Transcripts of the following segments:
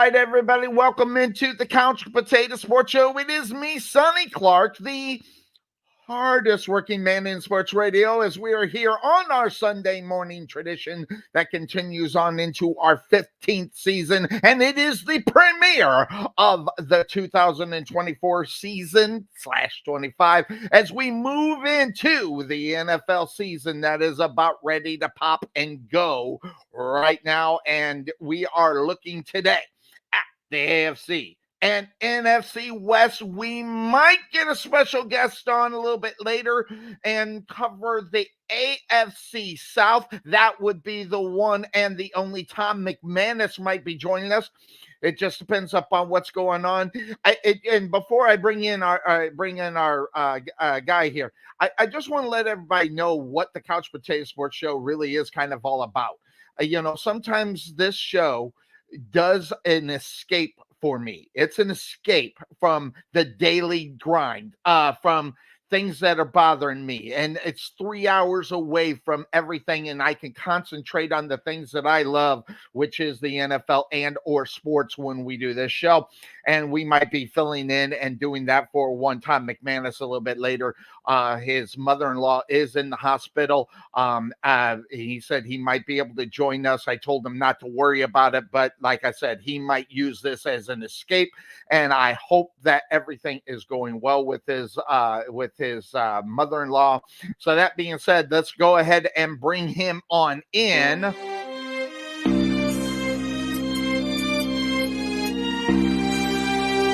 right, everybody. Welcome into the Couch Potato Sports Show. It is me, Sonny Clark, the hardest working man in sports radio, as we are here on our Sunday morning tradition that continues on into our 15th season, and it is the premiere of the 2024 season /25 as we move into the NFL season that is about ready to pop and go right now. And we are looking today at the AFC and NFC West. We might get a special guest on a little bit later and cover the AFC South. That would be the one and the only. Tom McManus might be joining us. It just depends upon what's going on. And before I bring in our guy here, I just want to let everybody know what the Couch Potato Sports Show really is kind of all about. Sometimes this show does an escape for me. It's an escape from the daily grind, from things that are bothering me. And it's 3 hours away from everything, and I can concentrate on the things that I love, which is the NFL and or sports when we do this show. And we might be filling in and doing that for one Tom McManus a little bit later. His mother-in-law is in the hospital. He said he might be able to join us. I told him not to worry about it, but like I said, he might use this as an escape, and I hope that everything is going well with his mother-in-law. So that being said, let's go ahead and bring him on in.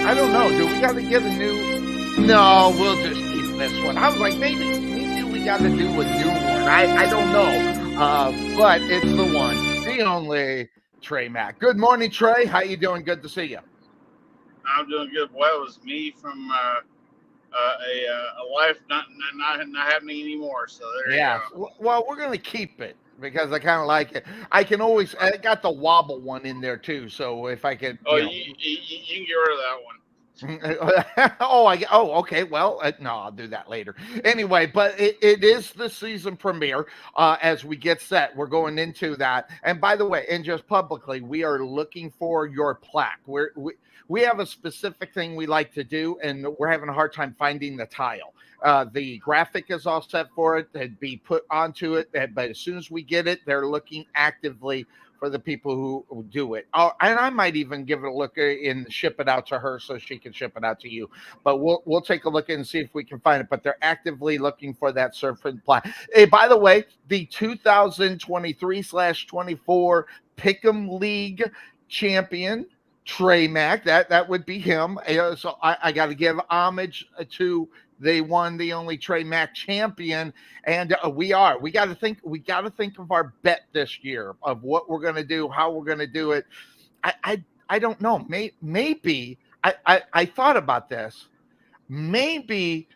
I don't know. Do we got to get a new? No, we'll just keep this one. I was like, maybe we got to do a new one. I don't know. But it's the one, the only Trey Mack. Good morning, Trey. How you doing? Good to see you. I'm doing good. Well, it was me from a life not happening anymore. So there you go. Well, we're gonna keep it because I kind of like it. I got the wobble one in there too. So if I could, you can get rid of that one. Okay. Well, no, I'll do that later. Anyway, but it is the season premiere. As we get set, we're going into that. And by the way, and just publicly, we are looking for your plaque. We have a specific thing we like to do, and we're having a hard time finding the tile. The graphic is all set for it. It'd be put onto it, but as soon as we get it, they're looking actively for the people who do it. And I might even give it a look and ship it out to her so she can ship it out to you. But we'll take a look and see if we can find it. But they're actively looking for that surfing plaque. Hey, by the way, the 2023/24 Pick'em League champion, Trey Mack, that would be him. So I got to give homage to the one, the only Trey Mack champion, and we got to think of our bet this year of what we're going to do, how we're going to do it. I don't know. Maybe I thought about this. Maybe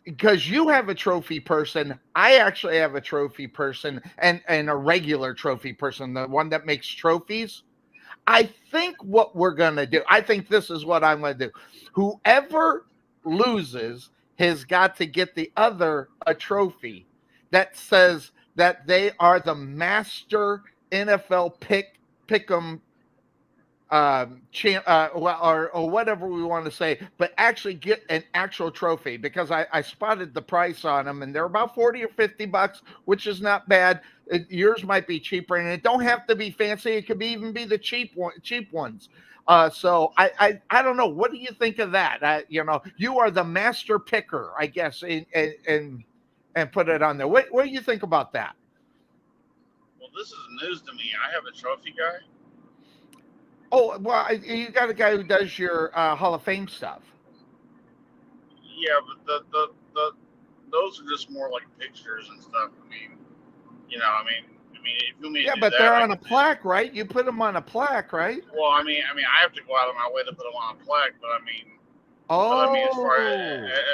because you have a trophy person, I actually have a trophy person and a regular trophy person, the one that makes trophies. I think what we're going to do, I think this is what I'm going to do. Whoever loses has got to get the other a trophy that says that they are the master NFL pick'em or whatever we want to say, but actually get an actual trophy, because I spotted the price on them and they're about $40 or $50, which is not bad. Yours might be cheaper, and it don't have to be fancy. It could even be the cheap ones. So I don't know. What do you think of that? You are the master picker, I guess, and put it on there. What do you think about that? Well, this is news to me. I have a trophy guy. Oh, well, you got a guy who does your Hall of Fame stuff. Yeah, but the those are just more like pictures and stuff. I mean, if you mean but they're on a plaque, right? You put them on a plaque, right? Well, I have to go out of my way to put them on a plaque, but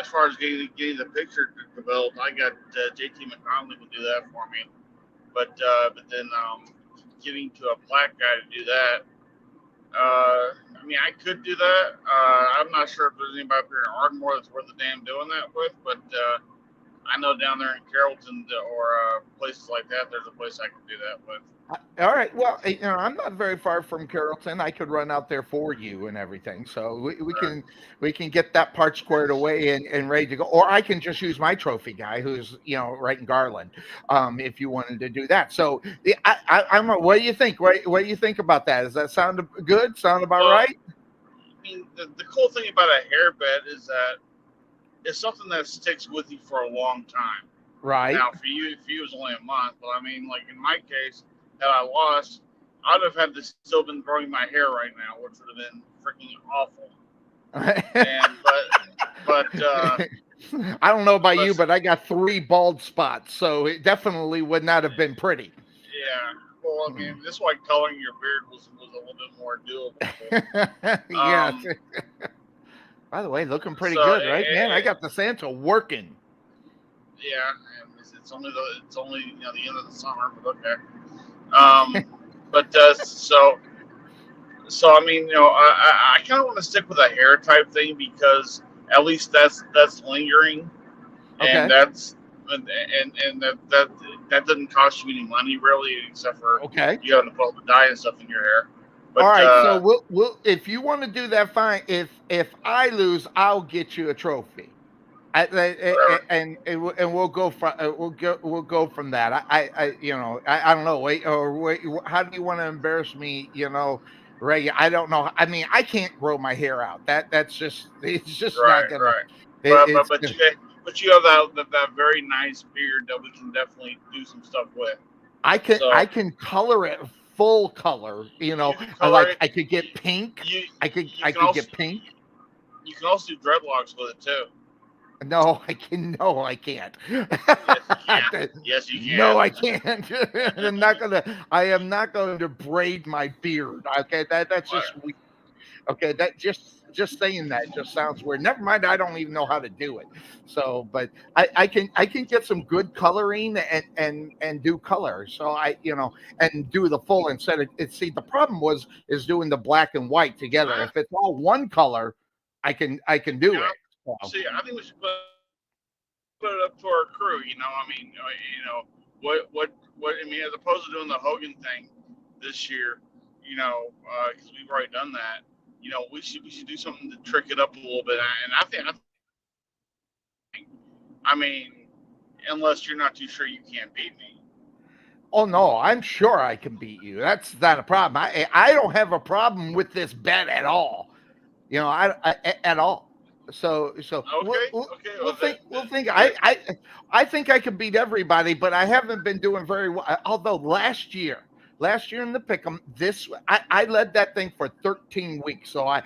as far as getting the picture developed, I got JT McConnell will do that for me. But then getting to a plaque guy to do that. I could do that. I'm not sure if there's anybody up here in Ardmore that's worth a damn doing that with, but I know down there in Carrollton or places like that, there's a place I can do that with. All right. Well, I'm not very far from Carrollton. I could run out there for you and everything. So we can get that part squared away and ready to go. Or I can just use my trophy guy, who's right in Garland, if you wanted to do that. So what do you think? What do you think about that? Does that sound good? Sound about Well, right? I mean, the cool thing about a hairbed is that it's something that sticks with you for a long time. Right. Now, for you, it was only a month, but I mean, like in my case, had I lost, I'd have had to still been growing my hair right now, which would have been freaking awful. And I don't know about you, but but I got 3 bald spots, so it definitely would not have been pretty. yeah, well, I mean, this why coloring your beard was a little bit more doable. Yes. Um, By the way, looking pretty so good, right, man? I got the Santa working. yeah, and it's only the end of the summer, but okay. Um, but so I mean, I kind of want to stick with a hair type thing because at least that's lingering, and Okay. that's and that doesn't cost you any money really, except for Okay. you having to put all the dye and stuff in your hair. All But right. So we'll if you want to do that, fine. If I lose, I'll get you a trophy. And we'll go from we'll go from that. I don't know. Wait. How do you want to embarrass me? Ray. I don't know. I mean, I can't grow my hair out. That's just it's just not right, gonna. right. It, But it's but you have that very nice beard that we can definitely do some stuff with. I So can color it full color. you can color it. I could You get pink. you, you I can could also get pink. do dreadlocks with it too. No, I can. No, I can't. Yes, you can. Yes, you No, can. I can't. I'm not gonna. I am not going to braid my beard. Okay, that's just weird. Okay, that just saying that just sounds weird. Never mind. I don't even know how to do it. So, but I can get some good coloring and do color. So and do the full instead of it. See, the problem is doing the black and white together. Uh, If it's all one color, I can do yeah. it. So. See, I think we should put it up to our crew. I mean, what I mean, as opposed to doing the Hogan thing this year, because we've already done that. We should do something to trick it up a little bit. And I mean, unless you're not too sure you can't beat me. Oh no, I'm sure I can beat you. That's not a problem. I don't have a problem with this bet at all. At all. So we'll, Okay, we'll, okay. we'll Well, think we'll think that I think I can beat everybody, but I haven't been doing very well. Although last year in the pick'em, I led that thing for 13 weeks, so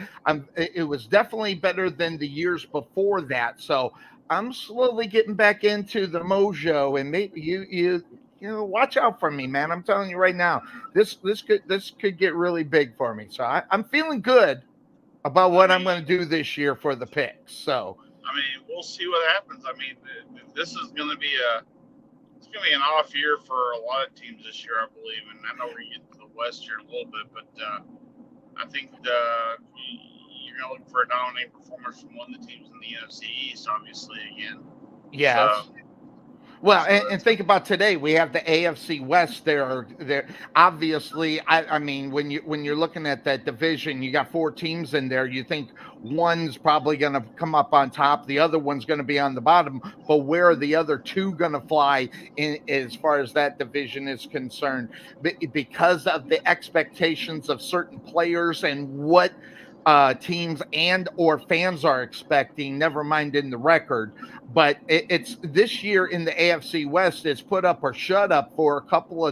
it was definitely better than the years before that. So I'm slowly getting back into the mojo, and maybe watch out for me, man. I'm telling you right now, this could get really big for me. So I'm feeling good about I what I'm going to mean, do this year for the picks. So, we'll see what happens. I mean, this is going to be an off year for a lot of teams this year, I believe. And I know we're going to get to the West here in a little bit, but I think you're going to look for a dominating performance from one of the teams in the NFC East, obviously, again. So, yes. Well, and that's think about today. We have the AFC West. There. Obviously, I mean, when you're looking at that division, you got 4 teams in there. You think one's probably going to come up on top, the other one's going to be on the bottom. But where are the other 2 going to fly in as far as that division is concerned? Because of the expectations of certain players and what teams and or fans are expecting. Never mind in the record. But it's this year in the AFC West. It's put up or shut up for a couple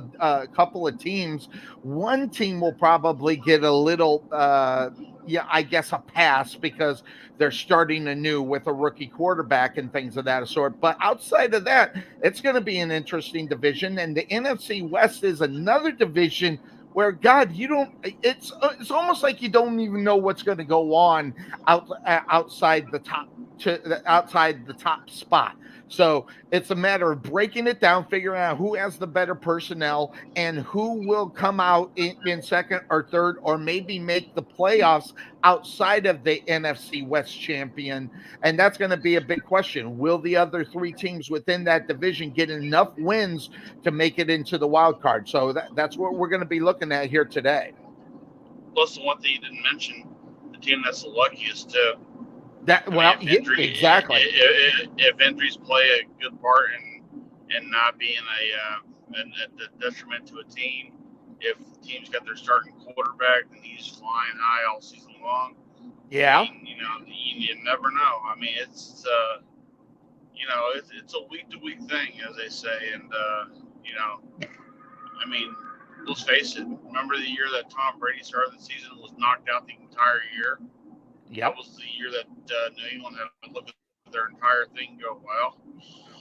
of teams. One team will probably get a little, I guess, a pass because they're starting anew with a rookie quarterback and things of that sort. But outside of that, it's going to be an interesting division. And the NFC West is another division where God, you don't. It's almost like you don't even know what's going to go on outside the top spot. So it's a matter of breaking it down, figuring out who has the better personnel and who will come out in second or third, or maybe make the playoffs outside of the NFC West champion. And that's going to be a big question. Will the other three teams within that division get enough wins to make it into the wild card? So that's what we're going to be looking at here today. Plus, the one thing you didn't mention, the team that's the luckiest too. Exactly. If injuries play a good part in not being a detriment to a team, if the team's got their starting quarterback and he's flying high all season long, Yeah. I mean, you never know. I mean, it's a week to week thing, as they say, and I mean, let's face it. Remember the year that Tom Brady started the season and was knocked out the entire year? Yep. That was the year that New England had to look at their entire thing and go,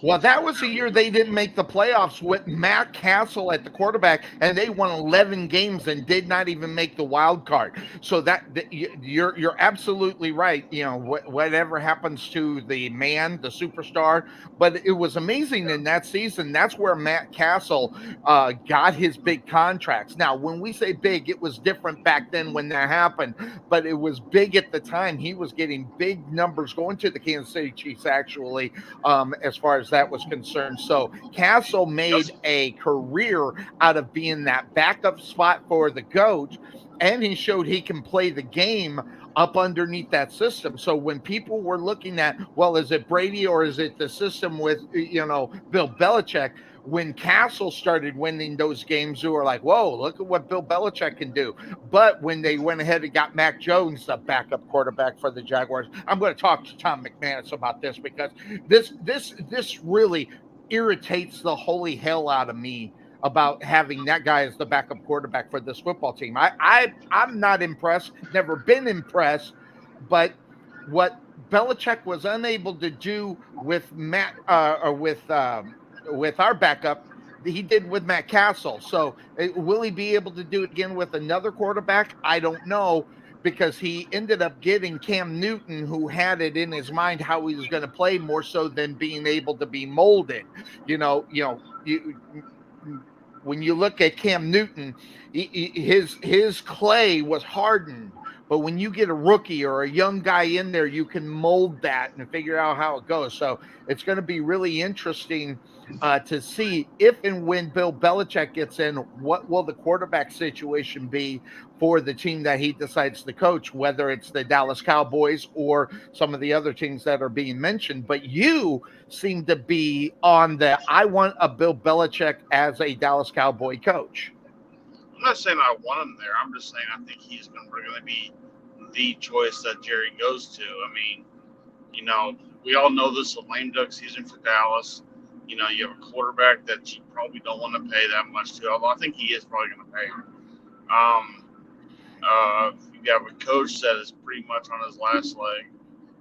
well, that was the year they didn't make the playoffs with Matt Castle at the quarterback, and they won 11 games and did not even make the wild card. So that you're absolutely right. Whatever happens to the man, the superstar, but it was amazing in that season. That's where Matt Castle got his big contracts. Now, when we say big, it was different back then when that happened, but it was big at the time. He was getting big numbers going to the Kansas City Chiefs, actually, as far as that was concerned. So Castle made a career out of being that backup spot for the GOAT, and he showed he can play the game up underneath that system. So when people were looking at, well, is it Brady or is it the system with, Bill Belichick? When Castle started winning those games, who were like, whoa, look at what Bill Belichick can do. But when they went ahead and got Mac Jones, the backup quarterback for the Jaguars, I'm going to talk to Tom McManus about this, because this really irritates the holy hell out of me about having that guy as the backup quarterback for this football team. I'm not impressed, never been impressed, but what Belichick was unable to do with Matt with our backup, he did with Matt Castle. So will he be able to do it again with another quarterback? I don't know, because he ended up getting Cam Newton, who had it in his mind how he was going to play, more so than being able to be molded. When you look at Cam Newton, his clay was hardened. But when you get a rookie or a young guy in there, you can mold that and figure out how it goes. So it's going to be really interesting to see if and when Bill Belichick gets in, what will the quarterback situation be for the team that he decides to coach, whether it's the Dallas Cowboys or some of the other teams that are being mentioned. But you seem to be on the, I want a Bill Belichick as a Dallas Cowboy coach. I'm not saying I want him there. I'm just saying I think he's going to be the choice that Jerry goes to. I mean, we all know this is a lame duck season for Dallas. You have a quarterback that you probably don't want to pay that much to, although I think he is probably going to pay him. You have a coach that is pretty much on his last leg,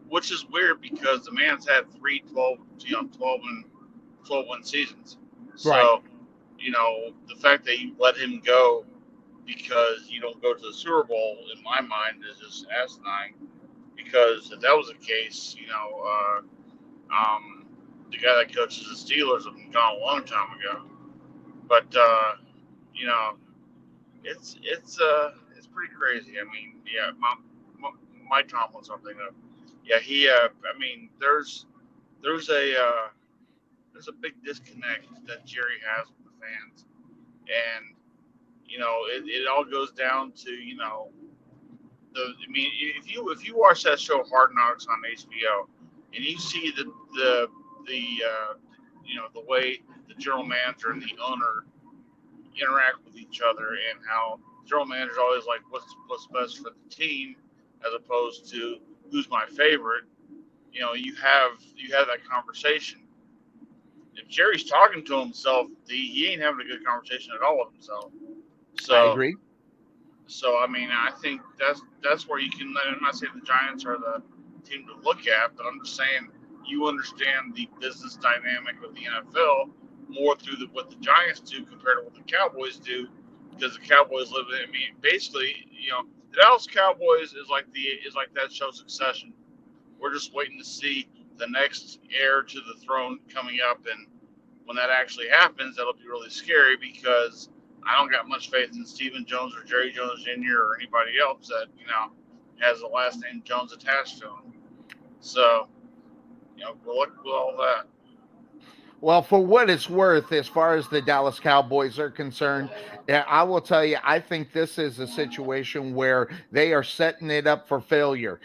which is weird because the man's had 12 win seasons. So, right. The fact that you let him go because you don't go to the Super Bowl, in my mind, is just asinine. Because if that was the case, the guy that coaches the Steelers have been gone a long time ago. But it's pretty crazy. I mean, yeah, Mike Tomlin's something. Yeah, he. I mean, there's a big disconnect that Jerry has with the fans, and it all goes down to if you watch that show Hard Knocks on HBO, and you see the way the general manager and the owner interact with each other, and how the general manager is always like, what's best for the team, as opposed to who's my favorite. You have that conversation. If Jerry's talking to himself, he ain't having a good conversation at all with himself. So I agree. So I mean, I think that's where you can. I'm not saying the Giants are the team to look at, but I'm just saying you understand the business dynamic of the NFL more through what the Giants do compared to what the Cowboys do, because the Cowboys live in. I mean, basically, the Dallas Cowboys is like that show Succession. We're just waiting to see the next heir to the throne coming up, and when that actually happens, that'll be really scary because I don't got much faith in Stephen Jones or Jerry Jones Jr. or anybody else that has the last name Jones attached to him. So good luck with all that. Well, for what it's worth, as far as the Dallas Cowboys are concerned, I will tell you, I think this is a situation where they are setting it up for failure.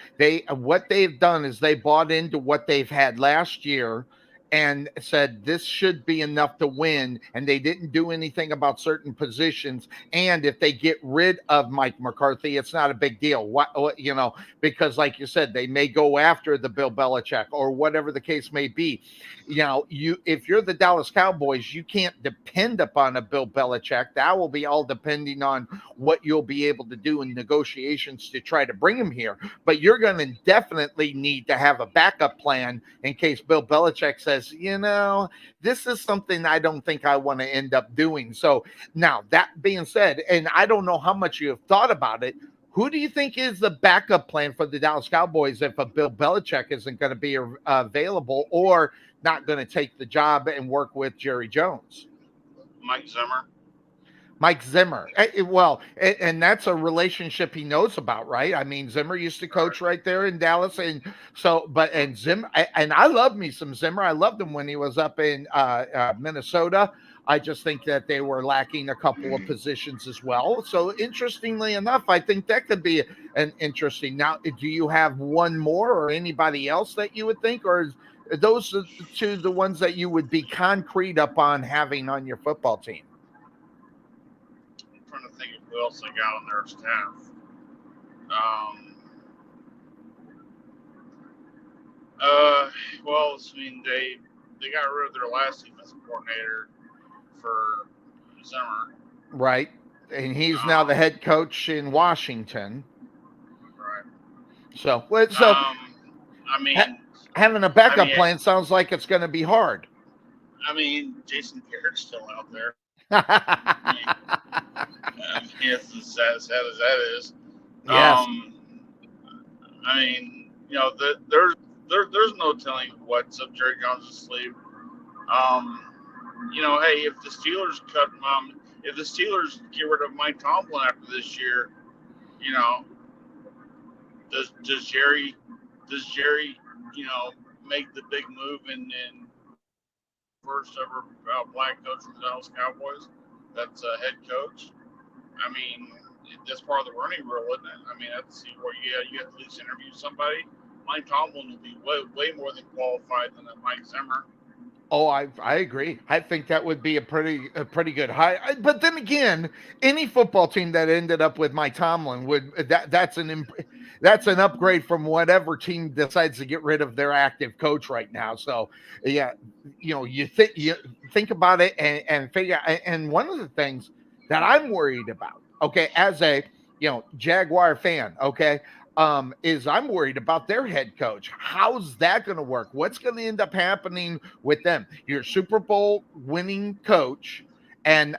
What they've done is they bought into what they've had last year and said this should be enough to win, and they didn't do anything about certain positions. And if they get rid of Mike McCarthy, it's not a big deal. Because like you said, they may go after the Bill Belichick or whatever the case may be. If you're the Dallas Cowboys, you can't depend upon a Bill Belichick. That will be all depending on what you'll be able to do in negotiations to try to bring him here. But you're going to definitely need to have a backup plan in case Bill Belichick says, this is something I don't think I want to end up doing. So now that being said, and I don't know how much you have thought about it, who do you think is the backup plan for the Dallas Cowboys if a Bill Belichick isn't going to be available or not going to take the job and work with Jerry Jones? Mike Zimmer. Mike Zimmer. Well, and that's a relationship he knows about, right? I mean, Zimmer used to coach right there in Dallas, and Zimmer, and I love me some Zimmer. I loved him when he was up in Minnesota. I just think that they were lacking a couple of positions as well. So interestingly enough, I think that could be an interesting. Now, do you have one more or anybody else that you would think, or are those two the ones that you would be concrete upon having on your football team? I'm trying to think of who else they got on their staff. Well, I mean, they got rid of their last defensive coordinator for Zimmer. Right. And he's now the head coach in Washington. Right. So I mean, having a backup plan sounds like it's going to be hard. I mean, Jason Garrett's still out there. It's as sad as that is. Yes. I mean, there's no telling what's up Jerry Jones' sleeve. Hey, if the Steelers if the Steelers get rid of Mike Tomlin after this year, does Jerry, make the big move and first ever black coach for the Dallas Cowboys? That's a head coach. I mean, that's part of the running rule, isn't it? I mean, that's where you have to at least interview somebody. Mike Tomlin will be way more than qualified than Mike Zimmer. Oh, I agree. I think that would be a pretty good high. But then again, any football team that ended up with Mike Tomlin that's an upgrade from whatever team decides to get rid of their active coach right now. So yeah, you think about it and figure. And one of the things that I'm worried about, okay, as a Jaguar fan, okay, is I'm worried about their head coach. How's that going to work? What's going to end up happening with them? Your Super Bowl winning coach, and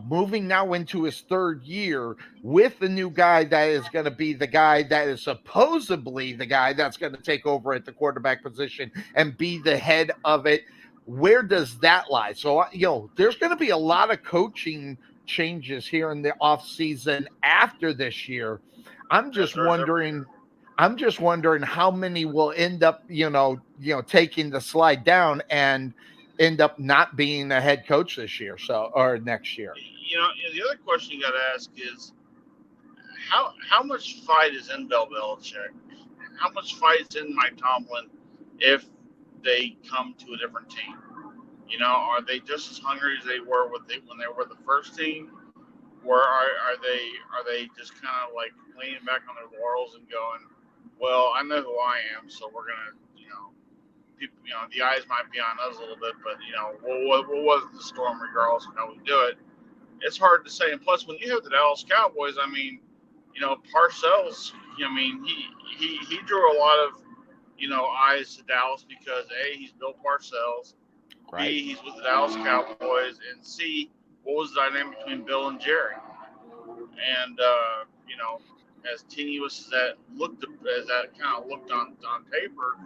moving now into his third year with the new guy that is going to be the guy that is supposedly the guy that's going to take over at the quarterback position and be the head of it. Where does that lie? So there's going to be a lot of coaching changes here in the offseason after this year. I'm just wondering how many will end up, taking the slide down and end up not being a head coach this year, or next year. The other question you got to ask is how much fight is in Bill Belichick? How much fight is in Mike Tomlin if they come to a different team? Are they just as hungry as they were when they were the first team? Or are they just kind of like leaning back on their laurels and going, well, I know who I am, so we're gonna, people, the eyes might be on us a little bit, but we'll weather the storm regardless of how we do it. It's hard to say. And plus, when you have the Dallas Cowboys, I mean, Parcells, I mean, he drew a lot of eyes to Dallas because A, he's Bill Parcells, right. B, he's with the Dallas Cowboys, and C, what was the dynamic between Bill and Jerry? And as tenuous as that kind of looked on paper,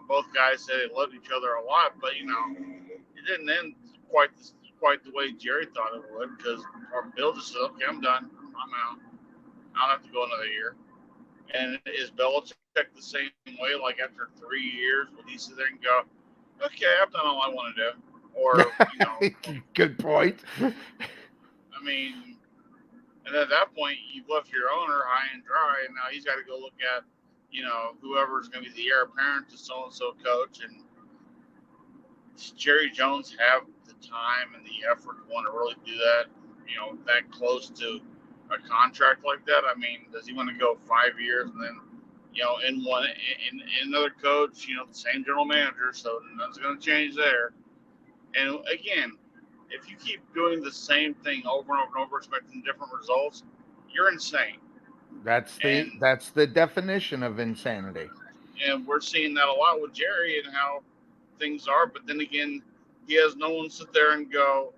both guys said they loved each other a lot, but it didn't end quite the way Jerry thought it would, because Bill just said, "Okay, I'm done. I'm out. I don't have to go another year." And is Belichick the same way? Like after 3 years, would he sit there and go, "Okay, I've done all I want to do," or Good point. I mean, and at that point, you've left your owner high and dry, and now he's got to go look at whoever's going to be the heir apparent to so and so coach. And does Jerry Jones have the time and the effort to want to really do that? That close to a contract like that. I mean, does he want to go 5 years and then, in another coach, the same general manager, so nothing's going to change there. And again, if you keep doing the same thing over and over and over, expecting different results, you're insane. That's the definition of insanity. And we're seeing that a lot with Jerry and how things are. But then again, he has no one sit there and go,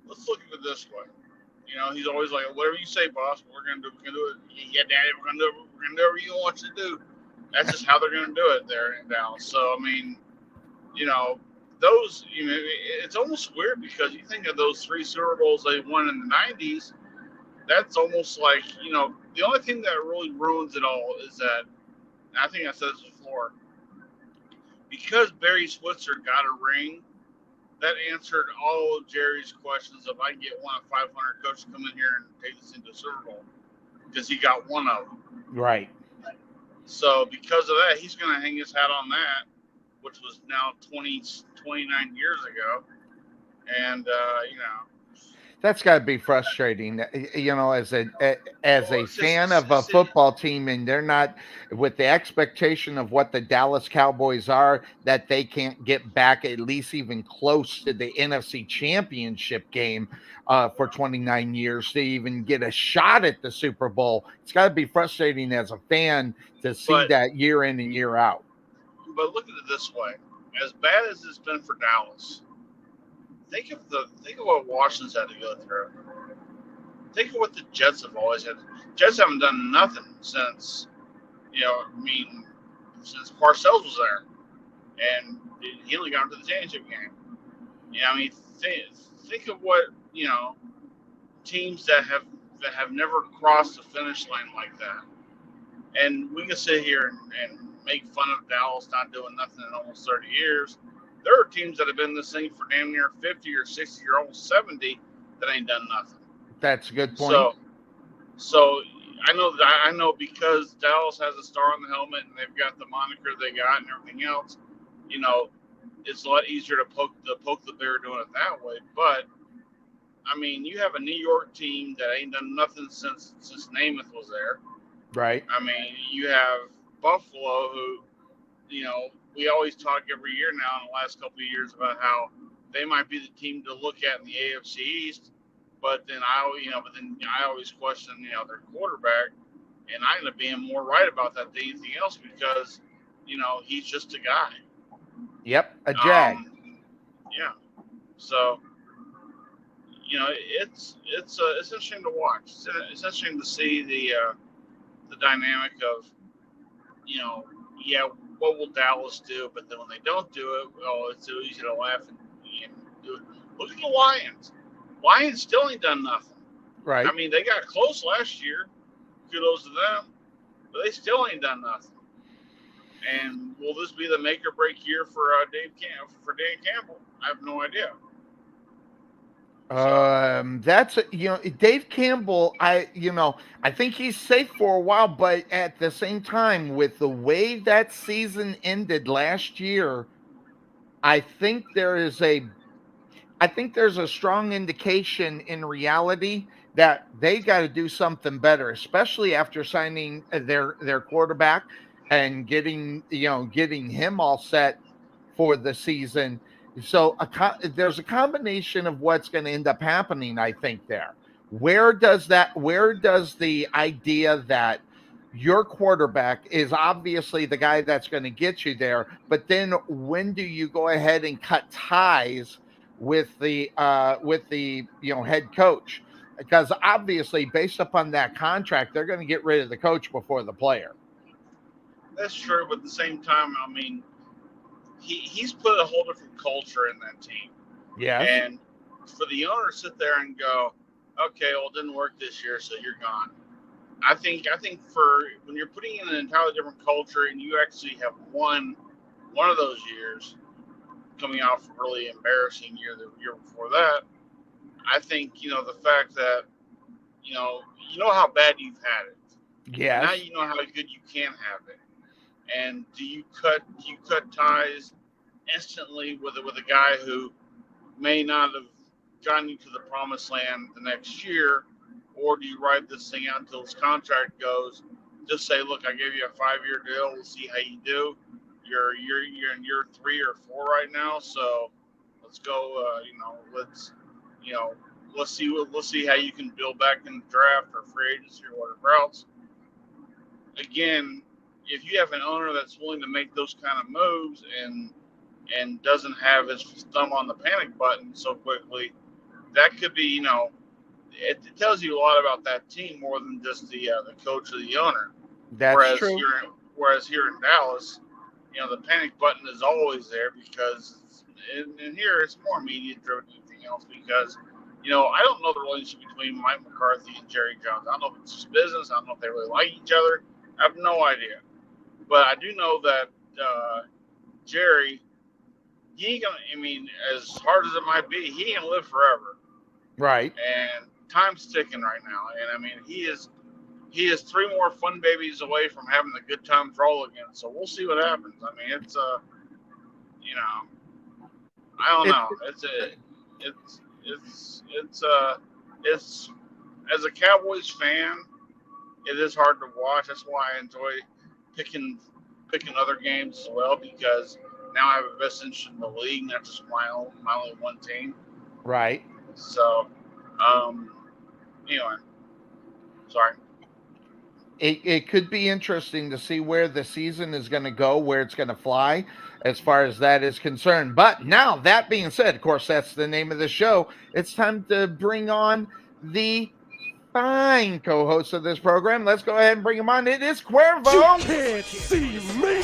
"Let's look at it this way." He's always like, "Whatever you say, boss, we're gonna do. We're gonna do it. Yeah, Daddy, we're gonna do it. We're gonna do whatever you want you to do." That's just how they're gonna do it there in Dallas. So I mean, those, it's almost weird, because you think of those 3 Super Bowls they won in the '90s. That's almost like, the only thing that really ruins it all is that, and I think I said this before, because Barry Switzer got a ring, that answered all of Jerry's questions of, I can get one of 500 coaches to come in here and take this into a Super Bowl, because he got one of them. Right. So because of that, he's going to hang his hat on that, which was now 29 years ago. And, That's got to be frustrating, as a fan of a football team, and they're not with the expectation of what the Dallas Cowboys are, that they can't get back at least even close to the NFC Championship game for 29 years to even get a shot at the Super Bowl. It's got to be frustrating as a fan to see that year in and year out. But look at it this way: as bad as it's been for Dallas, think of what Washington's had to go through. Think of what the Jets have always had. Jets haven't done nothing since, since Parcells was there, and he only got into the championship game. Think of what teams that have never crossed the finish line like that. And we can sit here and make fun of Dallas not doing nothing in almost 30 years. There are teams that have been in this thing for damn near 50 or 60 or almost 70 that ain't done nothing. That's a good point. So I know because Dallas has a star on the helmet and they've got the moniker they got and everything else, it's a lot easier to poke the bear doing it that way. But I mean, you have a New York team that ain't done nothing since Namath was there. Right. I mean, you have Buffalo, who, we always talk every year now in the last couple of years about how they might be the team to look at in the AFC East. But then I always question, their quarterback, and I end up being more right about that than anything else, because, he's just a guy. Yep, a jag. Yeah. So, it's interesting to watch. It's interesting to see the dynamic of, what will Dallas do? But then when they don't do it, it's so easy to laugh and do it. Look at the Lions. Lions still ain't done nothing. Right. I mean, they got close last year. Kudos to them. But they still ain't done nothing. And will this be the make or break year for Dan Campbell? I have no idea. That's Dave Campbell. I think he's safe for a while, but at the same time, with the way that season ended last year, I think there's a strong indication in reality that they got to do something better, especially after signing their quarterback and getting him all set for the season. So there's a combination of what's going to end up happening, I think, there. Where does the idea that your quarterback is obviously the guy that's going to get you there, but then when do you go ahead and cut ties with the head coach? Because obviously, based upon that contract, they're going to get rid of the coach before the player. That's true, but at the same time, I mean, he's put a whole different culture in that team. Yes. And for the owner to sit there and go, okay, well, it didn't work this year, so you're gone. I think for when you're putting in an entirely different culture and you actually have won one of those years, coming off a really embarrassing year the year before that, I think the fact that you know how bad you've had it. Yes. Now you know how good you can have it. And do you cut ties instantly with a guy who may not have gotten you to the promised land the next year, or do you ride this thing out until his contract goes? Just say, look, I gave you a 5-year deal. We'll see how you do. You're in year 3 or 4 right now, so let's go. Let's see how you can build back in the draft or free agency or whatever else. Again, if you have an owner that's willing to make those kind of moves and doesn't have his thumb on the panic button so quickly, that could be, it tells you a lot about that team more than just the coach or the owner. That's true. Whereas here in Dallas, the panic button is always there because, and here it's more media driven than anything else because, I don't know the relationship between Mike McCarthy and Jerry Jones. I don't know if it's just business. I don't know if they really like each other. I have no idea. But I do know that Jerry, he ain't gonna, as hard as it might be, he ain't gonna live forever. Right. And time's ticking right now. And he is 3 more fun babies away from having the good times roll again. So we'll see what happens. It's I don't know. It's as a Cowboys fan, it is hard to watch. That's why I enjoy picking other games as well, because now I have a best interest in the league, not just my only one team. Right. So, anyway, sorry. It could be interesting to see where the season is going to go, where it's going to fly as far as that is concerned. But now, that being said, of course, that's the name of the show. It's time to bring on the fine co-host of this program. Let's go ahead and bring him on. It is Cuervo. You can't see me.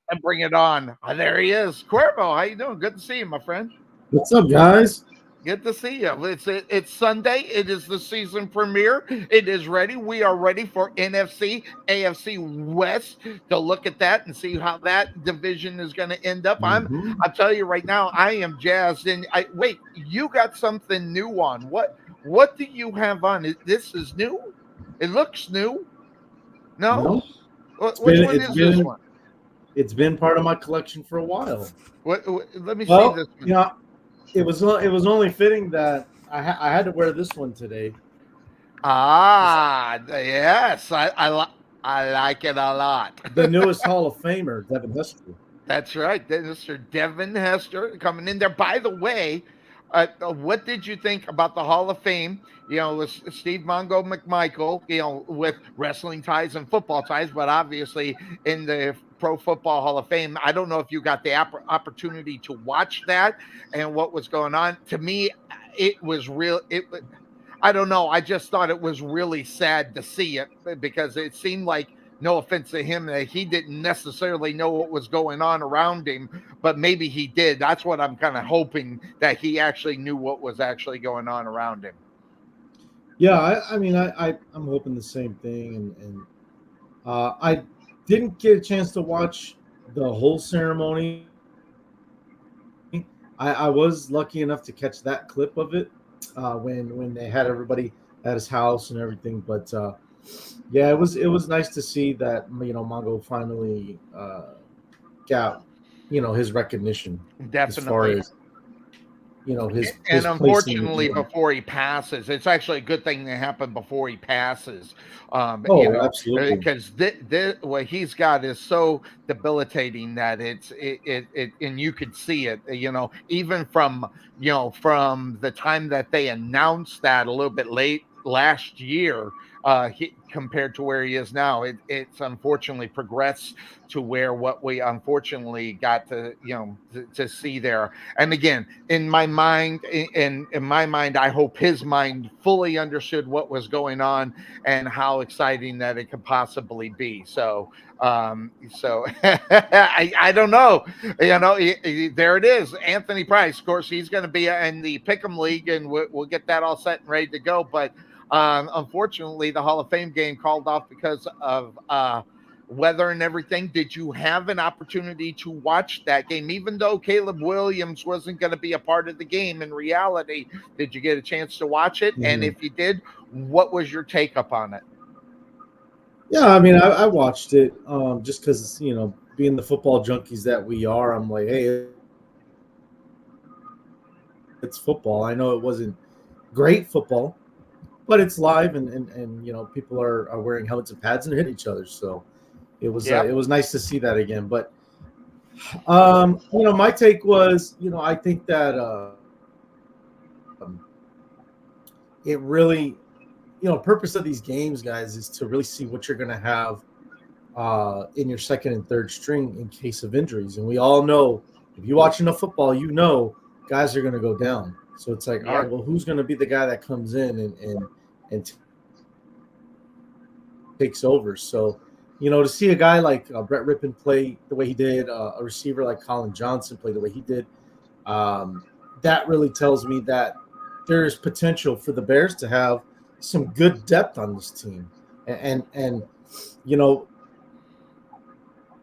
And bring it on. There he is. Cuervo, how you doing? Good to see you, my friend. What's up, guys? Good to see you. It's Sunday. It is the season premiere. It is ready. We are ready for NFC, AFC West to look at that and see how that division is going to end up. Mm-hmm. I'll tell you right now, I am jazzed. And wait, you got something new on. What do you have on? This is new? It looks new. No? Which one is this one? It's been part of my collection for a while. Let me see this one. It was only fitting that I had to wear this one today. Yes, I like it a lot. The newest Hall of Famer, Devin Hester. That's right, Mr. Devin Hester coming in there. By the way, what did you think about the Hall of Fame? With Steve Mongo McMichael, with wrestling ties and football ties, but obviously in the Pro Football Hall of Fame. I don't know if you got the opportunity to watch that and what was going on. To me, it was real. I don't know. I just thought it was really sad to see it because it seemed like, no offense to him, that he didn't necessarily know what was going on around him, but maybe he did. That's what I'm kind of hoping, that he actually knew what was actually going on around him. Yeah, I'm hoping the same thing, and I didn't get a chance to watch the whole ceremony. I was lucky enough to catch that clip of it when they had everybody at his house and everything. But yeah, it was nice to see that Mongo finally got his recognition. Definitely. As far as his and unfortunately, before he passes, it's actually a good thing that happened before he passes. Absolutely, because what he's got is so debilitating that it and you could see it. Even from the time that they announced that a little bit late last year, compared to where he is now. It's unfortunately progressed to where what we unfortunately got to, to see there. And again, in my mind, I hope his mind fully understood what was going on and how exciting that it could possibly be. So, I don't know. There it is. Anthony Price, of course, he's going to be in the Pick'em League, and we'll get that all set and ready to go. But unfortunately, the Hall of Fame game called off because of weather and everything. Did you have an opportunity to watch that game, even though Caleb Williams wasn't going to be a part of the game? In reality, did you get a chance to watch it? And if you did, what was your take up on it? Yeah, I mean, I watched it just because, being the football junkies that we are, I'm like, hey, it's football. I know it wasn't great football, but it's live, and people are wearing helmets and pads and hit each other. So it was nice to see that again. But my take was, I think that it really, purpose of these games, guys, is to really see what you're going to have in your second and third string in case of injuries. And we all know, if you watch enough football, guys are going to go down. So it's like, all right, well, who's going to be the guy that comes in and takes over? So, to see a guy like Brett Rippon play the way he did, a receiver like Colin Johnson play the way he did, that really tells me that there's potential for the Bears to have some good depth on this team. And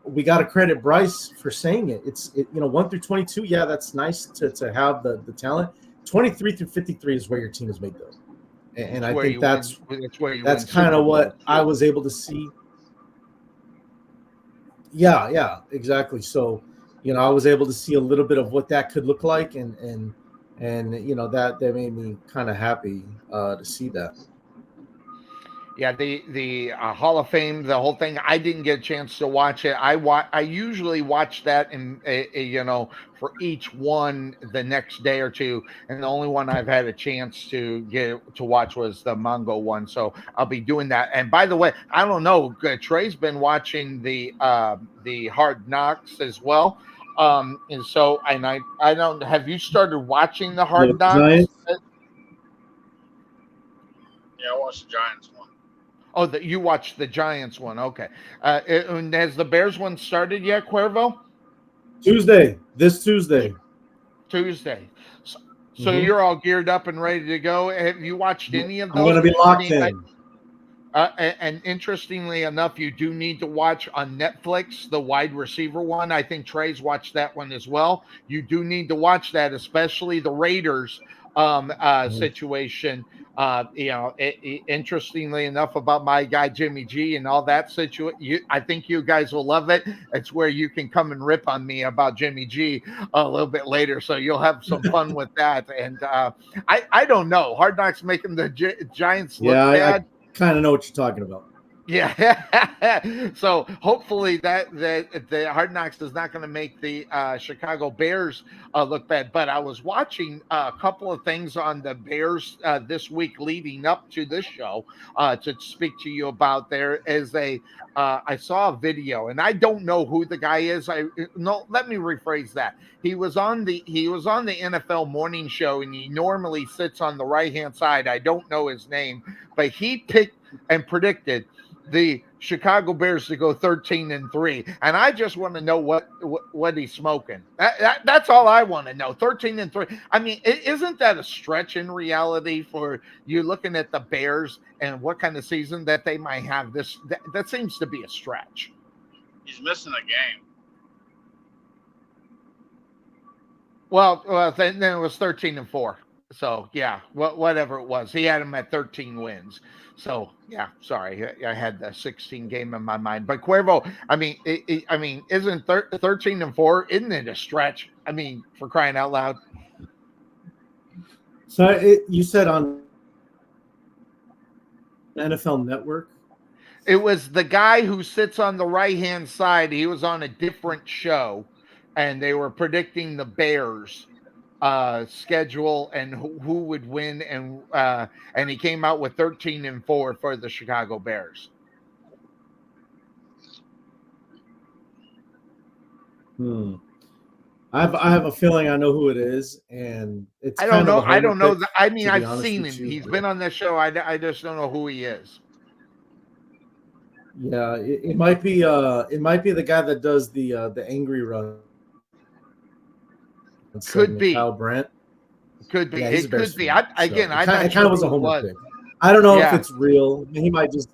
we got to credit Bryce for saying it. It's 1 through 22. Yeah, that's nice to have the talent. 23 through 53 is where your team is made, though. And I think that's kind of what I was able to see. Yeah, exactly. So, I was able to see a little bit of what that could look like, and that made me kind of happy to see that. Yeah, the Hall of Fame, the whole thing. I didn't get a chance to watch it. I usually watch that, and for each one the next day or two. And the only one I've had a chance to get to watch was the Mongo one. So I'll be doing that. And by the way, I don't know, Trey's been watching the Hard Knocks as well. And so, and I don't. Have you started watching the Hard Knocks? Giants? Yeah, I watched the Giants one. Oh, you watched the Giants one. Okay. Has the Bears one started yet, Cuervo? This Tuesday. So you're all geared up and ready to go. Have you watched any of those? I'm going to be locked in. And interestingly enough, you do need to watch on Netflix the wide receiver one. I think Trey's watched that one as well. You do need to watch that, especially the Raiders situation. Interestingly enough, about my guy Jimmy G and all that situation, I think you guys will love it. It's where you can come and rip on me about Jimmy G a little bit later, so you'll have some fun with that. And I don't know, Hard Knocks making the Giants look bad. I kind of know what you're talking about. Yeah. So hopefully that the Hard Knocks is not going to make the Chicago Bears look bad. But I was watching a couple of things on the Bears this week leading up to this show to speak to you about. There is I saw a video, and I don't know who the guy is. Let me rephrase that. He was on the NFL morning show, and he normally sits on the right-hand side. I don't know his name, but he picked and predicted the Chicago Bears to go 13-3, and I just want to know what he's smoking. That's all I want to know. 13-3. I mean, isn't that a stretch in reality for you looking at the Bears and what kind of season that they might have? That seems to be a stretch. He's missing a game. Well, then it was 13-4. So yeah, whatever it was, he had him at 13 wins. So yeah, sorry, I had the 16 game in my mind. But Cuervo, I mean, isn't 13-4? Isn't it a stretch? I mean, for crying out loud. So you said on NFL Network. It was the guy who sits on the right-hand side. He was on a different show, and they were predicting the Bears schedule and who would win, and he came out with 13-4 for the Chicago Bears. I have a feeling I know who it is, and it's I don't kind of know. a homer I don't know. pick, I mean, to be I've honest seen with him. you, He's but been on this show. I just don't know who he is. yeah, it might be the guy that does the angry run Could segment, be. Kyle Brandt. Could be. Yeah, he's it a Bears could be. fan, I'm it not kind sure of was who a it homer was. pick. I don't know if Yeah. it's real. He might just.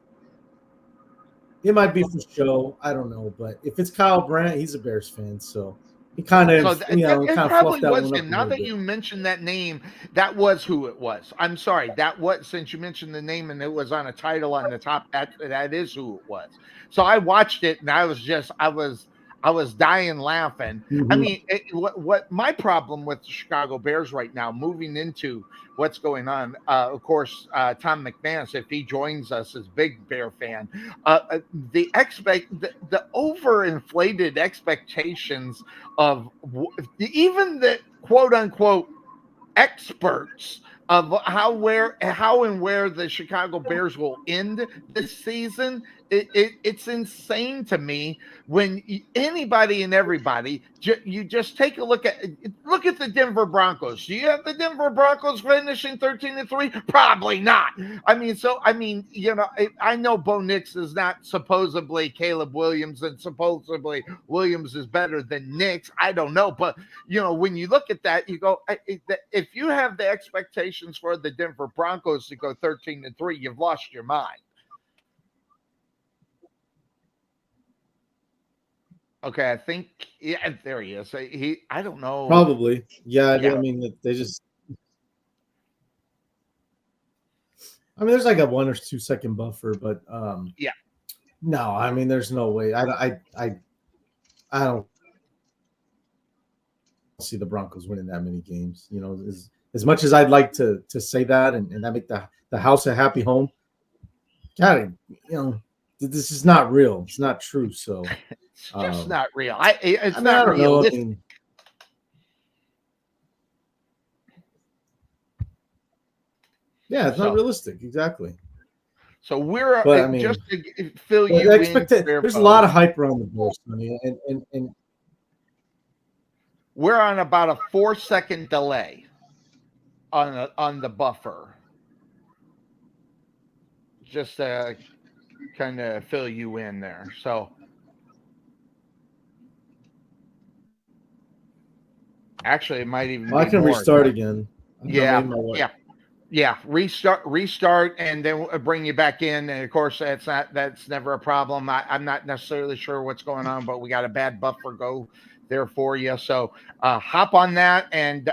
It might be for show. I don't know, but if it's Kyle Brandt, he's a Bears fan, so he kind of So kind it of probably fluffed that was one up him. a Now little that bit. you mentioned that name, that was who it was. I'm sorry. That was, since you mentioned the name and it was on a title on the top, that is who it was. So I watched it and I was dying laughing. I Mhm. mean, what my problem with the Chicago Bears right now, moving into what's going on, of course, Tom McManus, if he joins us, is big Bear fan. The overinflated expectations of even the quote unquote experts of how and where the Chicago Bears will end this season. It's insane to me when anybody and everybody, you just take a look at the Denver Broncos. Do you have the Denver Broncos finishing 13-3? Probably not. I mean, I know Bo Nix is not supposedly Caleb Williams, and supposedly Williams is better than Nix. I don't know, but when you look at that, you go, if you have the expectations for the Denver Broncos to go 13-3, you've lost your mind. Okay, I think, yeah, there he is. I don't know. Probably, yeah. Yeah. I mean, they just. I mean, there's like a 1 or 2 second buffer, but Yeah. No, I mean, there's no way. I don't see the Broncos winning that many games. As much as I'd like to say that and that make the house a happy home. God, this is not real. It's not true. So It's just not real. I It's mean, not I don't real. know. I mean, yeah, it's not realistic. Exactly. So we're But, I mean, just to fill But you in. there's a lot of hype around the Bears, Sonny, and We're on about a 4-second delay on the buffer. Just to kind of fill you in there. So actually, it might even be I can more. restart again. Yeah. Restart, and then we'll bring you back in. And of course, that's never a problem. I'm not necessarily sure what's going on, but we got a bad buffer go there for you. So hop on that and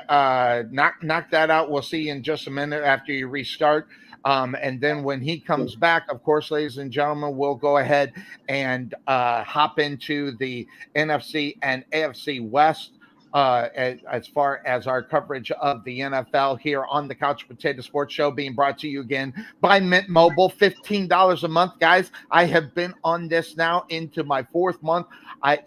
knock that out. We'll see you in just a minute after you restart. And then when he comes back, of course, ladies and gentlemen, we'll go ahead and hop into the NFC and AFC West. As far as our coverage of the NFL here on the Couch Potato Sports Show, being brought to you again by Mint Mobile, $15 a month, guys. I have been on this now into my 4th month. I'm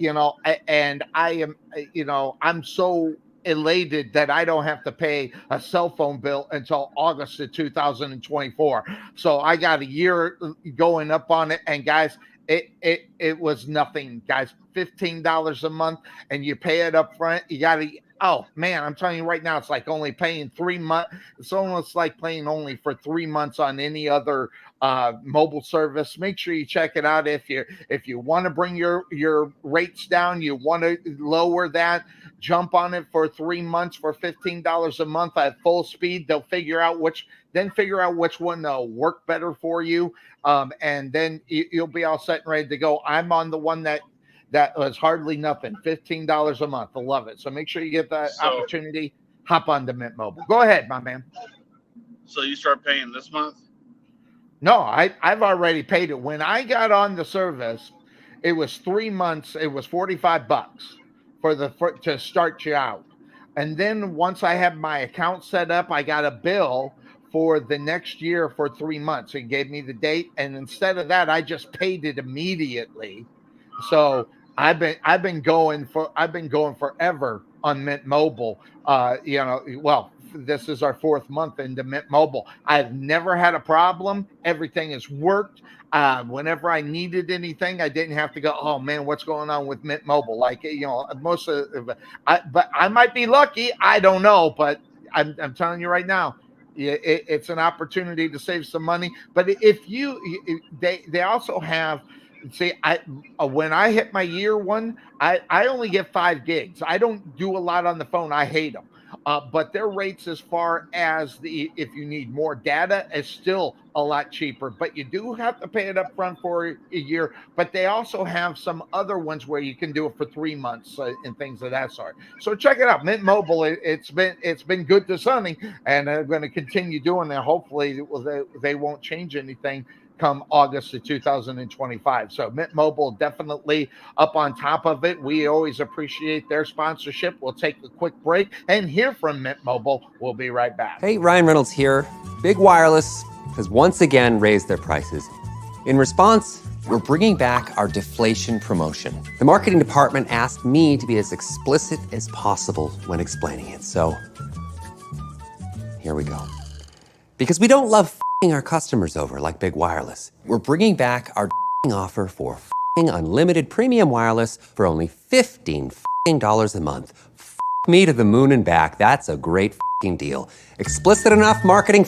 so elated that I don't have to pay a cell phone bill until August of 2024. So I got a year going up on it, and guys, it was nothing, guys. $15 a month, and you pay it up front. You got to. Oh man, I'm telling you right now, it's like only paying 3 months. It's almost like paying only for 3 months on any other mobile service. Make sure you check it out. If you want to bring your rates down, you want to lower that, jump on it for 3 months for $15 a month at full speed. They'll figure out which one will work better for you. And then you'll be all set and ready to go. I'm on the one that was hardly nothing, $15 a month. I love it. So make sure you get that opportunity. Hop on to Mint Mobile. Go ahead, my man. So you start paying this month? No, I've already paid it. When I got on the service, it was 3 months. It was $45 to start you out. And then once I had my account set up, I got a bill for the next year for 3 months. It gave me the date, and instead of that, I just paid it immediately. So I've been going forever on Mint Mobile. This is our 4th month into Mint Mobile. I've never had a problem. Everything has worked. Whenever I needed anything, I didn't have to go, oh man, what's going on with Mint Mobile? Like, most of, but I might be lucky. I don't know, but I'm telling you right now, it's an opportunity to save some money. But they also have, when I hit my year one, I only get 5 gigs. I don't do a lot on the phone. I hate them. But their rates, as far as if you need more data, is still a lot cheaper. But you do have to pay it up front for a year. But they also have some other ones where you can do it for 3 months and things of that sort. So check it out, Mint Mobile. It's been good to Sonny, and they're going to continue doing that. Hopefully, they won't change anything come August of 2025. So Mint Mobile definitely up on top of it. We always appreciate their sponsorship. We'll take a quick break and hear from Mint Mobile. We'll be right back. Hey, Ryan Reynolds here. Big Wireless has once again raised their prices. In response, we're bringing back our deflation promotion. The marketing department asked me to be as explicit as possible when explaining it. So here we go. Because we don't love our customers over like Big Wireless. We're bringing back our offer for unlimited premium wireless for only $15 a month. Me to the moon and back. That's a great deal. Explicit enough, marketing?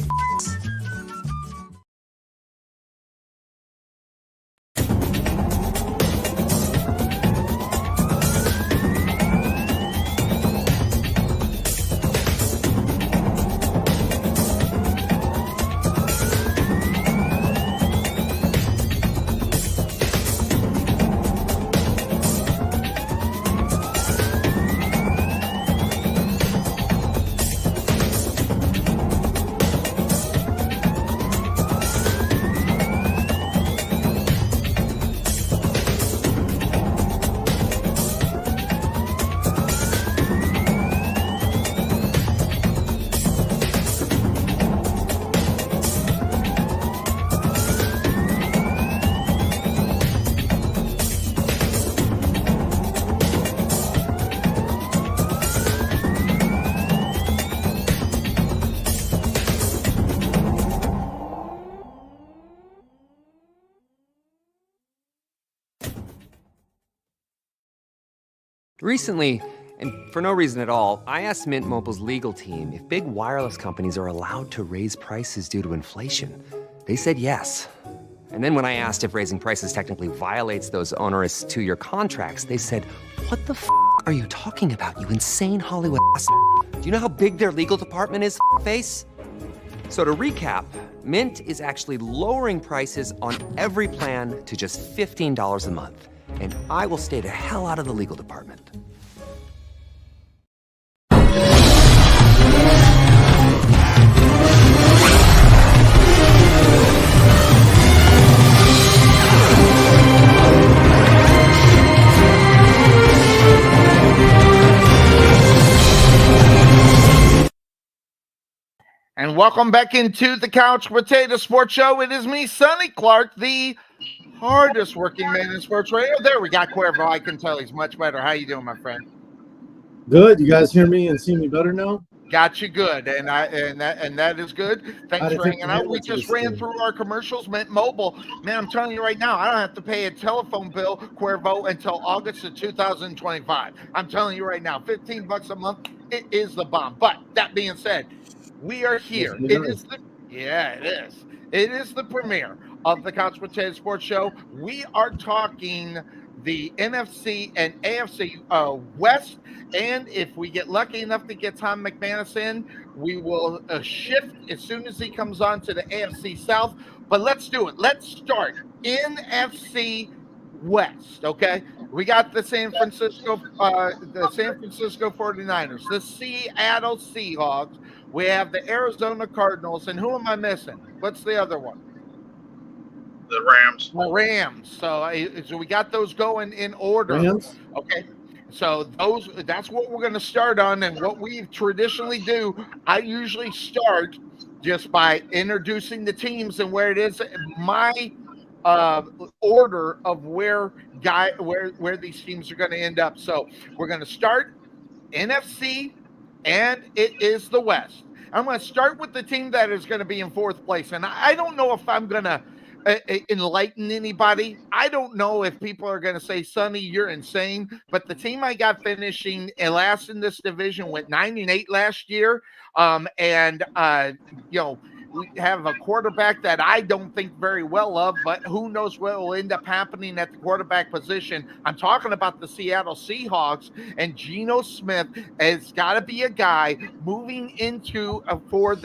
Recently, and for no reason at all, I asked Mint Mobile's legal team if big wireless companies are allowed to raise prices due to inflation. They said yes. And then when I asked if raising prices technically violates those onerous 2-year contracts, they said, what the f*** are you talking about, you insane Hollywood ass? Do you know how big their legal department is, face? So to recap, Mint is actually lowering prices on every plan to just $15 a month. And I will stay the hell out of the legal department. And welcome back into the Couch Potato Sports Show. It is me, Sonny Clark, the hardest working man in sports radio. There we got Cuervo. I can tell he's much better. How you doing, my friend? Good. You guys hear me and see me better now? Got you good, and that is good. Thanks for hanging out. We just ran through our commercials. Mint Mobile, man, I'm telling you right now, I don't have to pay a telephone bill, Cuervo, until August of 2025. I'm telling you right now, $15 a month, it is the bomb. But that being said, we are here. It is the premiere of the Couch Potato Sports Show. We are talking the NFC and AFC West, and if we get lucky enough to get Tom McManus in, we will shift as soon as he comes on to the AFC South. But let's do it. Let's start NFC West. Okay, we got the San Francisco 49ers, the Seattle Seahawks. We have the Arizona Cardinals, and who am I missing? What's the other one? The Rams. The Rams. So we got those going in order. Rams? Okay. So that's what we're going to start on, and what we traditionally do, I usually start just by introducing the teams and where it is. My order of where these teams are going to end up. So we're going to start NFC, and it is the West. I'm going to start with the team that is going to be in fourth place. And I don't know if I'm going to enlighten anybody. I don't know if people are going to say, Sonny, you're insane. But the team I got finishing last in this division went 9-8 last year. We have a quarterback that I don't think very well of, but who knows what will end up happening at the quarterback position. I'm talking about the Seattle Seahawks, and Geno Smith has got to be a guy moving into for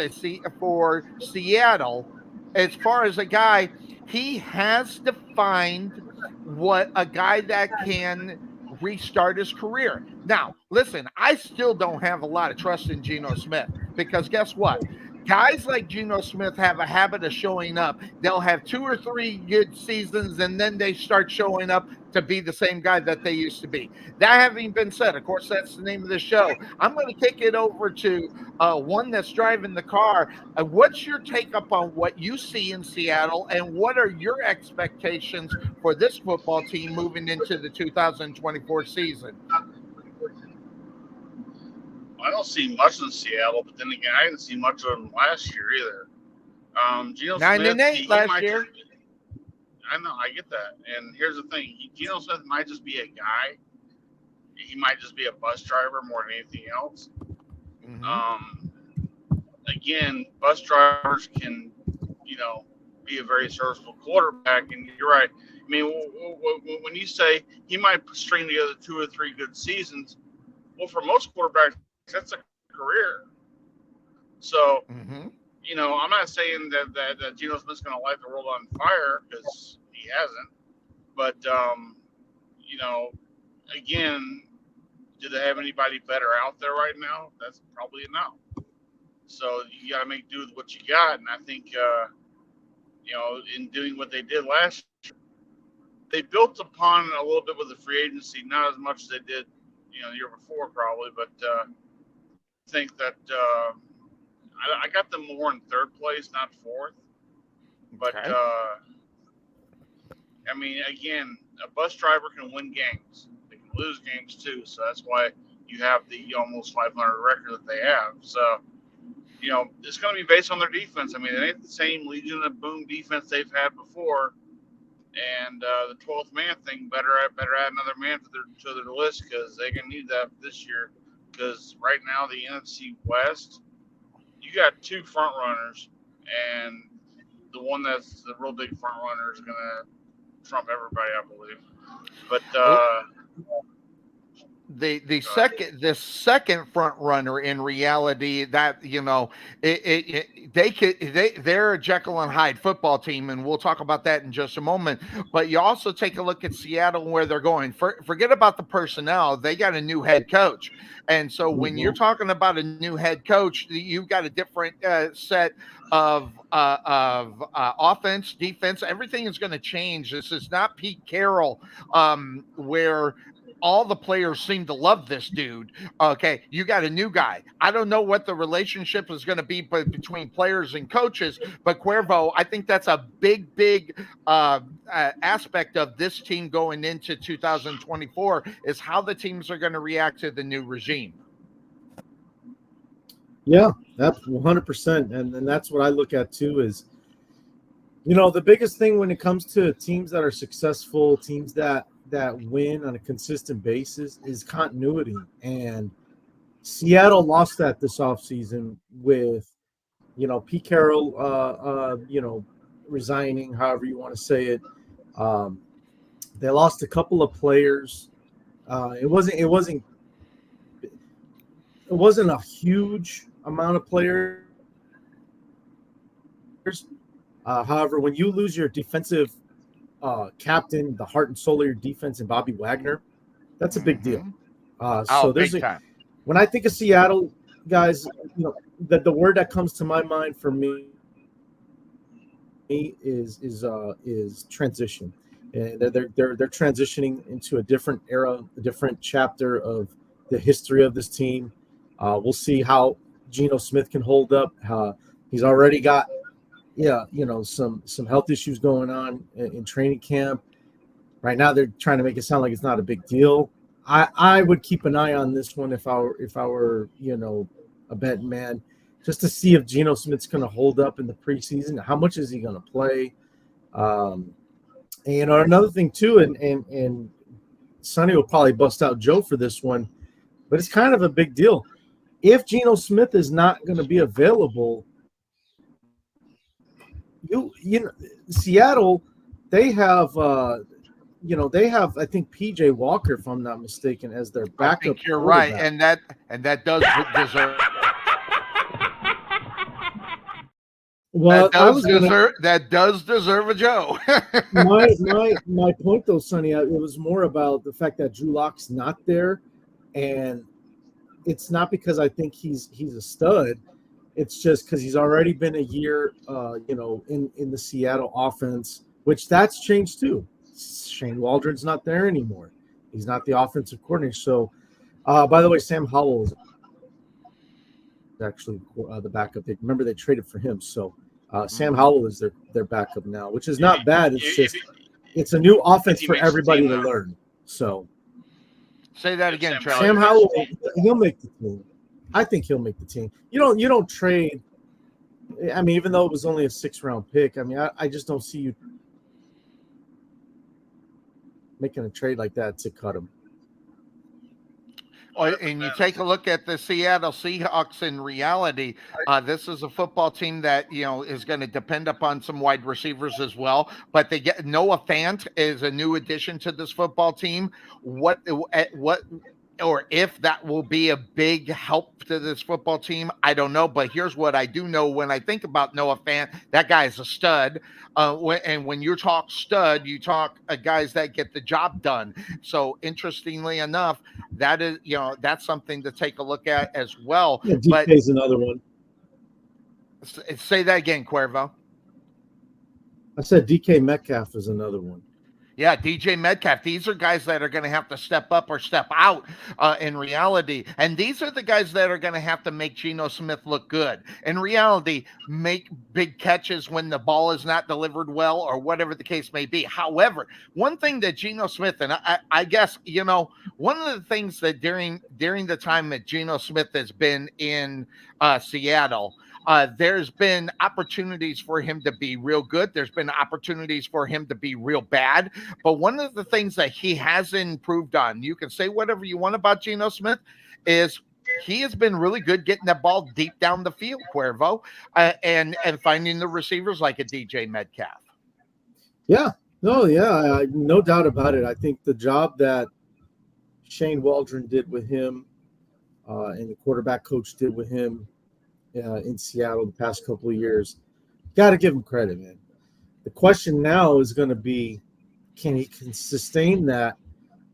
Seattle. As far as a guy, he has defined what a guy that can restart his career. Now, listen, I still don't have a lot of trust in Geno Smith because guess what? Guys like Geno Smith have a habit of showing up. They'll have 2 or 3 good seasons, and then they start showing up to be the same guy that they used to be. That having been said, of course, that's the name of the show. I'm going to kick it over to one that's driving the car. What's your take up on what you see in Seattle, and what are your expectations for this football team moving into the 2024 season? I don't see much in Seattle, but then again, I didn't see much of them last year either. Geno 9-8 Smith, last year. I know, I get that. And here's the thing: Geno Smith might just be a guy. He might just be a bus driver more than anything else. Mm-hmm. Again, bus drivers can, be a very serviceable quarterback. And you're right. I mean, when you say he might string together 2 or 3 good seasons, well, for most quarterbacks, that's a career. So, I'm not saying that Geno Smith's going to light the world on fire because he hasn't. But, again, do they have anybody better out there right now? That's probably a no. So you got to make do with what you got. And I think, in doing what they did last year, they built upon a little bit with the free agency, not as much as they did, the year before probably, but I think that I got them more in 3rd place, not 4th. But, okay. I mean, again, a bus driver can win games. They can lose games too, so that's why you have the almost 500 record that they have. So, it's going to be based on their defense. I mean, it ain't the same Legion of Boom defense they've had before. And the 12th man thing, better add another man to their list because they're going to need that this year. Because right now, the NFC West, you got 2 front runners, and the one that's the real big front runner is going to trump everybody, I believe. But the second front runner in reality, that they're a Jekyll and Hyde football team, and we'll talk about that in just a moment. But you also take a look at Seattle and where they're going. Forget about the personnel; they got a new head coach, and so when you're talking about a new head coach, you've got a different set of offense, defense. Everything is going to change. This is not Pete Carroll, where all the players seem to love this dude. Okay, you got a new guy. I don't know what the relationship is going to be between players and coaches, but Cuervo, I think that's a big aspect of this team going into 2024 is how the teams are going to react to the new regime. Yeah, that's 100%. And that's what I look at too is, the biggest thing when it comes to teams that are successful, teams that win on a consistent basis is continuity. And Seattle lost that this offseason with, Pete Carroll, resigning, however you want to say it. They lost a couple of players. It wasn't a huge amount of players. However, when you lose your defensive captain, the heart and soul of your defense, and Bobby Wagner, that's a big deal. So there's when I think of Seattle, guys, the word that comes to my mind for me is transition. And they're transitioning into a different era, a different chapter of the history of this team. We'll see how Geno Smith can hold up. He's already got some health issues going on in training camp. Right now, they're trying to make it sound like it's not a big deal. I would keep an eye on this one if I were a betting man, just to see if Geno Smith's going to hold up in the preseason. How much is he going to play? And another thing too, and Sonny will probably bust out Joe for this one, but it's kind of a big deal. If Geno Smith is not going to be available, Seattle, they have I think PJ Walker, if I'm not mistaken, as their backup. I think you're right, and that does deserve. Well, that does deserve a Joe. my point though, Sonny, it was more about the fact that Drew Lock's not there, and it's not because I think he's a stud. It's just because he's already been a year, in the Seattle offense, which that's changed too. Shane Waldron's not there anymore. He's not the offensive coordinator. So, by the way, Sam Howell is actually the backup. Remember they traded for him. So Sam Howell is their backup now, which is not bad. It's just it's a new offense for everybody to learn. So say that again, Charlie. Sam Howell, he'll make the team. I think he'll make the team. You don't trade. I mean, even though it was only a 6th-round pick, I mean, I just don't see you making a trade like that to cut him. And you take a look at the Seattle Seahawks in reality, this is a football team that, is going to depend upon some wide receivers as well. But they get Noah Fant is a new addition to this football team. What or if that will be a big help to this football team, I don't know. But here's what I do know. When I think about Noah Fant, that guy is a stud. And when you talk stud, you talk guys that get the job done. So interestingly enough, that is, that's something to take a look at as well. Yeah, DK is another one. Say that again, Cuervo. I said DK Metcalf is another one. Yeah, DJ Metcalf. These are guys that are going to have to step up or step out in reality. And these are the guys that are going to have to make Geno Smith look good. In reality, make big catches when the ball is not delivered well or whatever the case may be. However, one thing that Geno Smith, and I guess, one of the things that during the time that Geno Smith has been in Seattle, there's been opportunities for him to be real good. There's been opportunities for him to be real bad. But one of the things that he has improved on, you can say whatever you want about Geno Smith, is he has been really good getting the ball deep down the field, Cuervo, and finding the receivers like a DJ Metcalf. Yeah, no doubt about it. I think the job that Shane Waldron did with him and the quarterback coach did with him in Seattle the past couple of years, got to give him credit, man. The question now is going to be, can he sustain that,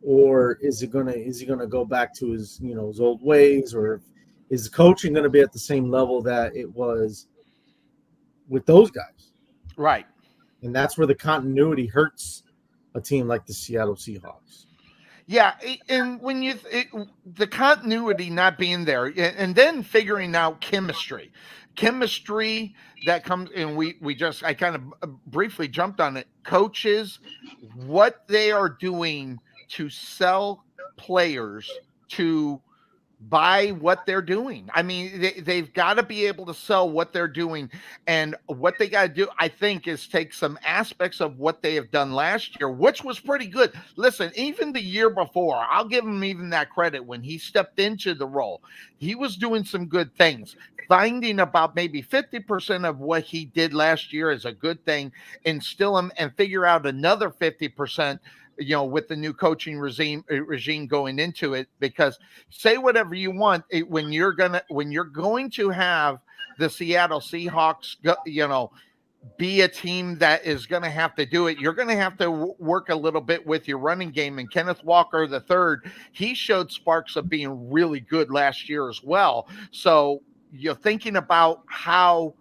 or is he going to go back to his his old ways, or is coaching going to be at the same level that it was with those guys? Right. And that's where the continuity hurts a team like the Seattle Seahawks. Yeah, and when the continuity not being there, and then figuring out chemistry that comes, and I kind of briefly jumped on it. Coaches, what they are doing to sell players to buy what they're doing. I mean, they've got to be able to sell what they're doing, and what they got to do, I think, is take some aspects of what they have done last year, which was pretty good. Listen, even the year before, I'll give him even that credit. When he stepped into the role, he was doing some good things. Finding about maybe 50% of what he did last year is a good thing, instill him and figure out another 50%, with the new coaching regime going into it. Because say whatever you want, when you're going to have the Seattle Seahawks, be a team that is going to have to do it, you're going to have to work a little bit with your running game. And Kenneth Walker III, he showed sparks of being really good last year as well. So you're thinking about how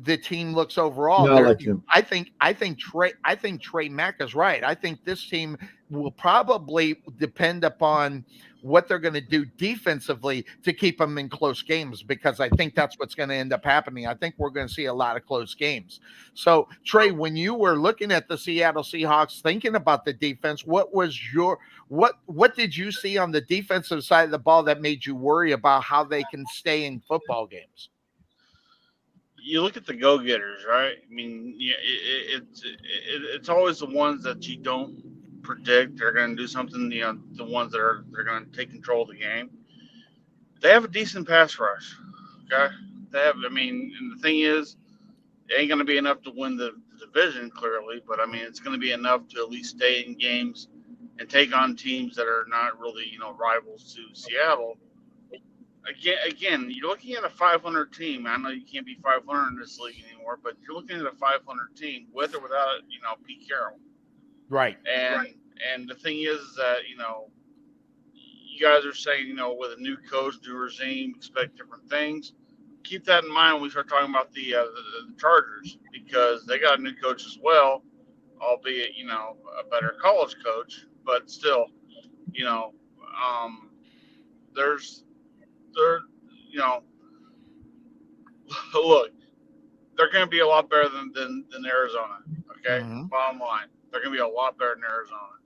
the team looks overall. No, I like him. I think Trey Mack is right. I think this team will probably depend upon what they're going to do defensively to keep them in close games, because I think that's what's going to end up happening. I think we're going to see a lot of close games. So, Trey, when you were looking at the Seattle Seahawks, thinking about the defense, what did you see on the defensive side of the ball that made you worry about how they can stay in football games? You look at the go-getters, right? I mean, it's always the ones that you don't predict they're going to do something. You know, the ones that they're going to take control of the game. They have a decent pass rush. Okay, and the thing is, it ain't going to be enough to win the division clearly, but I mean, it's going to be enough to at least stay in games and take on teams that are not really, rivals to Seattle. Again, you're looking at a 500 team. I know you can't be 500 in this league anymore, but you're looking at a 500 team with or without, Pete Carroll. Right. And the thing is that, you guys are saying, with a new coach, new regime, expect different things. Keep that in mind when we start talking about the Chargers, because they got a new coach as well, albeit, a better college coach, but still, look, they're going to be a lot better than Arizona. Okay, Bottom line, they're going to be a lot better than Arizona,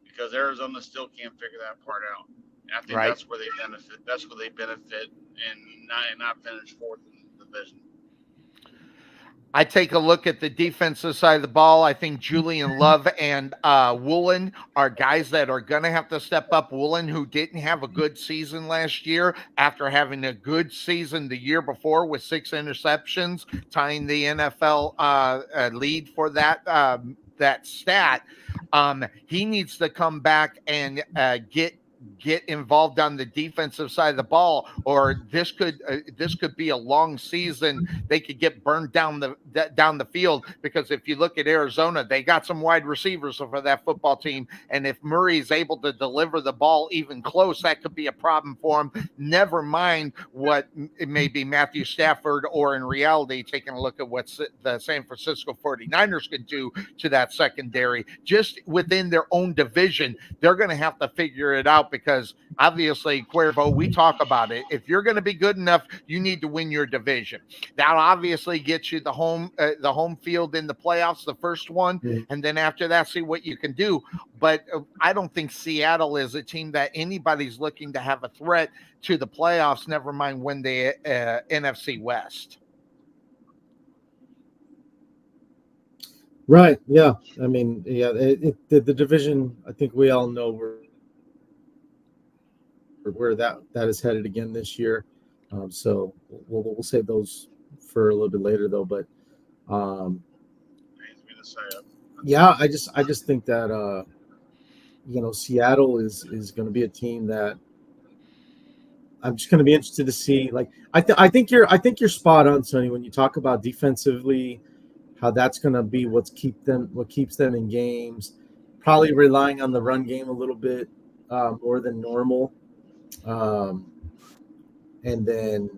because Arizona still can't figure that part out. And I think that's where they benefit. That's where they benefit, and not finish fourth in the division. I take a look at the defensive side of the ball. I think Julian Love and Woolen are guys that are going to have to step up. Woolen, who didn't have a good season last year after having a good season the year before with 6 interceptions, tying the NFL lead for that stat. He needs to come back and get involved on the defensive side of the ball, or this could be a long season. They could get burned down the field, because if you look at Arizona, they got some wide receivers for that football team, and if Murray is able to deliver the ball even close, that could be a problem for him. Never mind what it may be Matthew Stafford, or in reality, taking a look at what the San Francisco 49ers could do to that secondary just within their own division. They're going to have to figure it out, because obviously, Cuervo, we talk about it. If you're going to be good enough, you need to win your division. That obviously gets you the home field in the playoffs, the first one, and then after that, see what you can do. But I don't think Seattle is a team that anybody's looking to have a threat to the playoffs, never mind win the NFC West. Right. Yeah. I mean, yeah, the division, I think we all know where that is headed again this year. So we'll save those for a little bit later, though. But yeah, I just think that Seattle is going to be a team that I'm just going to be interested to see. Like, I think you're spot on, Sonny, when you talk about defensively, how that's going to be what keeps them in games. Probably relying on the run game a little bit more than normal. And then,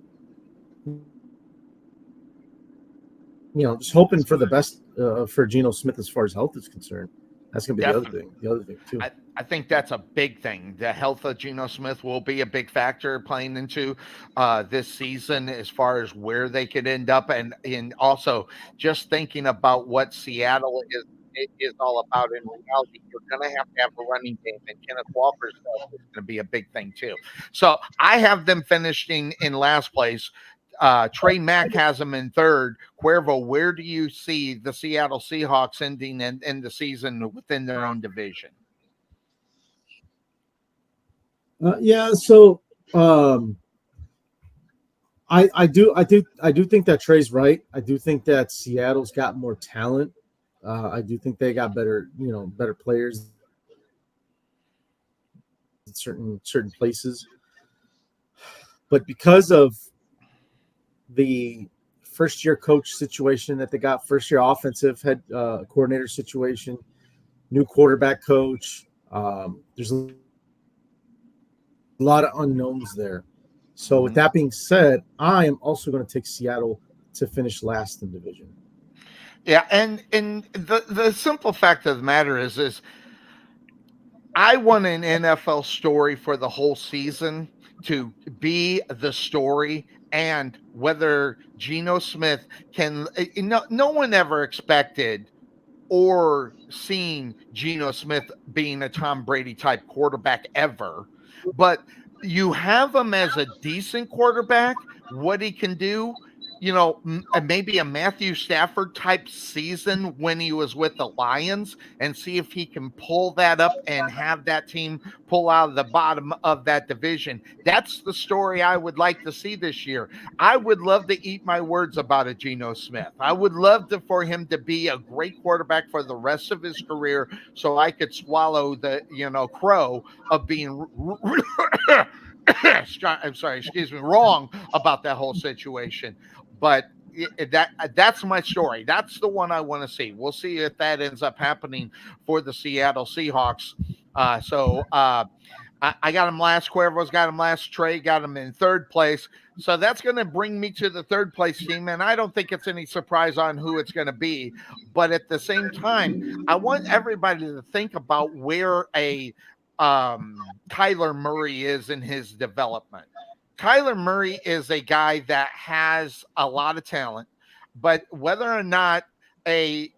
just hoping for the best for Geno Smith as far as health is concerned. That's going to be the other thing too. I think that's a big thing. The health of Geno Smith will be a big factor playing into this season as far as where they could end up. And also just thinking about what Seattle is all about in reality, you're going to have a running game, and Kenneth Walker's stuff is going to be a big thing too. So I have them finishing in last place. Trey Mack has them in third. Cuervo, where do you see the Seattle Seahawks ending in the season within their own division? So I do think that Trey's right. I do think that Seattle's got more talent. I do think they got better players in certain places. But because of the first-year coach situation that they got, first-year offensive head coordinator situation, new quarterback coach, there's a lot of unknowns there. So with that being said, I am also going to take Seattle to finish last in division. Yeah, and the simple fact of the matter is I want an NFL story for the whole season to be the story, and whether Geno Smith can. No one ever expected or seen Geno Smith being a Tom Brady type quarterback ever, but you have him as a decent quarterback. What he can do, maybe a Matthew Stafford type season when he was with the Lions, and see if he can pull that up and have that team pull out of the bottom of that division. That's the story I would like to see this year. I would love to eat my words about a Geno Smith. I would love for him to be a great quarterback for the rest of his career, so I could swallow the crow of being I'm sorry, excuse me, wrong about that whole situation. But that's my story. That's the one I want to see. We'll see if that ends up happening for the Seattle Seahawks. I got him last. Cuervo's got him last. Trey got him in third place. So that's going to bring me to the third place team. And I don't think it's any surprise on who it's going to be. But at the same time, I want everybody to think about where a Kyler Murray is in his development. Kyler Murray is a guy that has a lot of talent, but whether or not a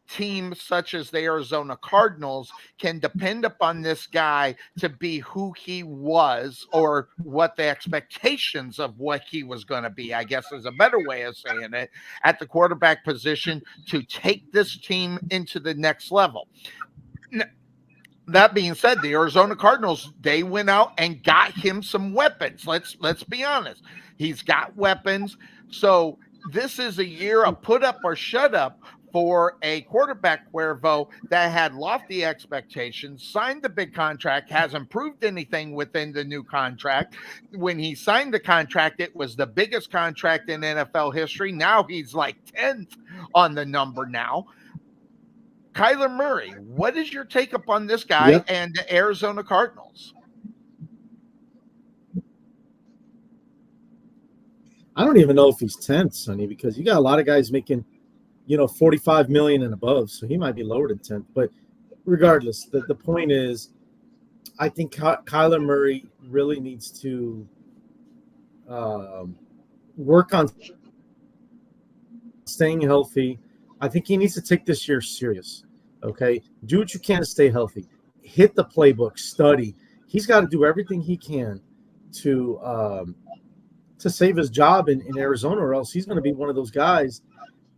team such as the Arizona Cardinals can depend upon this guy to be who he was, or what the expectations of what he was going to be, I guess is a better way of saying it, at the quarterback position to take this team into the next level. That being said, the Arizona Cardinals, they went out and got him some weapons. Let's be honest. He's got weapons. So this is a year of put up or shut up for a quarterback, Cuervo, that had lofty expectations, signed the big contract, hasn't proved anything within the new contract. When he signed the contract, it was the biggest contract in NFL history. Now he's like 10th on the number now. Kyler Murray, what is your take upon this guy and the Arizona Cardinals? I don't even know if he's 10th, Sonny, because you got a lot of guys making, $45 million and above, so he might be lower than 10th. But regardless, the point is, I think Kyler Murray really needs to work on staying healthy. I think he needs to take this year serious. Okay, do what you can to stay healthy. Hit the playbook, study. He's got to do everything he can to save his job in Arizona, or else he's going to be one of those guys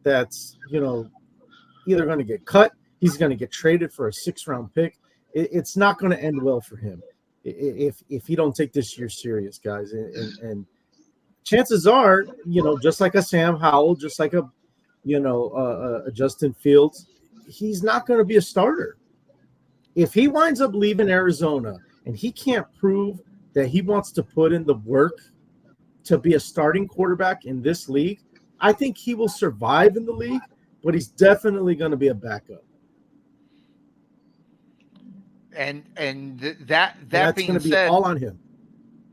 that's either going to get cut, he's going to get traded for a 6th-round pick. It's not going to end well for him if he don't take this year serious, guys. And chances are, just like a Sam Howell, just like a Justin Fields, he's not going to be a starter. If he winds up leaving Arizona and he can't prove that he wants to put in the work to be a starting quarterback in this league, I think he will survive in the league, but he's definitely going to be a backup. And that's being said, all on him.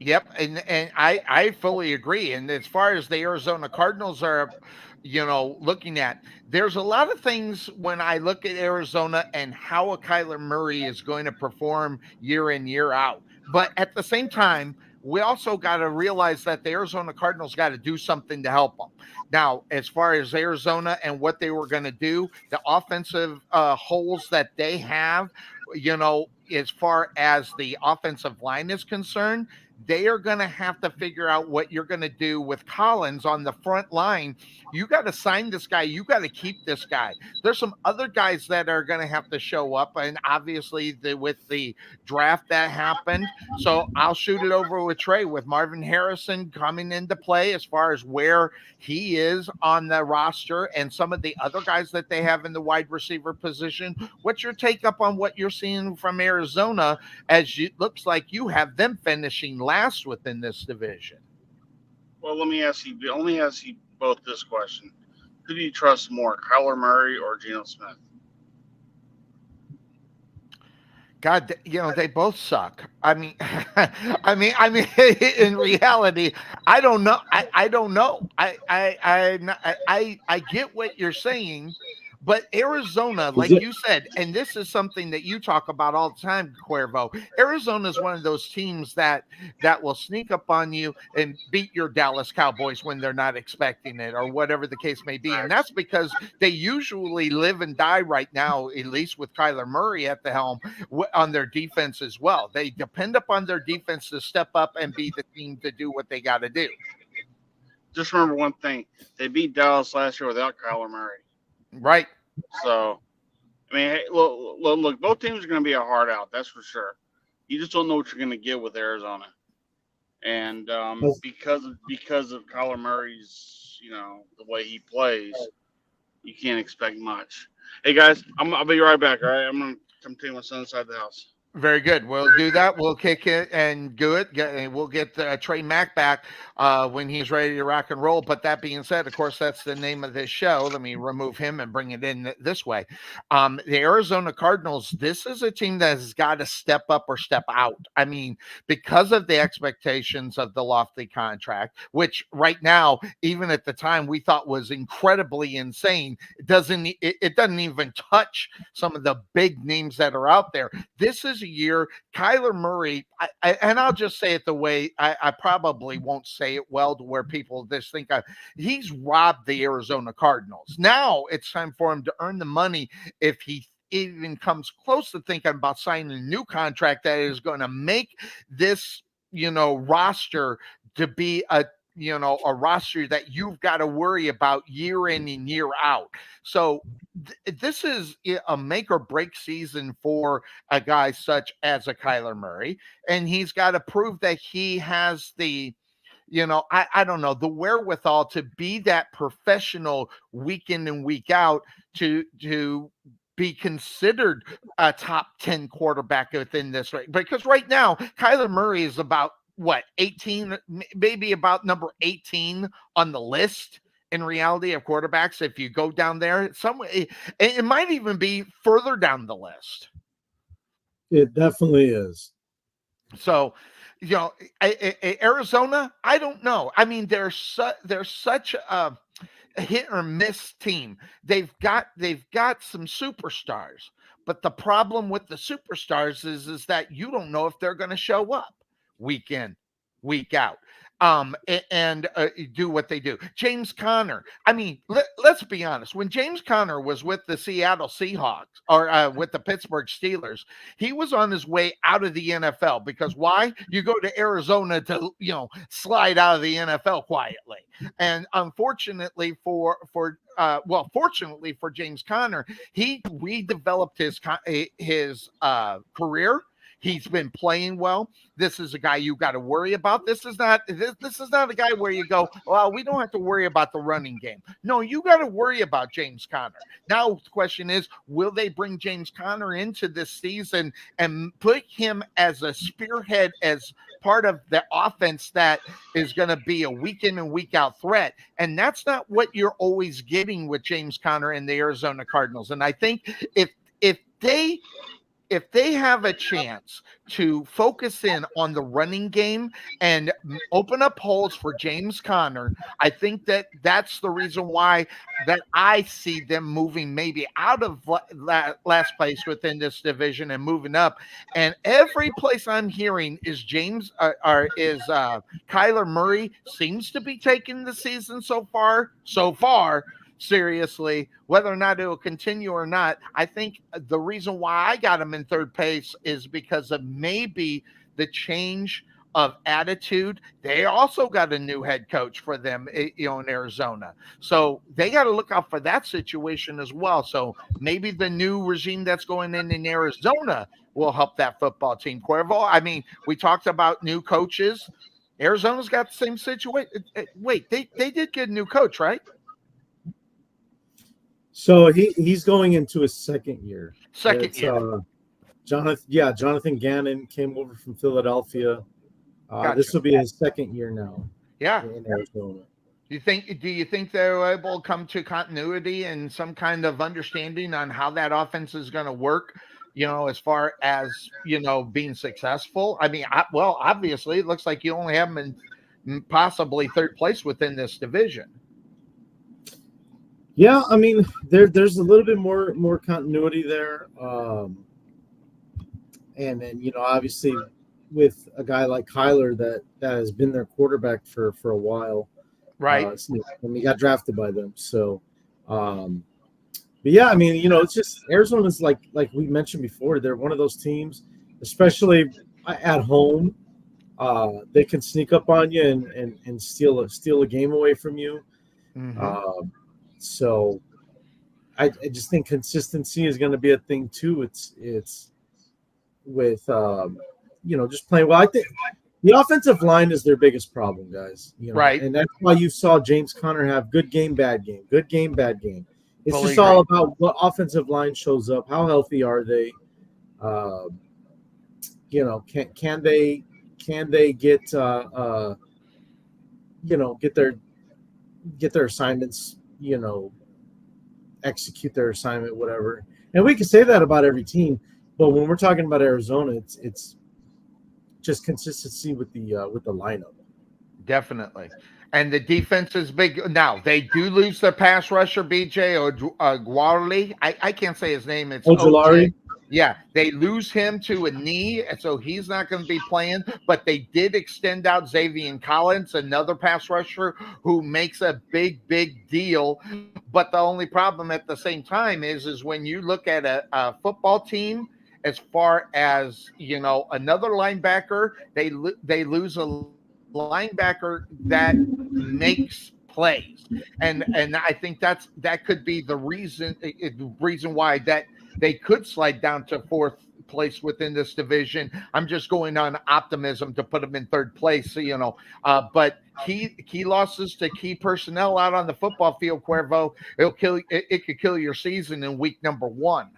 Yep, and I fully agree. And as far as the Arizona Cardinals are, looking at, there's a lot of things when I look at Arizona and how a Kyler Murray is going to perform year in, year out. But at the same time, we also got to realize that the Arizona Cardinals got to do something to help them. Now, as far as Arizona and what they were going to do, the offensive holes that they have, as far as the offensive line is concerned, they are going to have to figure out what you're going to do with Collins on the front line. You got to sign this guy. You got to keep this guy. There's some other guys that are going to have to show up, and obviously with the draft that happened. So I'll shoot it over with Trey, with Marvin Harrison coming into play as far as where he is on the roster and some of the other guys that they have in the wide receiver position. What's your take up on what you're seeing from Arizona, as it looks like you have them finishing last within this division? Well, let me ask you both this question. Who do you trust more, Kyler Murray or Geno Smith? God, they both suck. I mean, in reality, I don't know. I don't know. I get what you're saying, but Arizona, Is like it? you said, and this is something that you talk about all the time, Cuervo. Arizona is one of those teams that will sneak up on you and beat your Dallas Cowboys when they're not expecting it, or whatever the case may be, and that's because they usually live and die right now, at least with Kyler Murray at the helm on their defense as well. They depend upon their defense to step up and be the team to do what they got to do. Just remember one thing: they beat Dallas last year without Kyler Murray. Right. So, I mean, hey, look, both teams are going to be a hard out. That's for sure. You just don't know what you're going to get with Arizona, and because of Kyler Murray's, the way he plays, you can't expect much. Hey guys, I'll be right back. All right, I'm going to come take my son inside the house. Very good. We'll do that. We'll kick it and do it. We'll get Trey Mack back when he's ready to rock and roll. But that being said, of course, that's the name of this show. Let me remove him and bring it in this way. The Arizona Cardinals, this is a team that has got to step up or step out. I mean, because of the expectations of the lofty contract, which right now, even at the time, we thought was incredibly insane. It doesn't even touch some of the big names that are out there. This is a year Kyler Murray, and I'll just say it the way I probably won't say it well to where people just think he's robbed the Arizona Cardinals. Now it's time for him to earn the money if he even comes close to thinking about signing a new contract that is going to make this, roster to be a roster that you've got to worry about year in and year out. So this is a make or break season for a guy such as a Kyler Murray. And he's got to prove that he has the, I don't know, the wherewithal to be that professional week in and week out to be considered a top 10 quarterback within this rate. Because right now, Kyler Murray is about 18, maybe about number 18 on the list in reality of quarterbacks. If you go down there, it might even be further down the list. It definitely is. So, Arizona, I don't know. I mean, they're such a hit or miss team. They've got some superstars, but the problem with the superstars is that you don't know if they're going to show up week in, week out, and do what they do. James Conner. I mean, let's be honest. When James Conner was with the Seattle Seahawks or with the Pittsburgh Steelers, he was on his way out of the NFL because why? You go to Arizona to slide out of the NFL quietly, and unfortunately fortunately for James Conner, he redeveloped his career. He's been playing well. This is a guy you got to worry about. This is not a guy where you go, well, we don't have to worry about the running game. No, you got to worry about James Conner. Now the question is, will they bring James Conner into this season and put him as a spearhead, as part of the offense that is going to be a week in and week out threat? And that's not what you're always getting with James Conner and the Arizona Cardinals. And I think if they have a chance to focus in on the running game and open up holes for James Conner, I think that's the reason why that I see them moving maybe out of last place within this division and moving up. And every place I'm hearing is Kyler Murray seems to be taking the season so far seriously. Whether or not it will continue or not, I think the reason why I got him in third place is because of maybe the change of attitude. They also got a new head coach for them, in Arizona. So they got to look out for that situation as well. So maybe the new regime that's going in Arizona will help that football team. Cuervo, I mean, we talked about new coaches. Arizona's got the same situation. Wait, they did get a new coach, right? So he's going into his second year. Second year. Jonathan Gannon came over from Philadelphia. Gotcha. This will be his second year now. Yeah. In Arizona. Do you think they're able to come to continuity and some kind of understanding on how that offense is going to work as far as, being successful. I mean, obviously, it looks like you only have them in possibly third place within this division. Yeah, I mean, there's a little bit more continuity there, and then obviously with a guy like Kyler that has been their quarterback for a while, Right. When he got drafted by them. So, but yeah, I mean, it's just Arizona's like we mentioned before, they're one of those teams, especially at home. They can sneak up on you and steal a game away from you. Mm-hmm. So I just think consistency is going to be a thing too. It's with just playing well. I think the offensive line is their biggest problem, guys. Right. And that's why you saw James Conner have good game, bad game, good game, bad game. It's Fully just all about what offensive line shows up. How healthy are they? Can they get get their assignments, execute their assignment, whatever. And we can say that about every team, but when we're talking about Arizona, it's just consistency with the lineup. Definitely. And the defense is big. Now, they do lose their pass rusher, BJ, or Guarli. I can't say his name. It's Ojulari. Yeah, they lose him to a knee, and so he's not going to be playing. But they did extend out Xavier Collins, another pass rusher who makes a big deal. But the only problem at the same time is when you look at a football team, as far as another linebacker, they lose a linebacker that makes plays, and I think that could be the reason why that they could slide down to fourth place within this division. I'm just going on optimism to put them in third place, but key losses to key personnel out on the football field, Cuervo, it could kill your season in week number 1.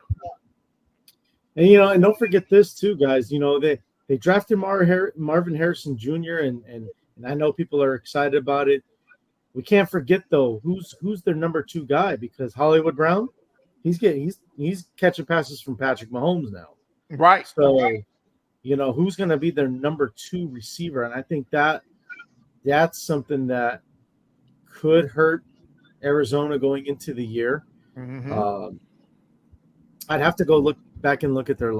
And and don't forget this too, guys. They drafted Marvin Harrison Jr. and I know people are excited about it. We can't forget though who's their number 2 guy, because Hollywood Brown, he's catching passes from Patrick Mahomes now. Right. So, who's going to be their number 2 receiver? And I think that's something that could hurt Arizona going into the year. Mm-hmm. I'd have to go look back and look at their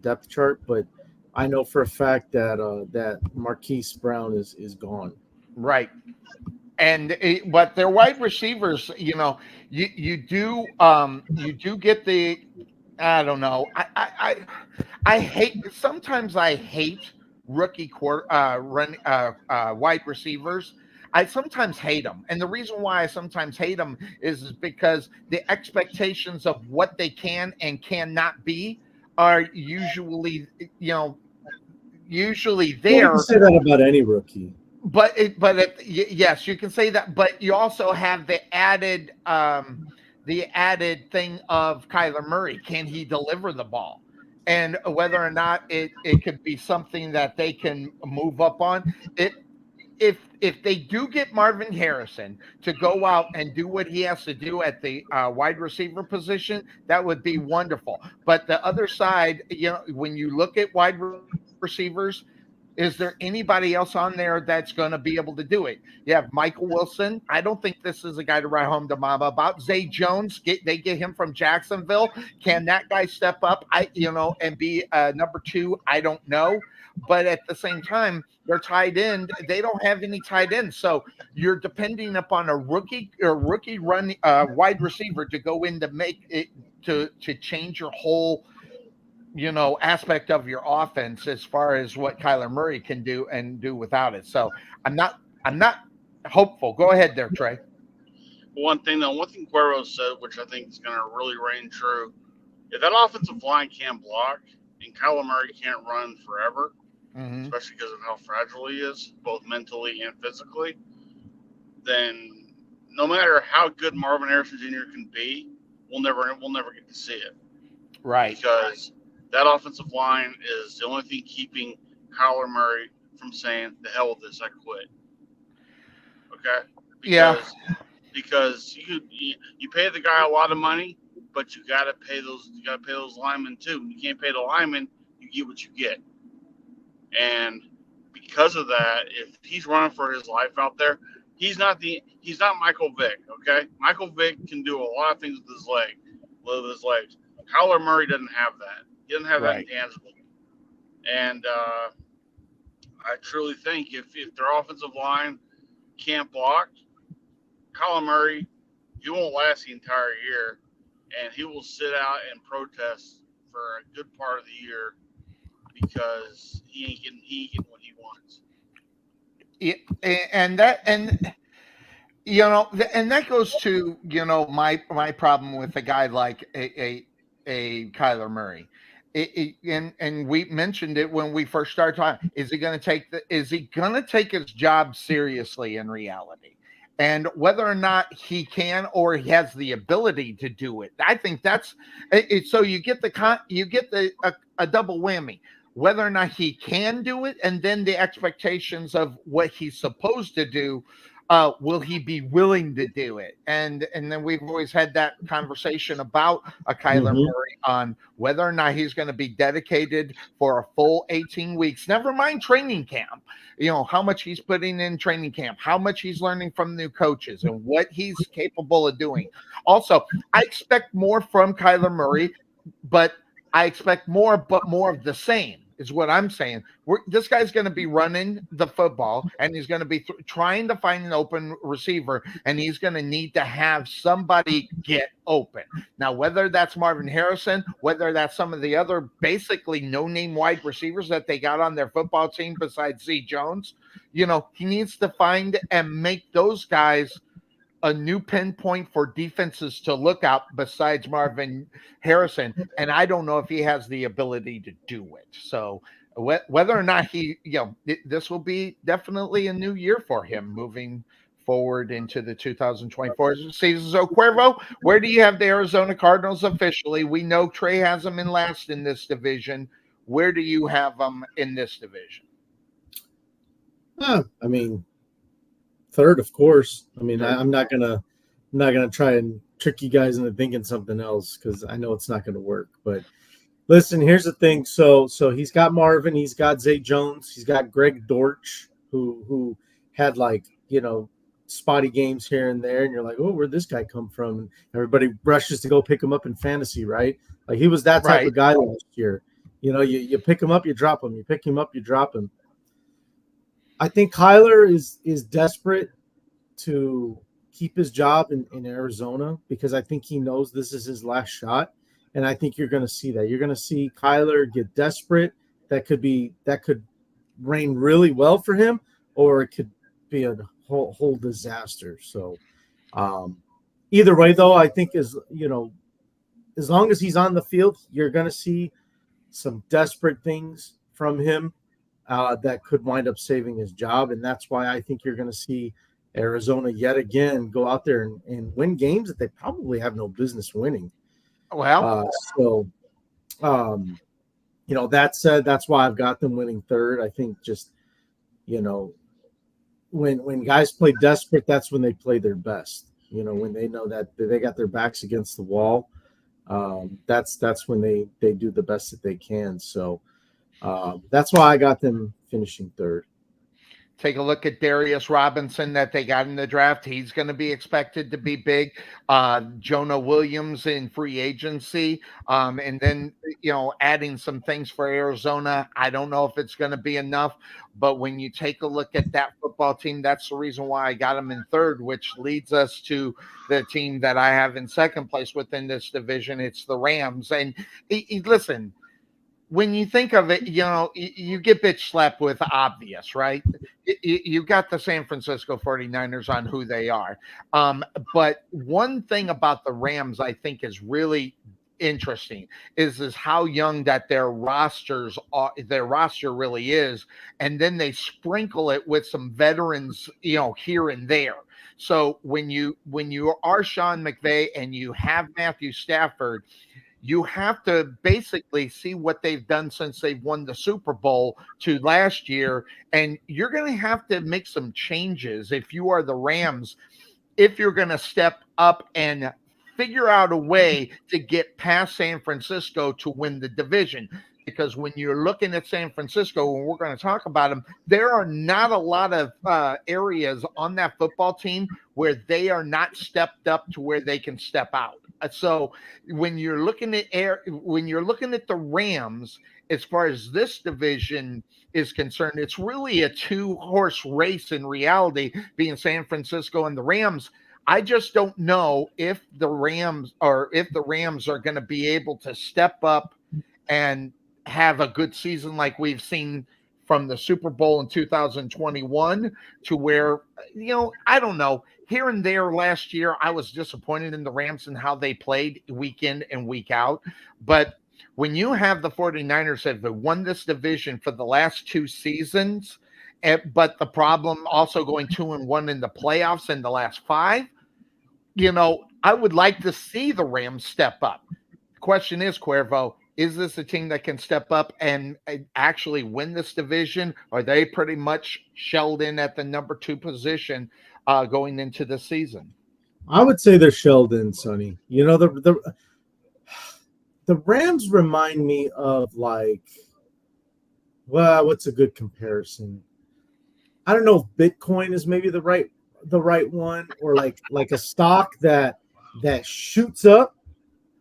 depth chart, but I know for a fact that Marquise Brown is gone. Right. And but their wide receivers, you do get the, I don't know. I hate, sometimes I hate rookie wide receivers. I sometimes hate them, and the reason why I sometimes hate them is because the expectations of what they can and cannot be are usually there. Well, you can say that about any rookie. Yes, you can say that, but you also have the added thing of Kyler Murray. Can he deliver the ball? And whether or not it could be something that they can move up on. If they do get Marvin Harrison to go out and do what he has to do at the wide receiver position, that would be wonderful. But the other side, when you look at wide receivers, is there anybody else on there that's going to be able to do it? You have Michael Wilson. I don't think this is a guy to write home to mama about. Zay Jones, they get him from Jacksonville. Can that guy step up? And be number 2? I don't know. But at the same time, their tight end, they don't have any tight ends. So you're depending upon a rookie run wide receiver to go in to make it to change your whole aspect of your offense as far as what Kyler Murray can do and do without it. So I'm not hopeful. Go ahead there, Trey. One thing Cuervo said, which I think is going to really reign true, if that offensive line can't block and Kyler Murray can't run forever, mm-hmm. especially because of how fragile he is, both mentally and physically, then no matter how good Marvin Harrison Jr. can be, we'll never get to see it. Right. Because that offensive line is the only thing keeping Kyler Murray from saying, "The hell with this, I quit." Okay? Because you pay the guy a lot of money, but you got to pay those. You got to pay those linemen too. You can't pay the linemen. You get what you get. And because of that, if he's running for his life out there, he's not Michael Vick. Okay, Michael Vick can do a lot of things with his legs. Kyler Murray doesn't have that. He doesn't have that intangible. And I truly think if their offensive line can't block, Kyler Murray, he won't last the entire year, and he will sit out and protest for a good part of the year because he ain't getting what he wants. And that goes to my problem with a guy like a Kyler Murray. And we mentioned it when we first started talking. Is he going to take his job seriously in reality? And whether or not he can or he has the ability to do it, I think that's it. So you get a double whammy. Whether or not he can do it, and then the expectations of what he's supposed to do. Will he be willing to do it? And then we've always had that conversation about a Kyler Murray on whether or not he's going to be dedicated for a full 18 weeks. Never mind training camp. How much he's putting in training camp, how much he's learning from new coaches, and what he's capable of doing. Also, I expect more from Kyler Murray, but I expect more of the same. Is what I'm saying. This guy's going to be running the football, and he's going to be trying to find an open receiver, and he's going to need to have somebody get open. Now, whether that's Marvin Harrison, whether that's some of the other basically no-name wide receivers that they got on their football team besides Z Jones, he needs to find and make those guys a new pinpoint for defenses to look out besides Marvin Harrison. And I don't know if he has the ability to do it. So whether or not this will be definitely a new year for him moving forward into the 2024 season. So Cuervo, where do you have the Arizona Cardinals officially? We know Trey has them in last in this division. Where do you have them in this division? I mean, third, of course. I mean, I'm not gonna try and trick you guys into thinking something else because I know it's not gonna work. But listen, here's the thing. So he's got Marvin, he's got Zay Jones, he's got Greg Dortch, who had spotty games here and there, and you're like, oh, where'd this guy come from? And everybody rushes to go pick him up in fantasy, right? Like he was that type of guy last year. You pick him up, you drop him. You pick him up, you drop him. I think Kyler is desperate to keep his job in Arizona because I think he knows this is his last shot. And I think you're going to see that. You're going to see Kyler get desperate. That could rain really well for him, or it could be a whole disaster. So either way, though, I think as long as he's on the field, you're going to see some desperate things from him. That could wind up saving his job. And that's why I think you're going to see Arizona yet again go out there and win games that they probably have no business winning. Well, that said, that's why I've got them winning third. I think just, when guys play desperate, that's when they play their best. When they know that they got their backs against the wall, that's when they do the best that they can. So, that's why I got them finishing third. Take a look at Darius Robinson that they got in the draft. He's going to be expected to be big. Jonah Williams in free agency. And then, adding some things for Arizona. I don't know if it's going to be enough, but when you take a look at that football team, that's the reason why I got them in third, which leads us to the team that I have in second place within this division. It's the Rams. And listen, when you think of it, you get bitch slapped with obvious, right? You got the San Francisco 49ers on who they are. But one thing about the Rams I think is really interesting is how young that their roster really is. And then they sprinkle it with some veterans, here and there. So when you are Sean McVay and you have Matthew Stafford, you have to basically see what they've done since they've won the Super Bowl to last year. And you're going to have to make some changes if you are the Rams, if you're going to step up and figure out a way to get past San Francisco to win the division. Because when you're looking at San Francisco, and we're going to talk about them, there are not a lot of areas on that football team where they are not stepped up to where they can step out. So when you're looking at the Rams, as far as this division is concerned, it's really a 2-horse race in reality, being San Francisco and the Rams. I just don't know if the Rams are going to be able to step up and have a good season like we've seen from the Super Bowl in 2021 to where, I don't know. Here and there last year, I was disappointed in the Rams and how they played week in and week out. But when you have the 49ers have won this division for the last 2 seasons, but the problem also going 2-1 in the playoffs in the last 5, I would like to see the Rams step up. The question is, Cuervo, is this a team that can step up and actually win this division? Are they pretty much shelled in at the number 2 position going into the season? I would say they're shelled in, Sonny. The Rams remind me of what's a good comparison? I don't know if Bitcoin is maybe the right one, or like a stock that shoots up,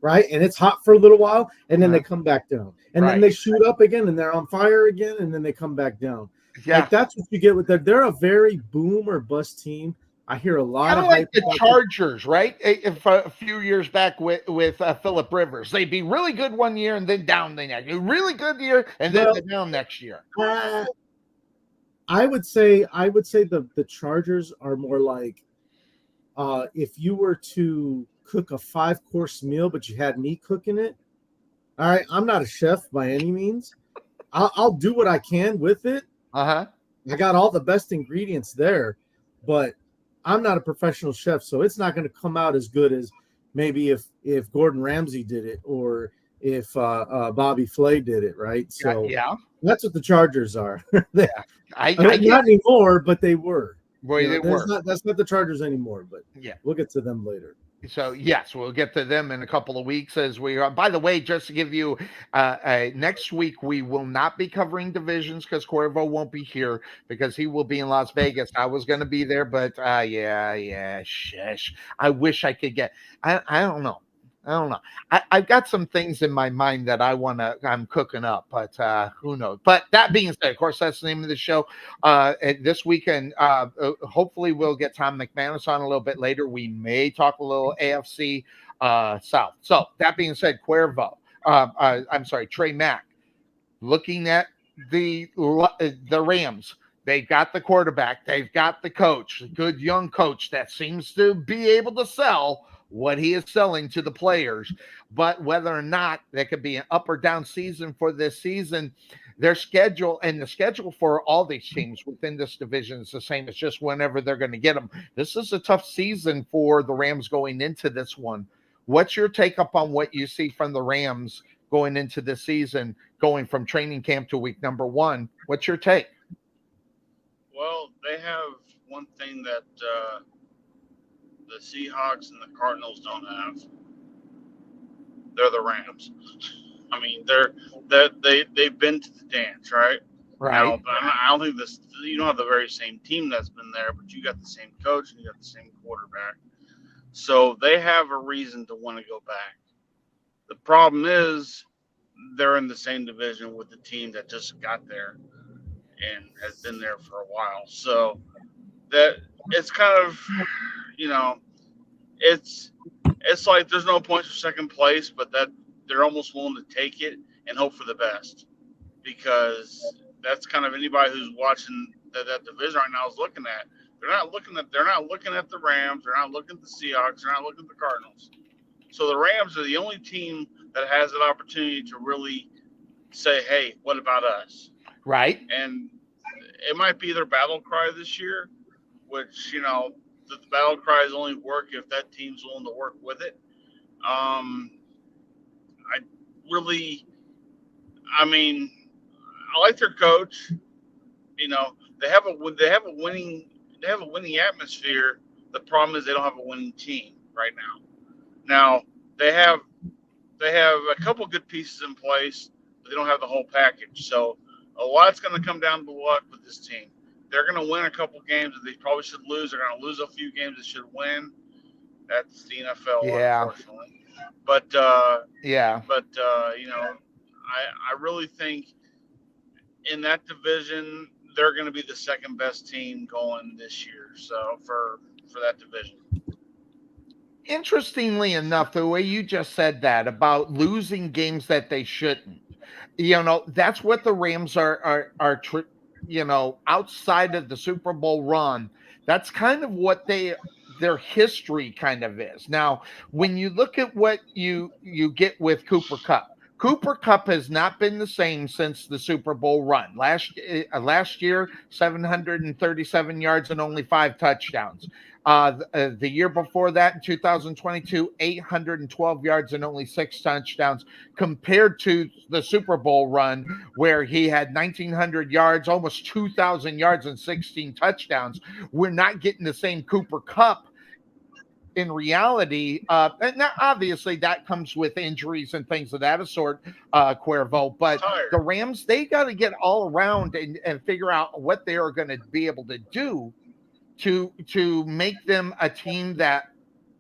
right? And it's hot for a little while, and then they come back down. And then they shoot up again, and they're on fire again, and then they come back down. Yeah. Like, that's what you get with them. They're a very boom or bust team. I hear a lot of like the Chargers, right? If a few years back with Phillip Rivers, they'd be really good one year and then down the next. Really good year and then down next year. I would say the Chargers are more like if you were to cook a 5-course meal, but you had me cooking it. All right, I'm not a chef by any means. I'll do what I can with it. I got all the best ingredients there, but I'm not a professional chef, so it's not going to come out as good as maybe if Gordon Ramsay did it, or if Bobby Flay did it, right? So that's what the Chargers are. Not anymore, but they were. That's not the Chargers anymore, but we'll get to them later. So, yes, we'll get to them in a couple of weeks as we are. By the way, just to give you next week, we will not be covering divisions because Cuervo won't be here because he will be in Las Vegas. I was going to be there, but shush. I wish I could get – I don't know. I've got some things in my mind that I'm cooking up, but who knows? But that being said, of course, that's the name of the show. This weekend, hopefully we'll get Tom McManus on a little bit later. We may talk a little AFC South. So that being said, Trey Mack, looking at the Rams. They've got the quarterback. They've got the coach, a good young coach that seems to be able to sell what he is selling to the players. But whether or not there could be an up or down season for this season, their schedule and the schedule for all these teams within this division is the same. It's just whenever they're going to get them. This is a tough season for the Rams going into this one. What's your take up on what you see from the Rams going into the season, going from training camp to week number 1? What's your take? Well, they have one thing that the Seahawks and the Cardinals don't have. They're the Rams. I mean, they've been to the dance, right? Right. Now, but I don't think you don't have the very same team that's been there, but you got the same coach and you got the same quarterback. So they have a reason to want to go back. The problem is they're in the same division with the team that just got there and has been there for a while. So that it's kind of, it's like there's no points for second place, but that they're almost willing to take it and hope for the best, because that's kind of anybody who's watching that division right now is looking at. They're not looking at the Rams. They're not looking at the Seahawks. They're not looking at the Cardinals. So the Rams are the only team that has an opportunity to really say, "Hey, what about us?" Right. And it might be their battle cry this year, which, the battle cries only work if that team's willing to work with it. I like their coach. They have a winning atmosphere. The problem is they don't have a winning team right now. Now they have a couple good pieces in place, but they don't have the whole package. So a lot's going to come down to luck with this team. They're going to win a couple games that they probably should lose. They're going to lose a few games they should win. That's the NFL, Yeah. unfortunately. But Yeah. you know, I really think in that division they're going to be the second best team going this year. So for that division. Interestingly enough, the way you just said that about losing games that they shouldn't, that's what the Rams are outside of the Super Bowl run. That's kind of what their history kind of is. Now, when you look at what you get with Cooper Kupp has not been the same since the Super Bowl run. Last year, 737 yards and only 5 touchdowns. The year before that, in 2022, 812 yards and only 6 touchdowns, compared to the Super Bowl run where he had 1,900 yards, almost 2,000 yards and 16 touchdowns. We're not getting the same Cooper Kupp in reality. And now obviously that comes with injuries and things of that sort, Cuervo. But the Rams, they got to get all around and figure out what they are going to be able to do to make them a team that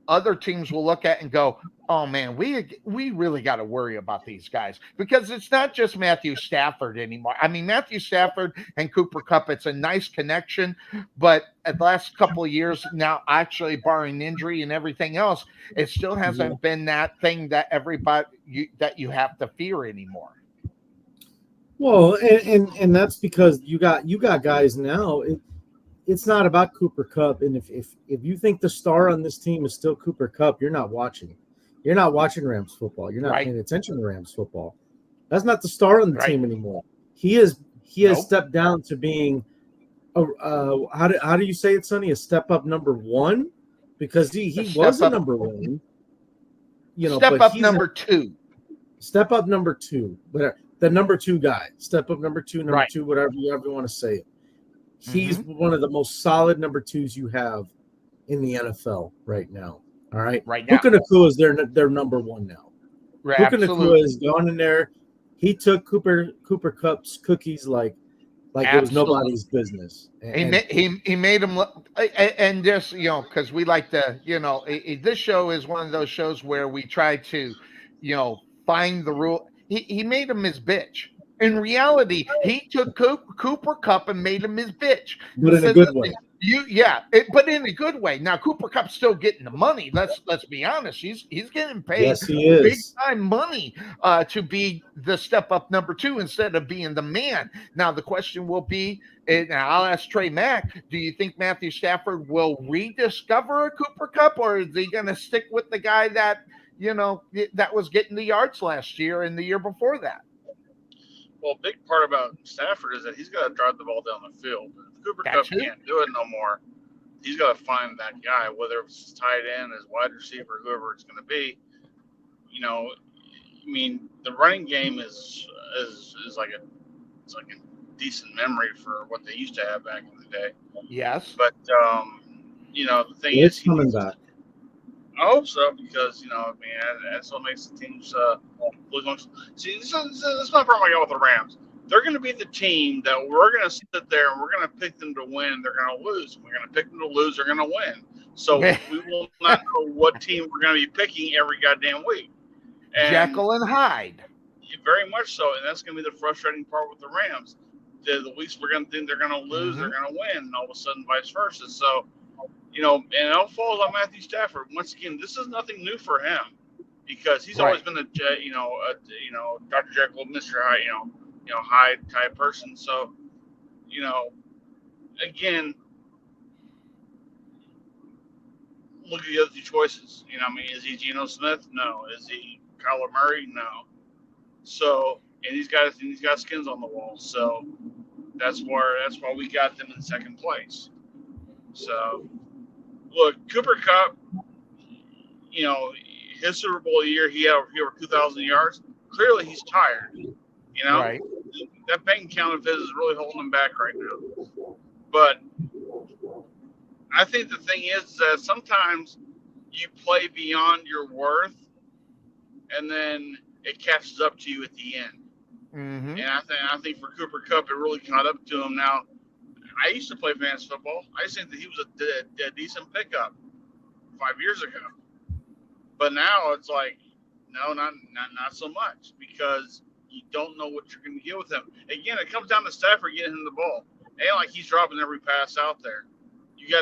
other teams will look at and go, oh man, we really got to worry about these guys, because it's not just Matthew Stafford anymore. I mean, Matthew Stafford and Cooper Kupp, it's a nice connection, but at the last couple of years now, actually barring injury and everything else, it still hasn't been that thing that that you have to fear anymore. Well, and that's because you got guys now. It's not about Cooper Kupp, and if you think the star on this team is still Cooper Kupp, you're not watching. You're not watching Rams football. You're not paying attention to Rams football. That's not the star on the team anymore. He has stepped down to being how do you say it, Sonny? A step up number 1, because he was a number 1. Step up number 2. Step up number 2. But the number 2 guy. Step up number 2, number 2, whatever you want to say it. He's one of the most solid number 2s you have in the NFL right now. All right. Right now. Puka Nacua is their number 1 now. Right, Puka Nacua has gone in there. He took Cooper Kupp's cookies like it was nobody's business. He made him look, and just, because we like to, this show is one of those shows where we try to, find the rule. He made him his bitch. In reality, he took Cooper Kupp and made him his bitch. But in a good way. But in a good way. Now, Cooper Kupp's still getting the money. Let's be honest. He's getting paid big time money to be the step up number 2 instead of being the man. Now, the question will be, and I'll ask Trey Mack, do you think Matthew Stafford will rediscover a Cooper Kupp, or is he going to stick with the guy that, that was getting the yards last year and the year before that? Well, a big part about Stafford is that he's got to drive the ball down the field. If Cooper Kupp can't do it no more, he's got to find that guy, whether it's his tight end, his wide receiver, whoever it's going to be. I mean, the running game is like a decent memory for what they used to have back in the day. Yes. But the thing is, it's coming back. I hope so, because that's what makes the teams look. See, this is my problem I got with the Rams. They're going to be the team that we're going to sit there and we're going to pick them to win. They're going to lose. We're going to pick them to lose. They're going to win. So we will not know what team we're going to be picking every goddamn week. And Jekyll and Hyde. Very much so, and that's going to be the frustrating part with the Rams. The weeks we're going to think they're going to lose, they're going to win, and all of a sudden vice versa. So. And it all falls on Matthew Stafford. Once again, this is nothing new for him, because he's always been a Dr. Jekyll, Mr. Hyde, Hyde type person. So, again, look at the other 2 choices. Is he Geno Smith? No. Is he Kyler Murray? No. So, and he's got skins on the wall. So that's why we got them in second place. So. Look, Cooper Kupp, his Super Bowl year, he had over 2,000 yards. Clearly, he's tired. Right. That bank account of his is really holding him back right now. But I think the thing is that sometimes you play beyond your worth, and then it catches up to you at the end. Mm-hmm. And I think for Cooper Kupp, it really caught up to him. Now, I used to play fantasy football. I used to think that he was a decent pickup 5 years ago. But now it's like, no, not so much, because you don't know what you're going to get with him. Again, it comes down to Stafford getting him the ball. It ain't like he's dropping every pass out there. He's got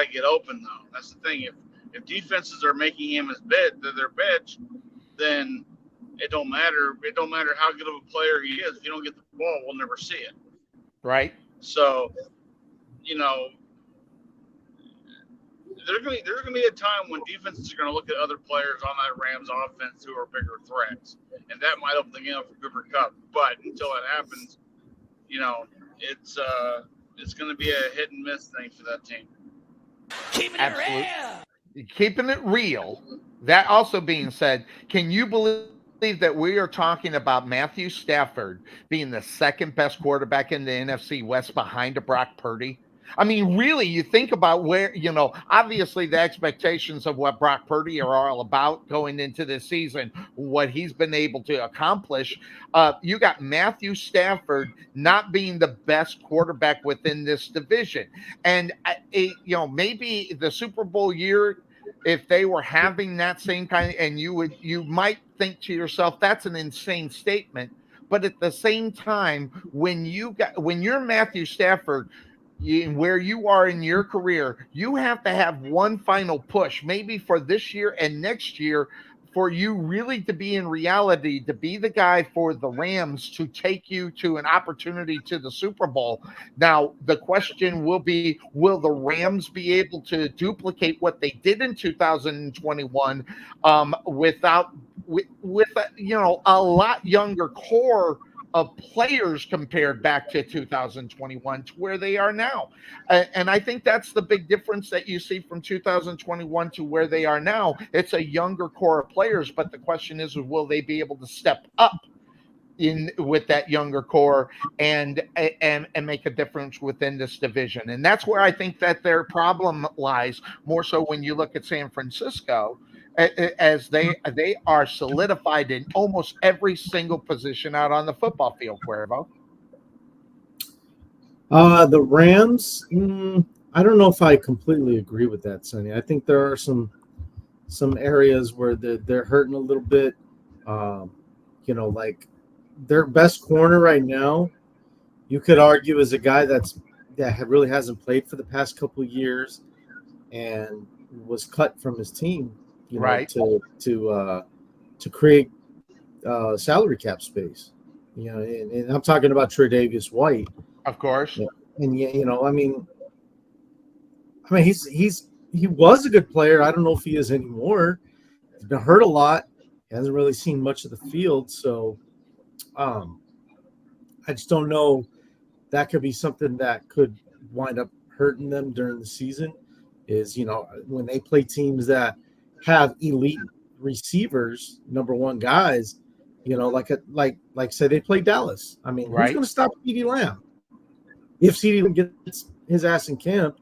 to get open, though. That's the thing. If defenses are making him their bitch, then it don't matter. It don't matter how good of a player he is. If you don't get the ball, we'll never see it. Right. So, there's going to be a time when defenses are going to look at other players on that Rams offense who are bigger threats, and that might open the game up for Cooper Kupp. But until that happens, it's going to be a hit and miss thing for that team. Keeping it real. Keeping it real. That also being said, can you believe that we are talking about Matthew Stafford being the second best quarterback in the NFC West behind Brock Purdy? I mean, really, you think about where, obviously the expectations of what Brock Purdy are all about going into this season, what he's been able to accomplish. You got Matthew Stafford not being the best quarterback within this division. And, maybe the Super Bowl year, if they were having that same kind of, and you might think to yourself, that's an insane statement. But at the same time, when you're Matthew Stafford, where you are in your career, you have to have one final push, maybe for this year and next year, for you really to be in reality, to be the guy for the Rams to take you to an opportunity to the Super Bowl. Now, the question will be, will the Rams be able to duplicate what they did in 2021 with a lot younger core of players compared back to 2021 to where they are now. And I think that's the big difference that you see from 2021 to where they are now. It's a younger core of players, but the question is, will they be able to step up in with that younger core and make a difference within this division? And that's where I think that their problem lies, more so when you look at San Francisco, as they are solidified in almost every single position out on the football field, Cuervo. The Rams, I don't know if I completely agree with that, Sonny. I think there are some areas where they're hurting a little bit. Like their best corner right now, you could argue, is a guy that really hasn't played for the past couple of years and was cut from his team. Right. To create salary cap space, and I'm talking about Tre'Davious White, of course. And he was a good player. I don't know if he is anymore. He's been hurt a lot. He hasn't really seen much of the field, so I just don't know. That could be something that could wind up hurting them during the season. Is when they play teams that have elite receivers, number one guys, like say they play Dallas. I mean, who's going to stop CeeDee Lamb? If CeeDee Lamb gets his ass in camp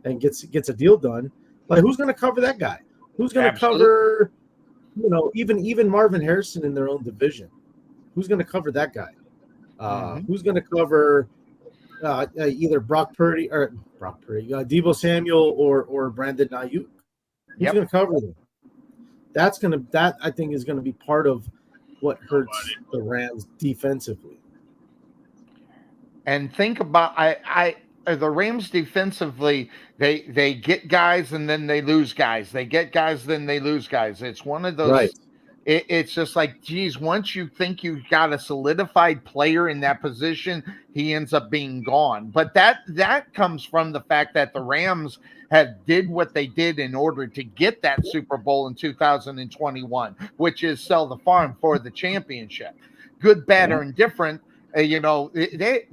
and gets a deal done, like who's going to cover that guy? Who's going to cover, even Marvin Harrison in their own division? Who's going to cover that guy? Who's going to cover either Brock Purdy, Deebo Samuel or Brandon Ayuk? Who's going to cover them? That I think is going to be part of what hurts the Rams defensively. And think about the Rams defensively, they get guys and then they lose guys. They get guys, then they lose guys. It's one of those. Right. It's just like, geez, once you think you've got a solidified player in that position, he ends up being gone. But that comes from the fact that the Rams did what they did in order to get that Super Bowl in 2021, which is sell the farm for the championship. Good, bad, or indifferent. They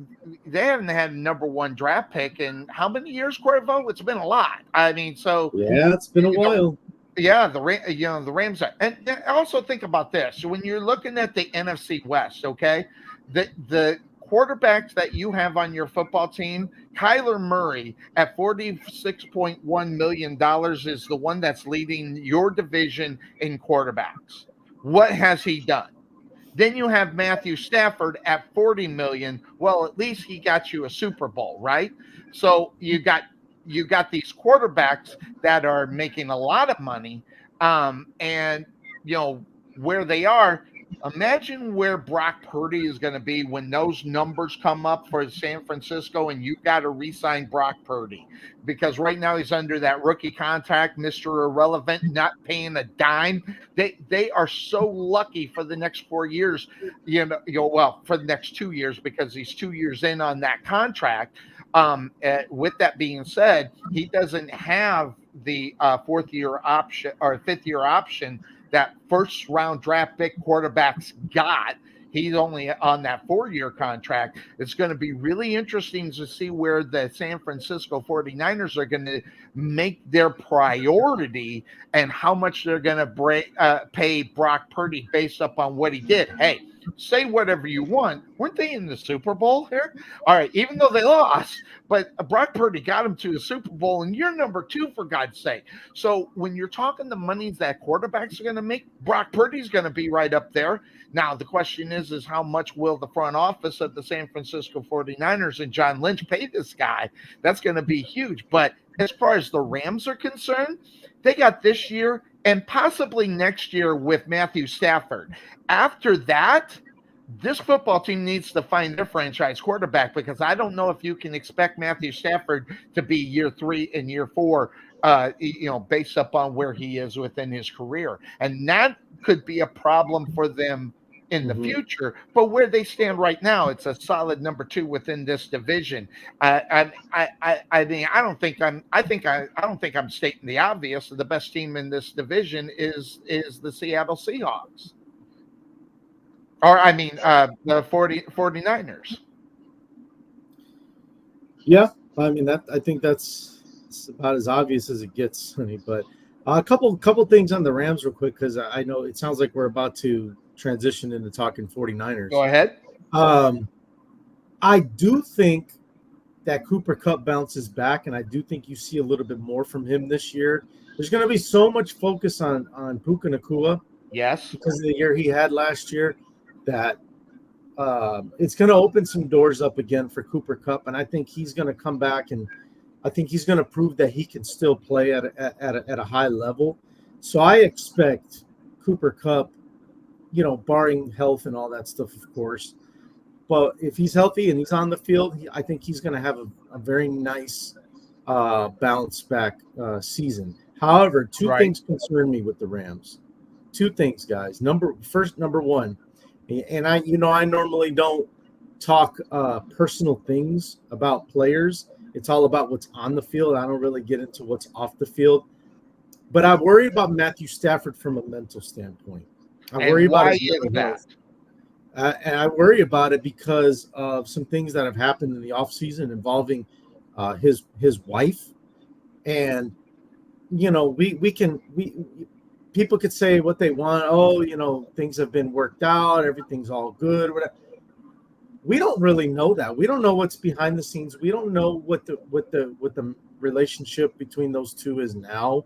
haven't had a number one draft pick in how many years, Cuervo? It's been a lot. I mean, so yeah, it's been a while. Yeah, the Rams are, and also think about this. So when you're looking at the NFC West, okay, the quarterbacks that you have on your football team, Kyler Murray at $46.1 million is the one that's leading your division in quarterbacks. What has he done? Then you have Matthew Stafford at $40 million. Well, at least he got you a Super Bowl, right? So you got these quarterbacks that are making a lot of money, and where they are. Imagine where Brock Purdy is going to be when those numbers come up for San Francisco, and you've got to re-sign Brock Purdy, because right now he's under that rookie contract, Mr. Irrelevant, not paying a dime. They are so lucky for the next 4 years, for the next 2 years, because he's 2 years in on that contract. With that being said, he doesn't have the fourth-year option or fifth-year option that first-round draft pick quarterbacks got. He's only on that 4-year contract. It's going to be really interesting to see where the San Francisco 49ers are going to make their priority and how much they're going to pay Brock Purdy based upon what he did. Hey, say whatever you want. Weren't they in the Super Bowl here? All right, even though they lost, but Brock Purdy got him to the Super Bowl, and you're number 2, for God's sake. So when you're talking the monies that quarterbacks are going to make, Brock Purdy's going to be right up there. Now, the question is how much will the front office of the San Francisco 49ers and John Lynch pay this guy? That's going to be huge. But as far as the Rams are concerned, they got this year and possibly next year with Matthew Stafford. After that, this football team needs to find their franchise quarterback, because I don't know if you can expect Matthew Stafford to be year 3 and year 4, based upon where he is within his career. And that could be a problem for them in the future. But where they stand right now, it's a solid number 2 within this division. I don't think I'm stating the obvious. The best team in this division is the Seattle Seahawks. Or, the 49ers. Yeah, I think that's about as obvious as it gets, Sonny. But a couple things on the Rams real quick, because I know it sounds like we're about to transition into talking 49ers. Go ahead. I do think that Cooper Kupp bounces back, and I do think you see a little bit more from him this year. There's going to be so much focus on Puka Nacua. Yes. Because of the year he had last year, that it's going to open some doors up again for Cooper Kupp, and I think he's going to come back, and I think he's going to prove that he can still play at a high level. So I expect Cooper Kupp, barring health and all that stuff, of course. But if he's healthy and he's on the field, I think he's going to have a very nice bounce back season. However, two things concern me with the Rams. Two things, guys. Number one, and I normally don't talk personal things about players. It's all about what's on the field. I don't really get into what's off the field. But I worry about Matthew Stafford from a mental standpoint. I worry about it. And I worry about it because of some things that have happened in the offseason involving his wife. And, people could say what they want. Oh, things have been worked out. Everything's all good. Whatever. We don't really know that. We don't know what's behind the scenes. We don't know what the relationship between those two is now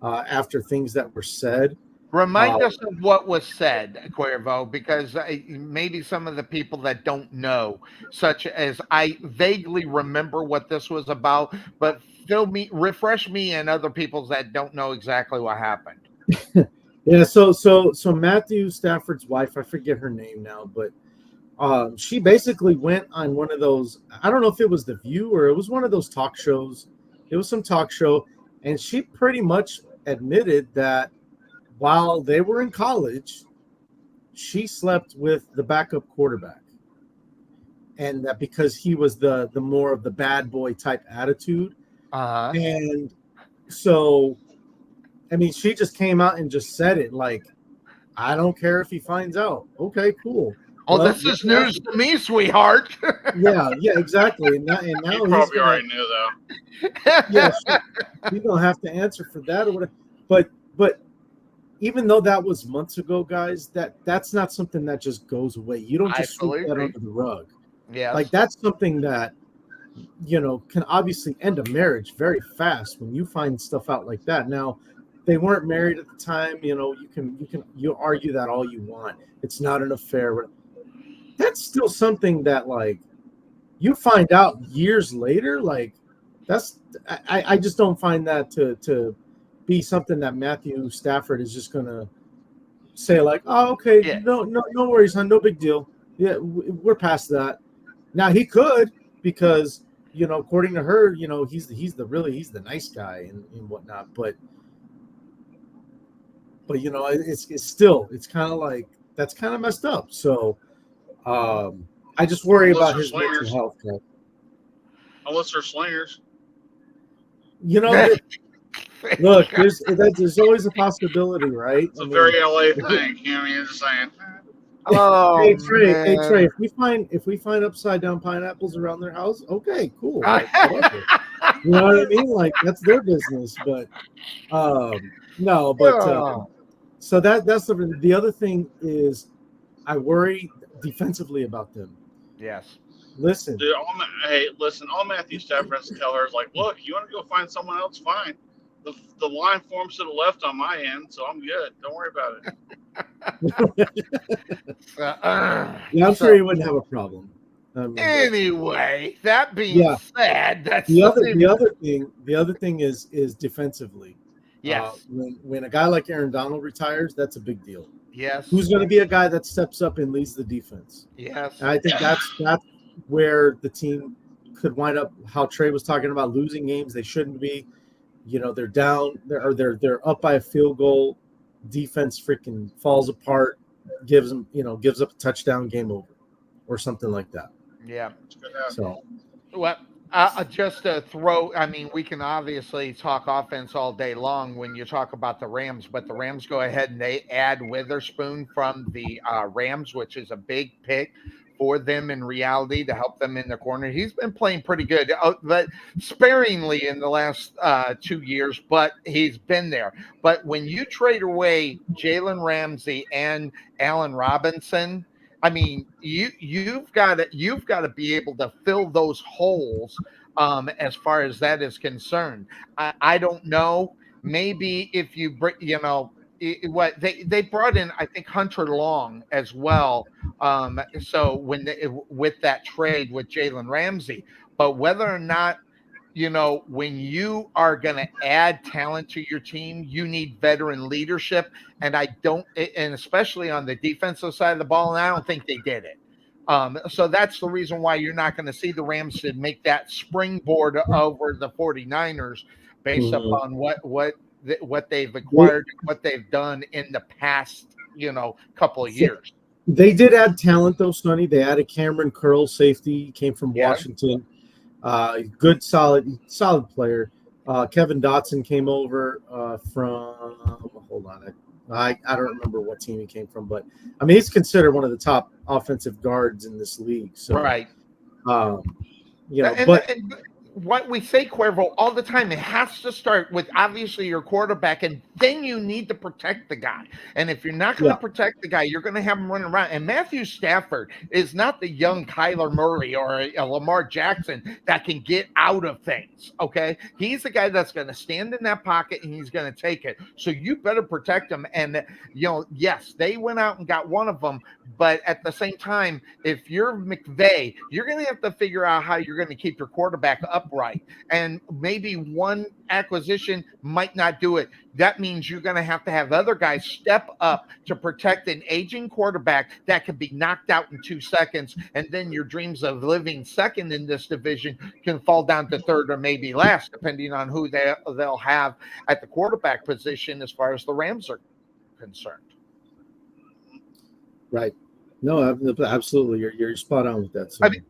after things that were said. Remind us of what was said, Cuervo, because maybe some of the people that don't know, such as I vaguely remember what this was about, but refresh me and other people that don't know exactly what happened. Yeah, so Matthew Stafford's wife, I forget her name now, but she basically went on one of those, I don't know if it was The View or it was one of those talk shows. It was some talk show, and she pretty much admitted that while they were in college, she slept with the backup quarterback. And that because he was the more of the bad boy type attitude. Uh-huh. And so, she just came out and just said it like, I don't care if he finds out. Okay, cool. Oh, well, this is news to me, sweetheart. Yeah, exactly. And now he probably already knew, though. Yeah, sure. He's going to have to answer for that or whatever. But even though that was months ago, guys, that's not something that just goes away. You don't just sweep that under the rug. Yes. Like that's something that can obviously end a marriage very fast when you find stuff out like that. Now, they weren't married at the time. You argue that all you want. It's not an affair. That's still something that like you find out years later. Like I just don't find that to be something that Matthew Stafford is just gonna say like, oh, okay, Yeah. no worries, hon, no big deal. Yeah, we're past that. Now he could, because according to her, he's the nice guy and whatnot. But it's kind of like that's kind of messed up. So I just worry Unless about they're his mental slingers. health. Unless they're slingers. Look, there's always a possibility, right? It's a very LA thing. I'm just saying. Oh, hey Trey, man. if we find upside down pineapples around their house, okay, cool. Like, whatever. You know what I mean? Like that's their business. But no, but so that's the other thing is I worry defensively about them. Yes. Listen. Dude, all Matthew Stafford has to tell her is like, look, you want to go find someone else, fine. The line forms to the left on my end, so I'm good. Don't worry about it. Yeah, I'm sure he wouldn't have a problem. Anyway, that being said, that's the other thing is defensively. Yes. When a guy like Aaron Donald retires, that's a big deal. Yes. Who's going to be a guy that steps up and leads the defense? Yes. And I think that's where the team could wind up. How Trey was talking about losing games they shouldn't be. They're down. They're up by a field goal. Defense freaking falls apart. Gives up a touchdown, game over, or something like that. Yeah. So, well, just to throw, I mean, we can obviously talk offense all day long when you talk about the Rams, but the Rams go ahead and they add Witherspoon from the Rams, which is a big pick for them in reality to help them in the corner. He's been playing pretty good, but sparingly in the last 2 years, but he's been there. But when you trade away Jalen Ramsey and Allen Robinson, I mean, you've got to be able to fill those holes as far as that is concerned. I don't know. Maybe if you bring, what they brought in, I think Hunter Long as well. So with that trade with Jalen Ramsey, but whether or not when you are going to add talent to your team, you need veteran leadership. And especially on the defensive side of the ball, and I don't think they did it. So that's the reason why you're not going to see the Rams to make that springboard over the 49ers based upon what they've acquired, what they've done in the past, couple of years. They did add talent though, Sonny. They added Cameron Curl, safety, came from Washington. Good, solid player. Kevin Dotson came over from. Hold on, I don't remember what team he came from, but I mean he's considered one of the top offensive guards in this league. So, right. And what we say, Cuervo, all the time, it has to start with obviously your quarterback, and then you need to protect the guy. And if you're not going to protect the guy, you're going to have him running around. And Matthew Stafford is not the young Kyler Murray or a Lamar Jackson that can get out of things, okay? He's the guy that's going to stand in that pocket, and he's going to take it. So you better protect him. And, yes, they went out and got one of them, but at the same time, if you're McVay, you're going to have to figure out how you're going to keep your quarterback upright. And maybe one acquisition might not do it. That means you're going to have other guys step up to protect an aging quarterback that can be knocked out in 2 seconds. And then your dreams of living second in this division can fall down to third or maybe last, depending on who they'll have at the quarterback position as far as the Rams are concerned. Right. No, absolutely. You're spot on with that. So. I mean,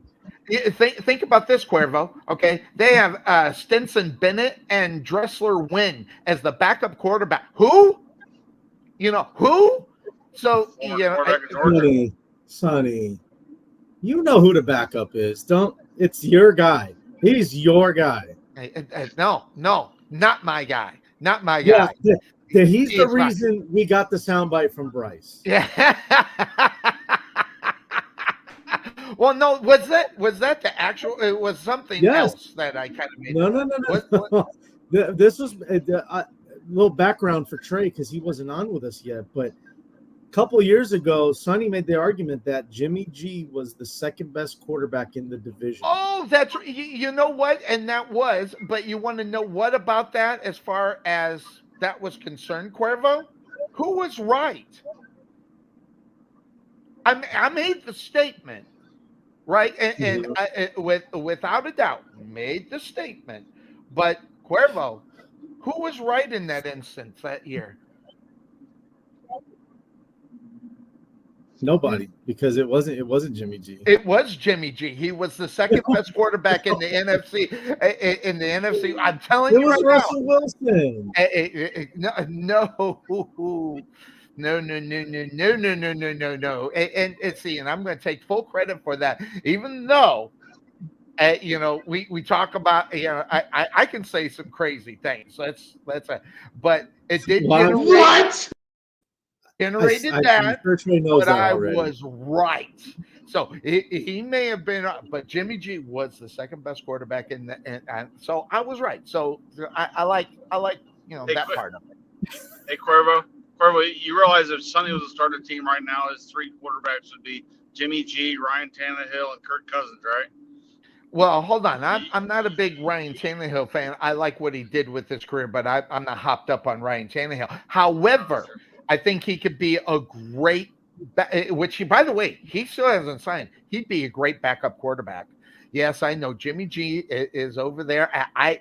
think about this, Cuervo. Okay, they have Stinson Bennett and Dressler Wynn as the backup quarterback. Who? Who? So Sonny, you know who the backup is. It's your guy. He's your guy. No, not my guy. Not my guy. Yeah, he's the reason we got the soundbite from Bryce. Yeah. Well, no, was that the actual? It was something else that I kind of made. No. What? This was a little background for Trey because he wasn't on with us yet. But a couple of years ago, Sonny made the argument that Jimmy G was the second best quarterback in the division. Oh, that's you know what, and that was. But you want to know what about that as far as that was concerned, Cuervo? Who was right? I made the statement, right, and without a doubt made the statement. But Cuervo, who was right in that instance that year? Nobody, because it wasn't Jimmy G. It was Jimmy G. He was the second best quarterback in the NFC. In the NFC, I'm telling It you was right Russell now. Wilson. No. And see, and I'm going to take full credit for that, even though, we talk about, I can say some crazy things. But it did generated that, but I was right. So he may have been, but Jimmy G was the second best quarterback and so I was right. So I like that part of it. Hey, Cuervo, you realize if Sonny was a starting team right now, his three quarterbacks would be Jimmy G, Ryan Tannehill, and Kirk Cousins, right? Well, hold on. I'm not a big Ryan Tannehill fan. I like what he did with his career, but I'm not hopped up on Ryan Tannehill. However, I think he could be a great, which by the way, he still hasn't signed. He'd be a great backup quarterback. Yes, I know Jimmy G is over there. I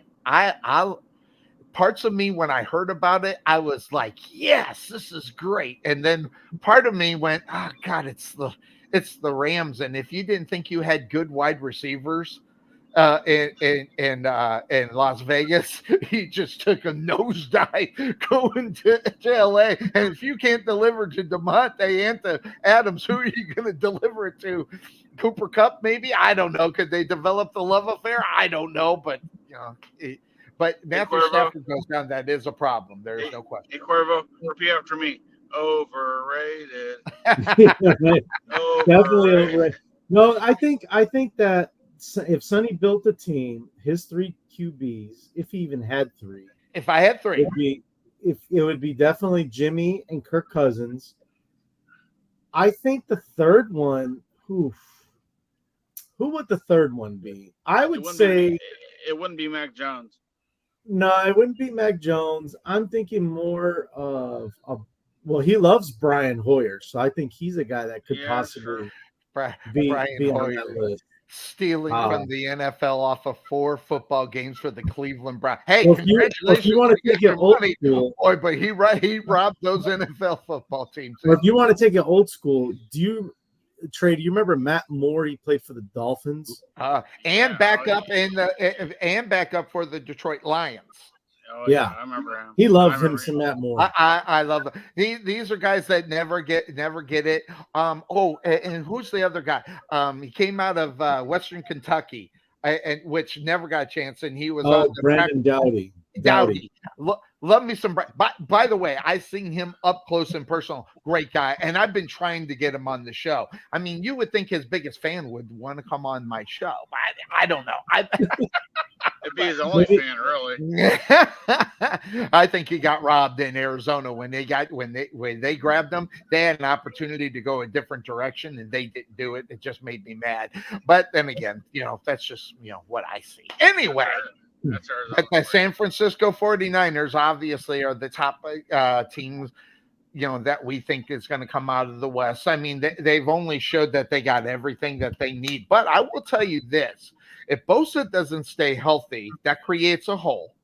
parts of me when I heard about it, I was like, yes, this is great. And then part of me went, oh God, it's the Rams. And if you didn't think you had good wide receivers in Las Vegas, he just took a nosedive going to LA. And if you can't deliver to DeMonte and to Adams, who are you going to deliver it to? Cooper Kupp, maybe? I don't know. Could they develop the love affair? I don't know. But but Matthew Stafford goes down. That is a problem. There is no question. Hey, Cuervo, repeat after me. Overrated. Definitely overrated. No, I think that if Sonny built a team, his three QBs, if he even had three, if I had three, it would be definitely Jimmy and Kirk Cousins. I think the third one, who would the third one be? I would say it wouldn't be Mac Jones. No, it wouldn't be Mac Jones. I'm thinking more of well, he loves Brian Hoyer, so I think he's a guy that could possibly be on that list. Stealing from the NFL off of 4 football games for the Cleveland Browns. Hey, well, congratulations! if you want to take it old school, boy, but he robbed those NFL football teams. Or if you want to take it old school, Trey, do you remember Matt Moore? He played for the Dolphins, and back up for the Detroit Lions. Oh, yeah, I remember him. He loves him some Matt Moore. I love them. These are guys that never get it. And who's the other guy? He came out of Western Kentucky, and which never got a chance. And he was Brandon Dowdy. Love me some. By the way, I seen him up close and personal. Great guy, and I've been trying to get him on the show. I mean, you would think his biggest fan would want to come on my show. I don't know. It'd be his only fan, really. I think he got robbed in Arizona when they grabbed him. They had an opportunity to go a different direction, and they didn't do it. It just made me mad. But then again, that's just what I see. Anyway. But the San Francisco 49ers obviously are the top teams, that we think is going to come out of the West. I mean, they've only showed that they got everything that they need. But I will tell you this. If Bosa doesn't stay healthy, that creates a hole.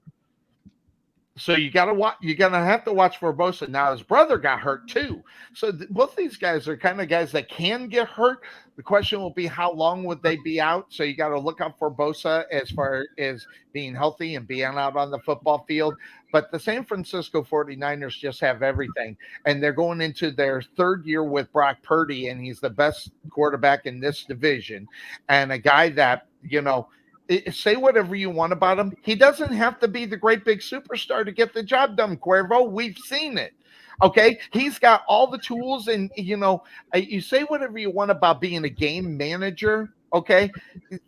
So you got to watch. You're going to have to watch for Bosa. Now, his brother got hurt too. So both these guys are kind of guys that can get hurt. The question will be how long would they be out? So you got to look out for Bosa as far as being healthy and being out on the football field. But the San Francisco 49ers just have everything. And they're going into their third year with Brock Purdy, and he's the best quarterback in this division. And a guy that, say whatever you want about him. He doesn't have to be the great big superstar to get the job done, Cuervo. We've seen it. Okay, he's got all the tools, and you say whatever you want about being a game manager. Okay,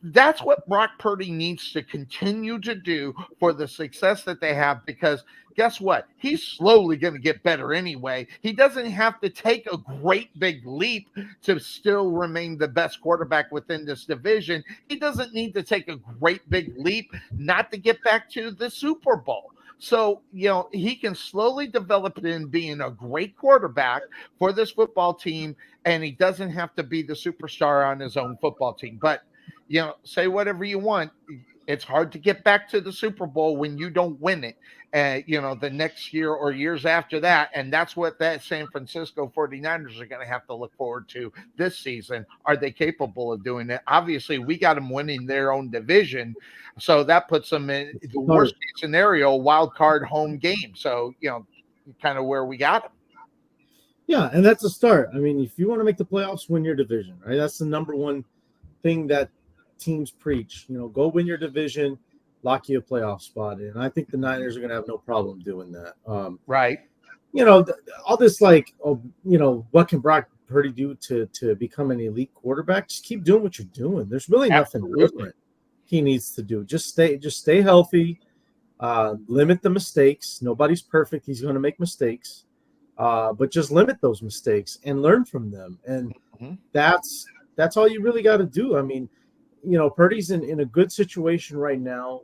that's what Brock Purdy needs to continue to do for the success that they have, because guess what? He's slowly going to get better anyway. He doesn't have to take a great big leap to still remain the best quarterback within this division. He doesn't need to take a great big leap not to get back to the Super Bowl. So, he can slowly develop it in being a great quarterback for this football team, and he doesn't have to be the superstar on his own football team. But, say whatever you want. It's hard to get back to the Super Bowl when you don't win it, the next year or years after that. And that's what that San Francisco 49ers are going to have to look forward to this season. Are they capable of doing it? Obviously, we got them winning their own division. So that puts them in the worst case scenario, wild card home game. So, kind of where we got them. Yeah, and that's a start. I mean, if you want to make the playoffs, win your division, right? That's the number one thing that teams preach. Go win your division, lock you a playoff spot. And I think the Niners are going to have no problem doing that. Right. All this what can Brock Purdy do to become an elite quarterback? Just keep doing what you're doing. There's really nothing different he needs to do. Just stay healthy, limit the mistakes. Nobody's perfect. He's going to make mistakes, but just limit those mistakes and learn from them. And that's all you really got to do. I mean, Purdy's in a good situation right now,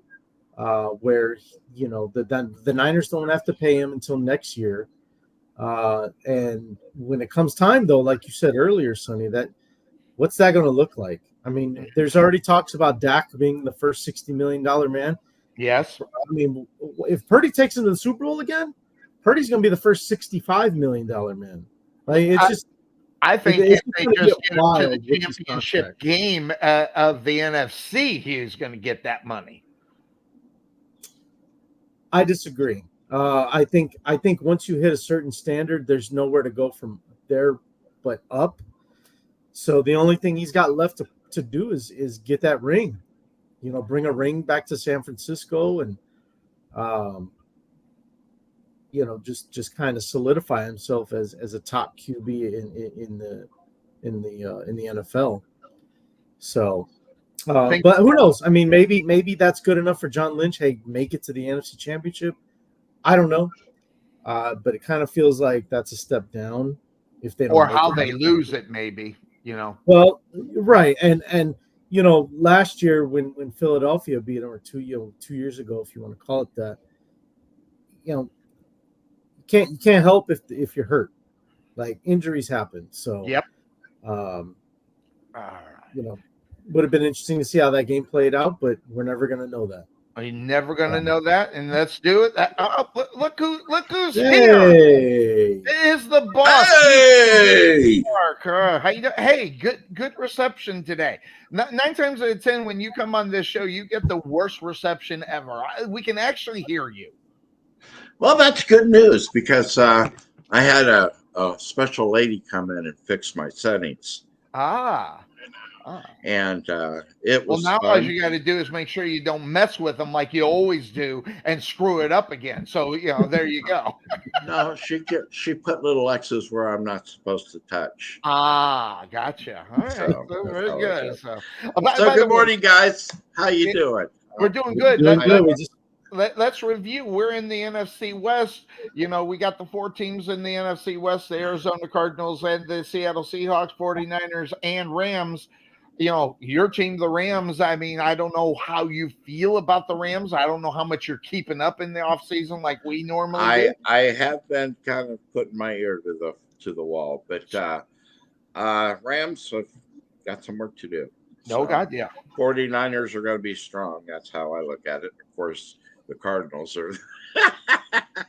where the Niners don't have to pay him until next year. And when it comes time, though, like you said earlier, Sonny, what's that going to look like? I mean, there's already talks about Dak being the first $60 million man. Yes. I mean, if Purdy takes him to the Super Bowl again, Purdy's going to be the first $65 million man. Like, it's I think if they just get to the championship contract game of the NFC, he's going to get that money. I disagree. I think once you hit a certain standard, there's nowhere to go from there but up. So the only thing he's got left to do is get that ring. Bring a ring back to San Francisco and just kind of solidify himself as a top QB in the NFL. So, but who knows? I mean, maybe that's good enough for John Lynch. Hey, make it to the NFC Championship. I don't know, but it kind of feels like that's a step down if they don't. Or how they lose it, maybe. Well, right, and last year when Philadelphia beat them, or 2 years ago, if you want to call it that, you can't help if you're hurt. Like, injuries happen. So yep. Would have been interesting to see how that game played out, but we're never going to know that. You're never going to know that, and let's do it. Look who's Hey. here. It is the boss. Hey, Mark. How you doing? Hey, good reception today. 9 times out of 10, when you come on this show, you get the worst reception ever. We can actually hear you. well, that's good news because I had a special lady come in and fix my settings, and it was now fun. all you got to do is make sure you don't mess with them like you always do and screw it up again. So there you go. No, she put little X's where I'm not supposed to touch. Gotcha. All right, So, very that's good. all So, So by the good way, morning, guys. How you doing? we're doing good. Doing good. Let's review. We're in the NFC West. We got the 4 teams in the NFC West: the Arizona Cardinals and the Seattle Seahawks, 49ers, and Rams. Your team, the Rams, I mean, I don't know how you feel about the Rams. I don't know how much you're keeping up in the offseason like we normally do. I have been kind of putting my ear to the wall, but Rams have got some work to do. No, God, yeah. 49ers are going to be strong. That's how I look at it. Of course, the Cardinals are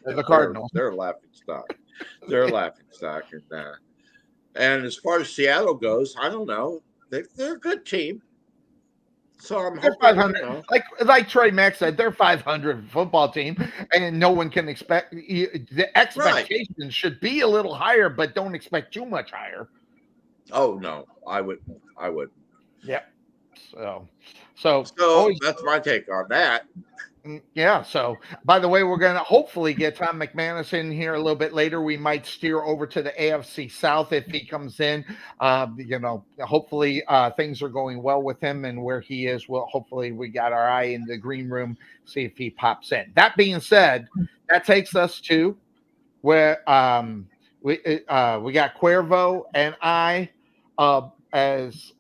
The Cardinals. They're a laughing stock. They're a laughing stock. And as far as Seattle goes, I don't know. They're a good team. So I'm They're hoping, 500. Like Trey Mack said, they're 500 football team, and no one can expect the expectations should be a little higher, but don't expect too much higher. Oh no, I would. Yeah. So that's my take on that. Yeah. So, by the way, we're going to hopefully get Tom McManus in here a little bit later. We might steer over to the AFC South if he comes in. Hopefully things are going well with him and where he is. Well, hopefully we got our eye in the green room, see if he pops in. That being said, that takes us to where we got Cuervo and I as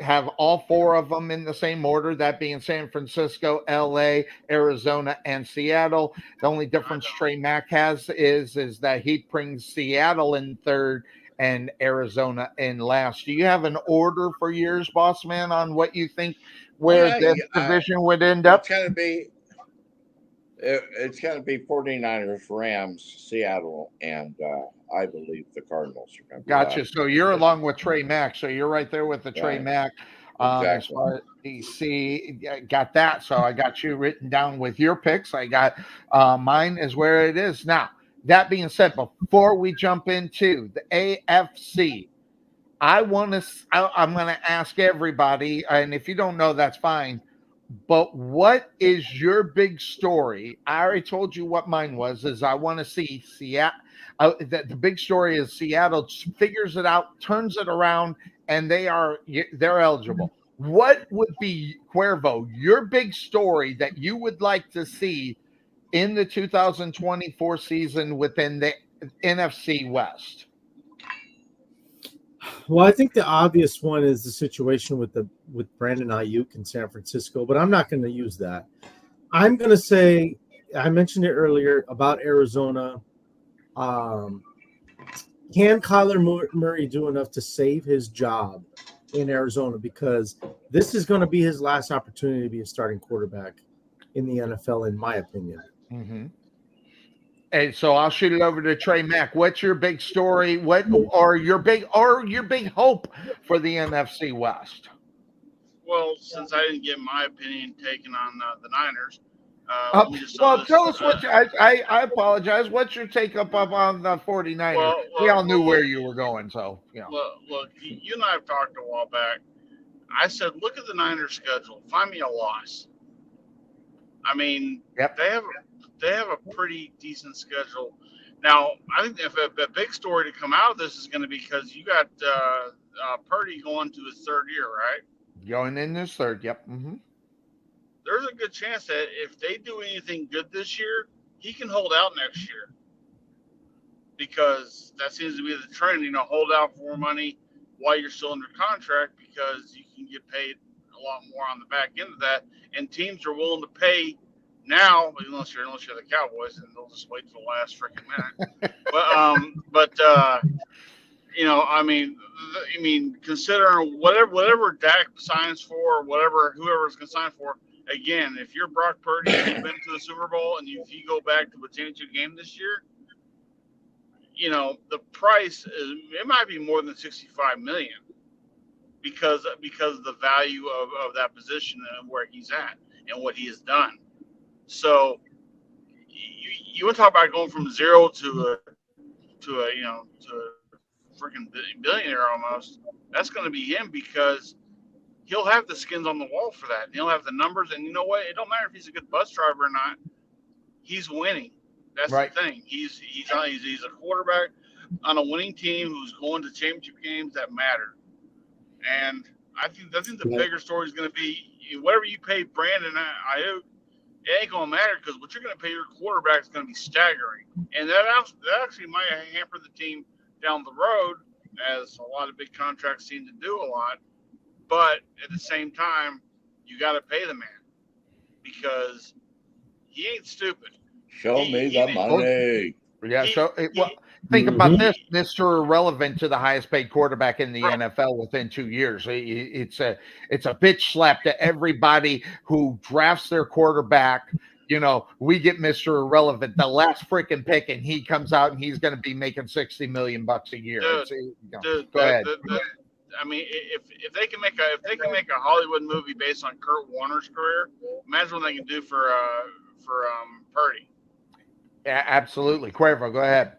have all four of them in the same order, that being San Francisco, LA, Arizona, and Seattle. The only difference Trey Mack has is that he brings Seattle in third and Arizona in last. Do you have an order for yours, boss man, on what you think where this division would end up? It's going to be 49ers, Rams, Seattle, and I believe the Cardinals are going to be Gotcha. last. So you're along with Trey Mack. So you're right there with the Trey Mack. Exactly. As far as DC, got that. So I got you written down with your picks. I got mine is where it is now. That being said, before we jump into the AFC, I'm going to ask everybody, and if you don't know, that's fine. But what is your big story? I already told you what mine was. Is I want to see Seattle. The big story is Seattle figures it out, turns it around, and they're eligible. What would be, Cuervo, your big story that you would like to see in the 2024 season within the NFC West? Well, I think the obvious one is the situation with Brandon Ayuk in San Francisco, but I'm not going to use that. I'm going to say, I mentioned it earlier about Arizona. Can Kyler Murray do enough to save his job in Arizona? Because this is going to be his last opportunity to be a starting quarterback in the NFL, in my opinion. Mm-hmm. And so I'll shoot it over to Trey Mack. What's your big story? What or your big hope for the NFC West? Well, since I didn't get my opinion taken on the Niners, tell us what I apologize. What's your take up on the 49ers? We all knew where you were going, so Look, you and I have talked a while back. I said, look at the Niners' schedule. Find me a loss. I mean, they have a pretty decent schedule. Now, I think if a big story to come out of this is going to be because you got Purdy going to his third year, right? Going in his third, yep. Mm-hmm. There's a good chance that if they do anything good this year, he can hold out next year. Because that seems to be the trend, hold out for more money while you're still under contract because you can get paid a lot more on the back end of that. And teams are willing to pay now, unless you're the Cowboys, and they'll just wait till the last freaking minute. I mean, considering whatever Dak signs for, whoever's going to sign for, again, if you're Brock Purdy and you've been to the Super Bowl and if you go back to a championship game this year, the price it might be more than $65 million because of the value of that position and where he's at and what he has done. So you want to talk about going from zero to a freaking billionaire almost. That's going to be him because he'll have the skins on the wall for that. He'll have the numbers, and you know what? It don't matter if he's a good bus driver or not. He's winning. That's right. The thing. He's a quarterback on a winning team who's going to championship games that matter. And I think the bigger story is going to be whatever you pay Brandon Ayuk, it ain't going to matter because what you're going to pay your quarterback is going to be staggering. And that actually might hamper the team down the road, as a lot of big contracts seem to do a lot. But at the same time, you got to pay the man because he ain't stupid. Show me the money. Yeah. Think about this, Mr. Irrelevant to the highest paid quarterback in the NFL within 2 years. It's a bitch slap to everybody who drafts their quarterback. We get Mr. Irrelevant, the last freaking pick, and he comes out and he's going to be making $60 million a year. Go ahead. I mean, if they can make a Hollywood movie based on Kurt Warner's career, imagine what they can do for Purdy. Yeah, absolutely. Cuervo, go ahead.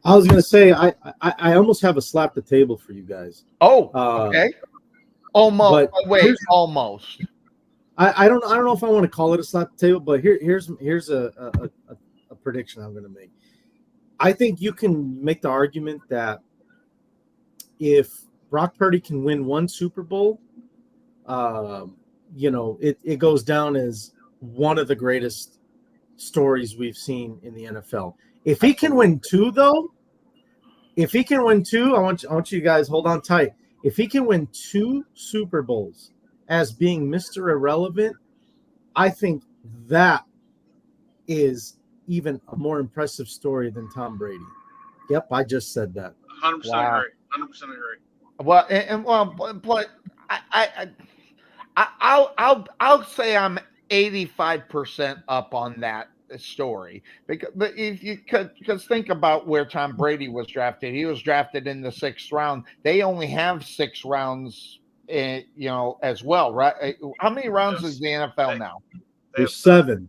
I was going to say I almost have a slap the table for you guys. Oh, okay. Almost. But Wait, almost. I don't know if I want to call it a slap the table, but here's a prediction I'm going to make. I think you can make the argument that if Brock Purdy can win one Super Bowl, it goes down as one of the greatest stories we've seen in the NFL. If he can win two, though, I want you guys hold on tight. If he can win 2 Super Bowls as being Mr. Irrelevant, I think that is even a more impressive story than Tom Brady. Yep, I just said that. 100% agree. 100% agree. Well, but I'll say I'm 85% up on that story because think about where Tom Brady was drafted. He was drafted in the 6th round. They only have 6 rounds, as well, right? How many rounds is the NFL now? There's 7.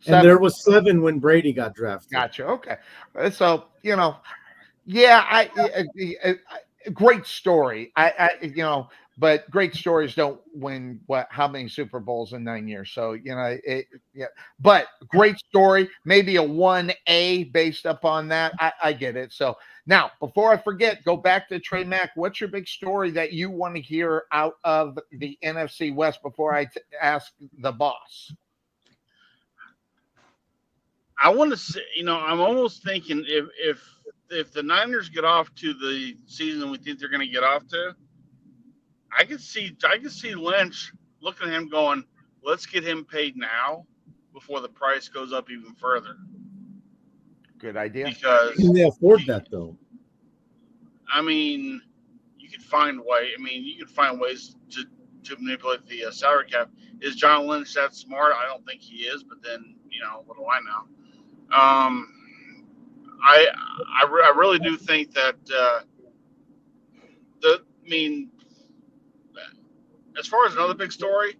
And there was 7 when Brady got drafted. Gotcha. Okay. So, great story. But great stories don't win how many Super Bowls in 9 years. So, but great story, maybe a 1A based upon that. I get it. So now, before I forget, go back to Trey Mack. What's your big story that you want to hear out of the NFC West before I ask the boss? I want to say, I'm almost thinking if the Niners get off to the season we think they're going to get off to, I could see Lynch looking at him going, let's get him paid now before the price goes up even further. Good idea. Because can they afford that though? I mean, you could find ways to manipulate the salary cap. Is John Lynch that smart? I don't think he is, but then, what do I know? I really do think that as far as another big story,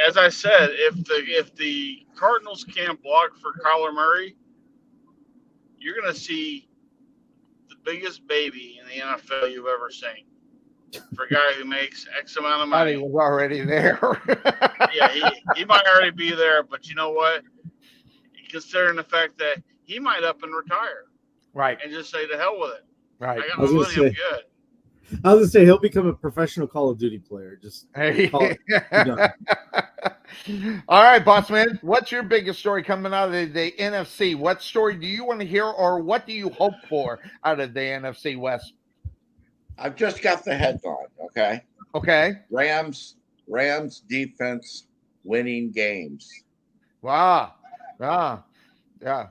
as I said, if the Cardinals can't block for Kyler Murray, you're going to see the biggest baby in the NFL you've ever seen. For a guy who makes X amount of money. He was already there. Yeah, he might already be there, but you know what? Considering the fact that he might up and retire. Right. And just say to hell with it. Right. I got my money, I'm good. I was going to say, he'll become a professional Call of Duty player. Just All right, boss man. What's your biggest story coming out of the NFC? What story do you want to hear, or what do you hope for out of the NFC West? I've just got the headline, okay? Okay. Rams defense winning games. Wow. Yeah.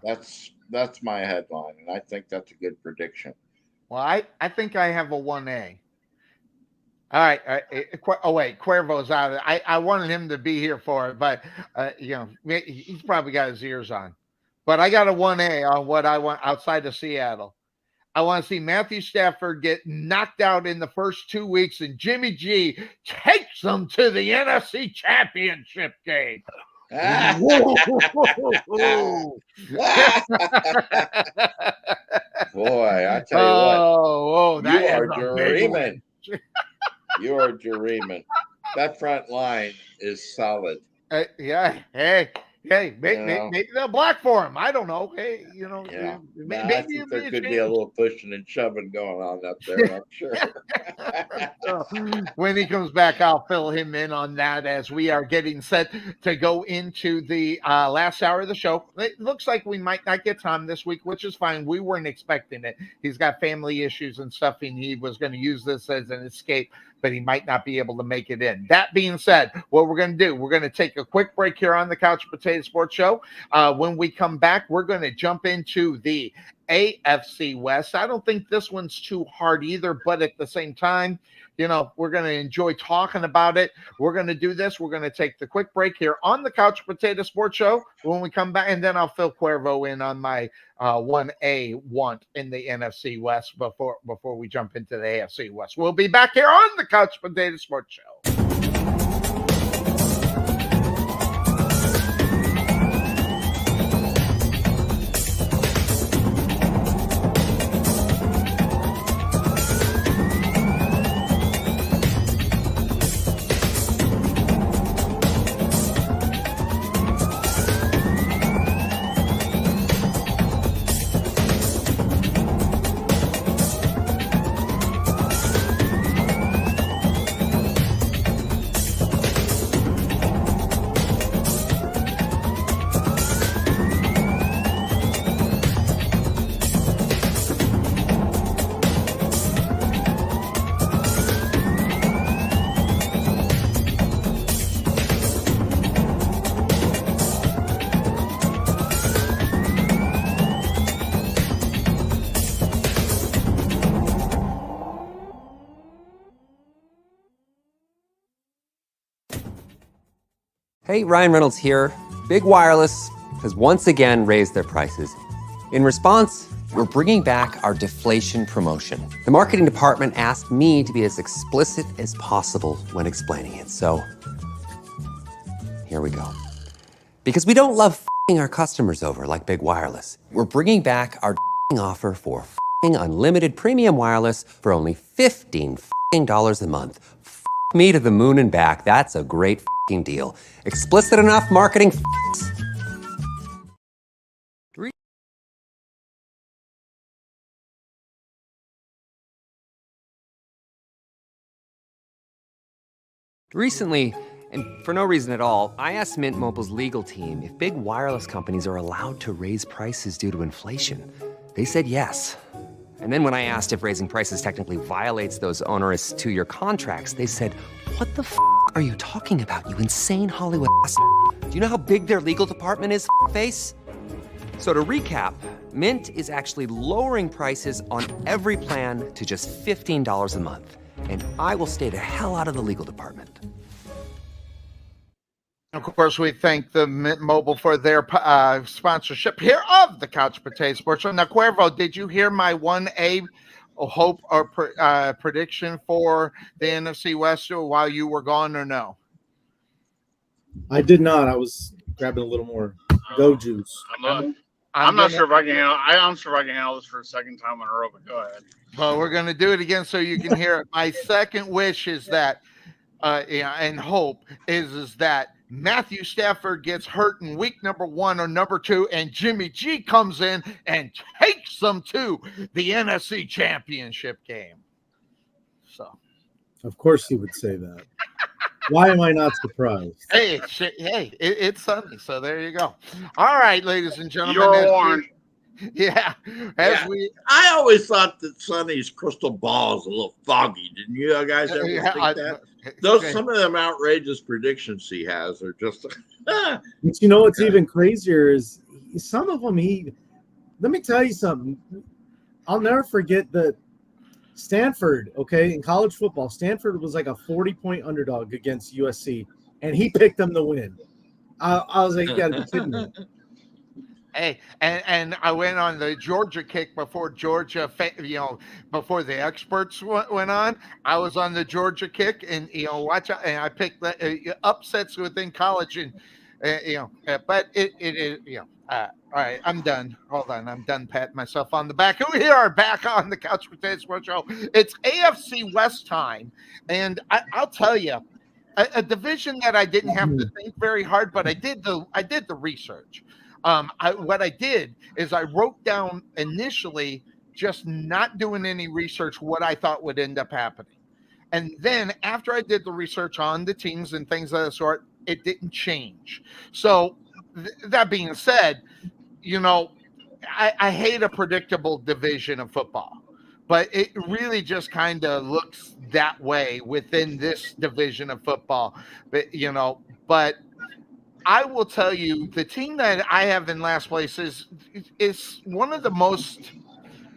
That's my headline, and I think that's a good prediction. Well, I think I have a 1A. All right. Oh, wait. Cuervo's out of it. I wanted him to be here for it, but, he's probably got his ears on. But I got a 1A on what I want outside of Seattle. I want to see Matthew Stafford get knocked out in the first 2 weeks, and Jimmy G takes them to the NFC Championship game. Boy, I tell you what, you are dreaming. You are dreaming. That front line is solid. Yeah. Hey, maybe they'll block for him. I don't know. Hey, Yeah. Maybe I think there could be a little pushing and shoving going on up there, I'm sure. When he comes back, I'll fill him in on that as we are getting set to go into the last hour of the show. It looks like we might not get Tom this week, which is fine. We weren't expecting it. He's got family issues and stuff, and he was going to use this as an escape, but he might not be able to make it in. That being said, what we're going to do, we're going to take a quick break here on the Couch Potato Sports Show. When we come back, we're going to jump into the AFC West. I don't think this one's too hard either, but at the same time, we're going to enjoy talking about it. We're going to do this. We're going to take the quick break here on the Couch Potato Sports Show. When we come back, and then I'll fill Cuervo in on my 1A want in the NFC West before we jump into the AFC West. We'll be back here on the Couch Potato Sports Show. Hey, Ryan Reynolds here. Big Wireless has once again raised their prices. In response, we're bringing back our deflation promotion. The marketing department asked me to be as explicit as possible when explaining it. So here we go. Because we don't love f***ing our customers over like Big Wireless. We're bringing back our offer for f***ing unlimited premium wireless for only $15 a month. F*** me to the moon and back. That's a great f***ing deal. Explicit enough marketing f***s. Recently, and for no reason at all, I asked Mint Mobile's legal team if big wireless companies are allowed to raise prices due to inflation. They said yes. And then when I asked if raising prices technically violates those onerous 2-year contracts, they said, "What the f*** are you talking about, you insane Hollywood ass f- Do you know how big their legal department is, face?" So to recap, Mint is actually lowering prices on every plan to just $15 a month. And I will stay the hell out of the legal department. Of course, we thank the Mint Mobile for their sponsorship here of the Couch Potato Sports Show. Now, Cuervo, did you hear my 1A hope or prediction for the NFC West while you were gone, or no? I did not. I was grabbing a little more go juice. I'm not sure if I can handle. I'm sure if I can handle this for a second time in a row. But go ahead. Well, we're going to do it again so you can hear it. My second wish is that, and hope is that Matthew Stafford gets hurt in week number 1 or number 2, and Jimmy G comes in and takes them to the NFC Championship game. So, of course, he would say that. Why am I not surprised? Hey, it's Sonny, so there you go. All right, ladies and gentlemen. You're warned. I always thought that Sonny's crystal ball is a little foggy. Didn't you guys ever think that? Some of them outrageous predictions he has are just. But you know what's even crazier is some of them. Let me tell you something. I'll never forget that Stanford. Okay, in college football, Stanford was like a 40-point underdog against USC, and he picked them to win. I was like, you gotta be kidding me. Hey, and I went on the Georgia kick before Georgia, before the experts went on. I was on the Georgia kick, and watch out. And I picked the upsets within college, and but it is all right, I'm done. Hold on, I'm done patting myself on the back. We are back on the Couch Potato Sports Show. It's AFC West time, and I'll tell you, a division that I didn't have to think very hard, but I did the research. What I did is I wrote down initially, just not doing any research, what I thought would end up happening. And then after I did the research on the teams and things of that sort, it didn't change. So that being said, I hate a predictable division of football, but it really just kind of looks that way within this division of football. But I will tell you, the team that I have in last place is one of the most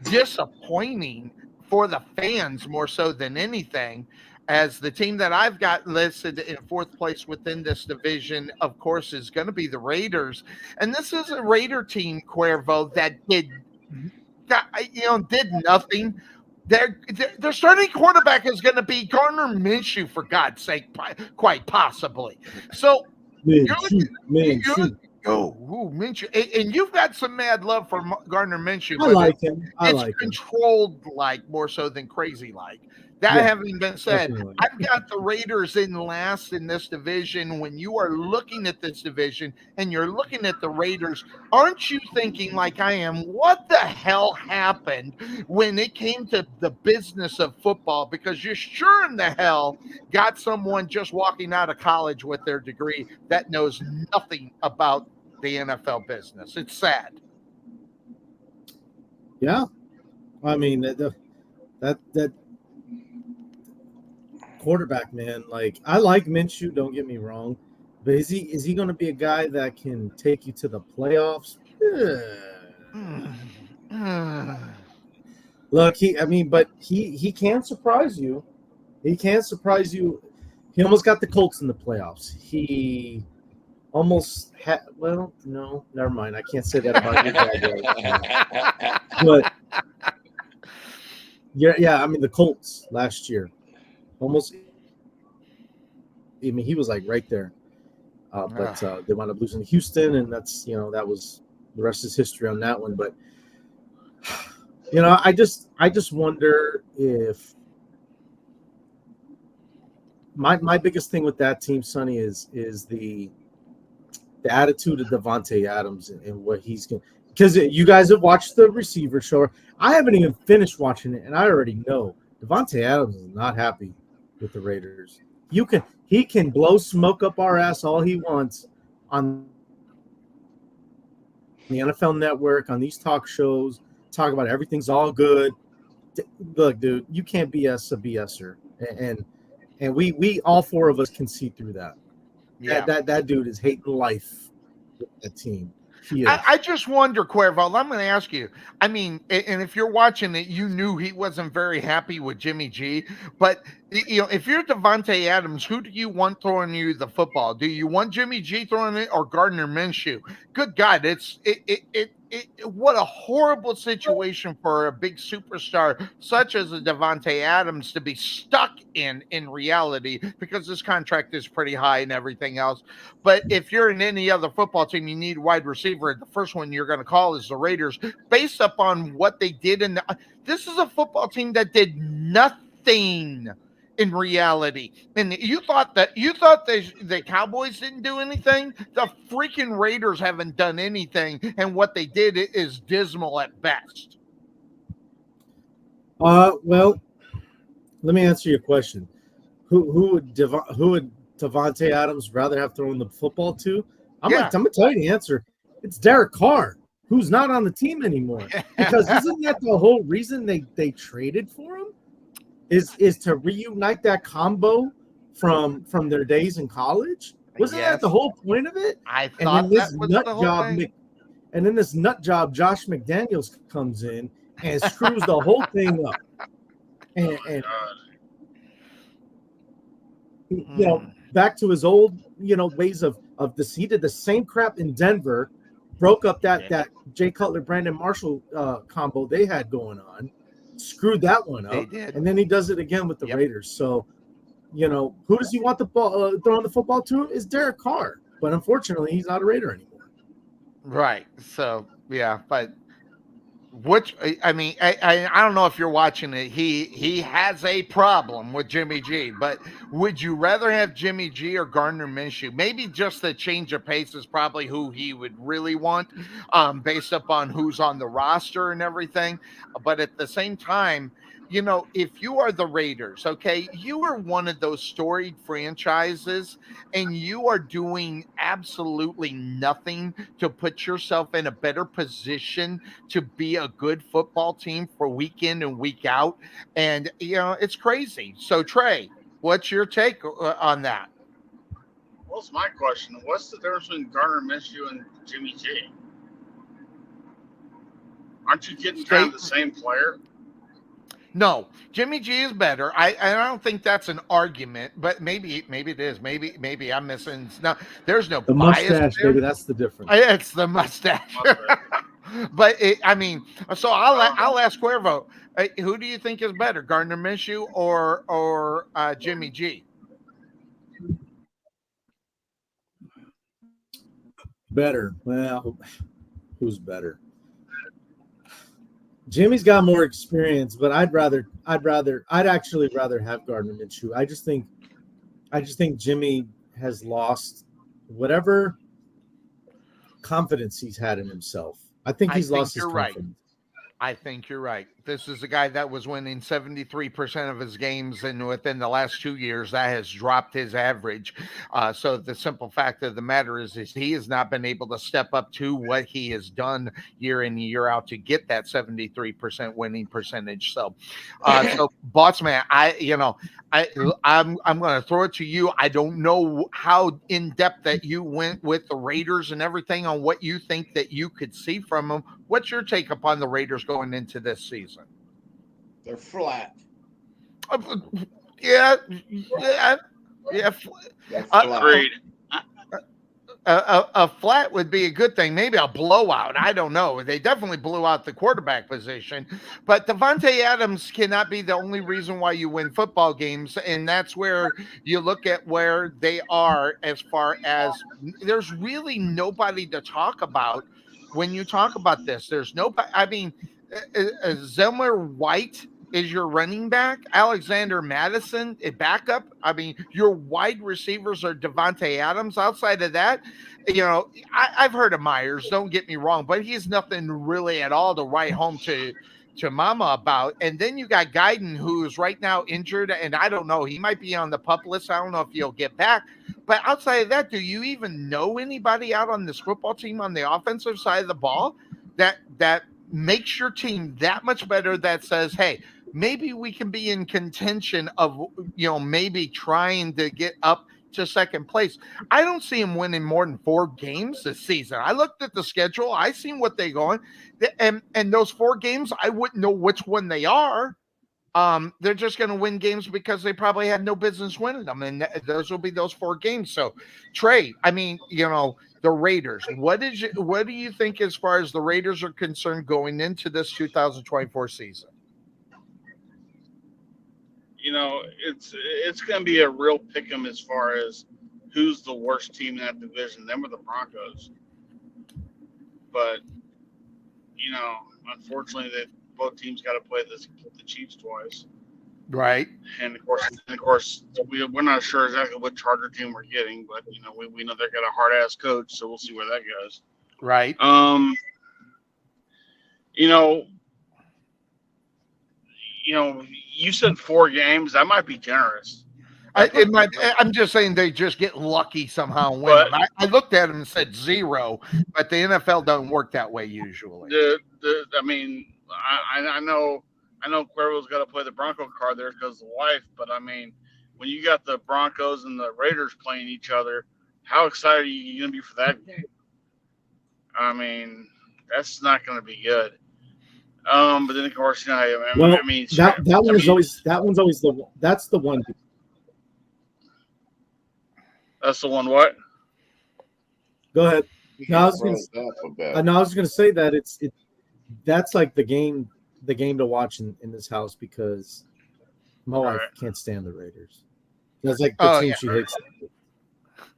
disappointing for the fans, more so than anything, as the team that I've got listed in 4th place within this division, of course, is going to be the Raiders. And this is a Raider team, Cuervo, that did nothing. Their starting quarterback is going to be Gardner Minshew, for God's sake, quite possibly. So, Minshew. And you've got some mad love for Gardner Minshew. I like him. It's controlled, more so than crazy like. That having been said, definitely. I've got the Raiders in last in this division. When you are looking at this division and you're looking at the Raiders, aren't you thinking like I am, what the hell happened when it came to the business of football? Because you sure in the hell got someone just walking out of college with their degree that knows nothing about the NFL business. It's sad. Yeah. I mean, that quarterback, man, I like Minshew, don't get me wrong, but is he going to be a guy that can take you to the playoffs? Look, he can surprise you. He can surprise you. He almost got the Colts in the playoffs. He almost well, no, never mind. I can't say that about you guys. But yeah. I mean, the Colts last year, almost. I mean, he was like right there, but they wound up losing to Houston, and that's that was the rest is history on that one. But I just wonder if my biggest thing with that team, Sonny, is the attitude of Devontae Adams and what he's going. Because you guys have watched the receiver show. I haven't even finished watching it, and I already know Devontae Adams is not happy with the Raiders. He can blow smoke up our ass all he wants on the NFL Network, on these talk shows, talk about everything's all good. Look, dude, you can't BS a BSer, and we all four of us can see through that. Yeah, that dude is hating life with that team. I just wonder, Cuervo, I'm going to ask you. I mean, and if you're watching it, you knew he wasn't very happy with Jimmy G. But, if you're Devontae Adams, who do you want throwing you the football? Do you want Jimmy G throwing it or Gardner Minshew? Good God, what a horrible situation for a big superstar such as a Devontae Adams to be stuck in reality, because his contract is pretty high and everything else. But if you're in any other football team, you need a wide receiver. The first one you're going to call is the Raiders, based upon what they did. This is a football team that did nothing in reality. And you thought the Cowboys didn't do anything? The freaking Raiders haven't done anything, and what they did is dismal at best. Well, let me answer your question. Who would Devontae Adams rather have thrown the football to? I'm gonna tell you the answer. It's Derek Carr, who's not on the team anymore. Because isn't that the whole reason they traded for him? Is to reunite that combo from their days in college? Wasn't that the whole point of it? I thought that was the whole thing. And then this nut job, Josh McDaniels, comes in and screws the whole thing up. And back to his old ways of this. He did the same crap in Denver, broke up that Jay Cutler, Brandon Marshall combo they had going on. Screwed that one up, and then he does it again with the Raiders. So, who does he want the ball throwing the football to? Is Derek Carr, but unfortunately, he's not a Raider anymore. Right. So but I don't know if you're watching it. He has a problem with Jimmy G, but would you rather have Jimmy G or Gardner Minshew? Maybe just the change of pace is probably who he would really want, based upon who's on the roster and everything. But at the same time, if you are the Raiders, okay, you are one of those storied franchises, and you are doing absolutely nothing to put yourself in a better position to be a good football team for week in and week out. And, it's crazy. So, Trey, what's your take on that? What's my question? What's the difference between Gardner Minshew and Jimmy G? Aren't you getting kind of the same player? No, Jimmy G is better. I don't think that's an argument, but maybe it is. Maybe I'm missing. No, there's no the bias mustache, there. baby. That's the difference. It's the mustache. But so I'll ask Cuervo, who do you think is better, Gardner Minshew or Jimmy G? Better. Well, who's better? Jimmy's got more experience, but I'd actually rather have Gardner Minshew. I just think Jimmy has lost whatever confidence he's had in himself. I think he's lost his confidence. Right. I think you're right. This is a guy that was winning 73% of his games, and within the last 2 years, that has dropped his average. So the simple fact of the matter is he has not been able to step up to what he has done year in, year out to get that 73% winning percentage. So, Bossman, I'm going to throw it to you. I don't know how in depth that you went with the Raiders and everything on what you think that you could see from them. What's your take upon the Raiders going into this season? They're flat. Yeah. Agreed. a flat would be a good thing. Maybe a blowout. I don't know. They definitely blew out the quarterback position. But Devontae Adams cannot be the only reason why you win football games. And that's where you look at where they are as far as there's really nobody to talk about when you talk about this. There's nobody. I mean, Zelmer White is your running back. Alexander Madison, a backup. I mean, your wide receivers are Devontae Adams. Outside of that, I've heard of Myers. Don't get me wrong, but he's nothing really at all to write home to Mama about. And then you got Guyton, who's right now injured, and I don't know. He might be on the PUP list. I don't know if he'll get back. But outside of that, do you even know anybody out on this football team on the offensive side of the ball that makes your team that much better, that says, hey, maybe we can be in contention of, maybe trying to get up to second place? I don't see him winning more than 4 games this season. I looked at the schedule. I seen what they're going. And those 4 games, I wouldn't know which one they are. They're just going to win games because they probably had no business winning them. And those will be those 4 games. So, Trey, I mean, the Raiders, what do you think as far as the Raiders are concerned going into this 2024 season? It's going to be a real pick 'em as far as who's the worst team in that division. Them or the Broncos. But, unfortunately, both teams got to play the Chiefs twice. Right. And of course, we're not sure exactly what Charger team we're getting, but we know they've got a hard ass coach, so we'll see where that goes. Right. You said 4 games. That might be generous. I'm just saying they just get lucky somehow and win them. I looked at them and said 0, but the NFL doesn't work that way usually. I know Cuervo's got to play the Bronco card there because of the wife, but I mean, when you got the Broncos and the Raiders playing each other, how excited are you going to be for that game? I mean, that's not going to be good. But then of course, that one's always that's the one. That's the one. What? Go ahead. No, I was going to say that that's like the game to watch in this house because my wife can't stand the Raiders. That's like the team she hates.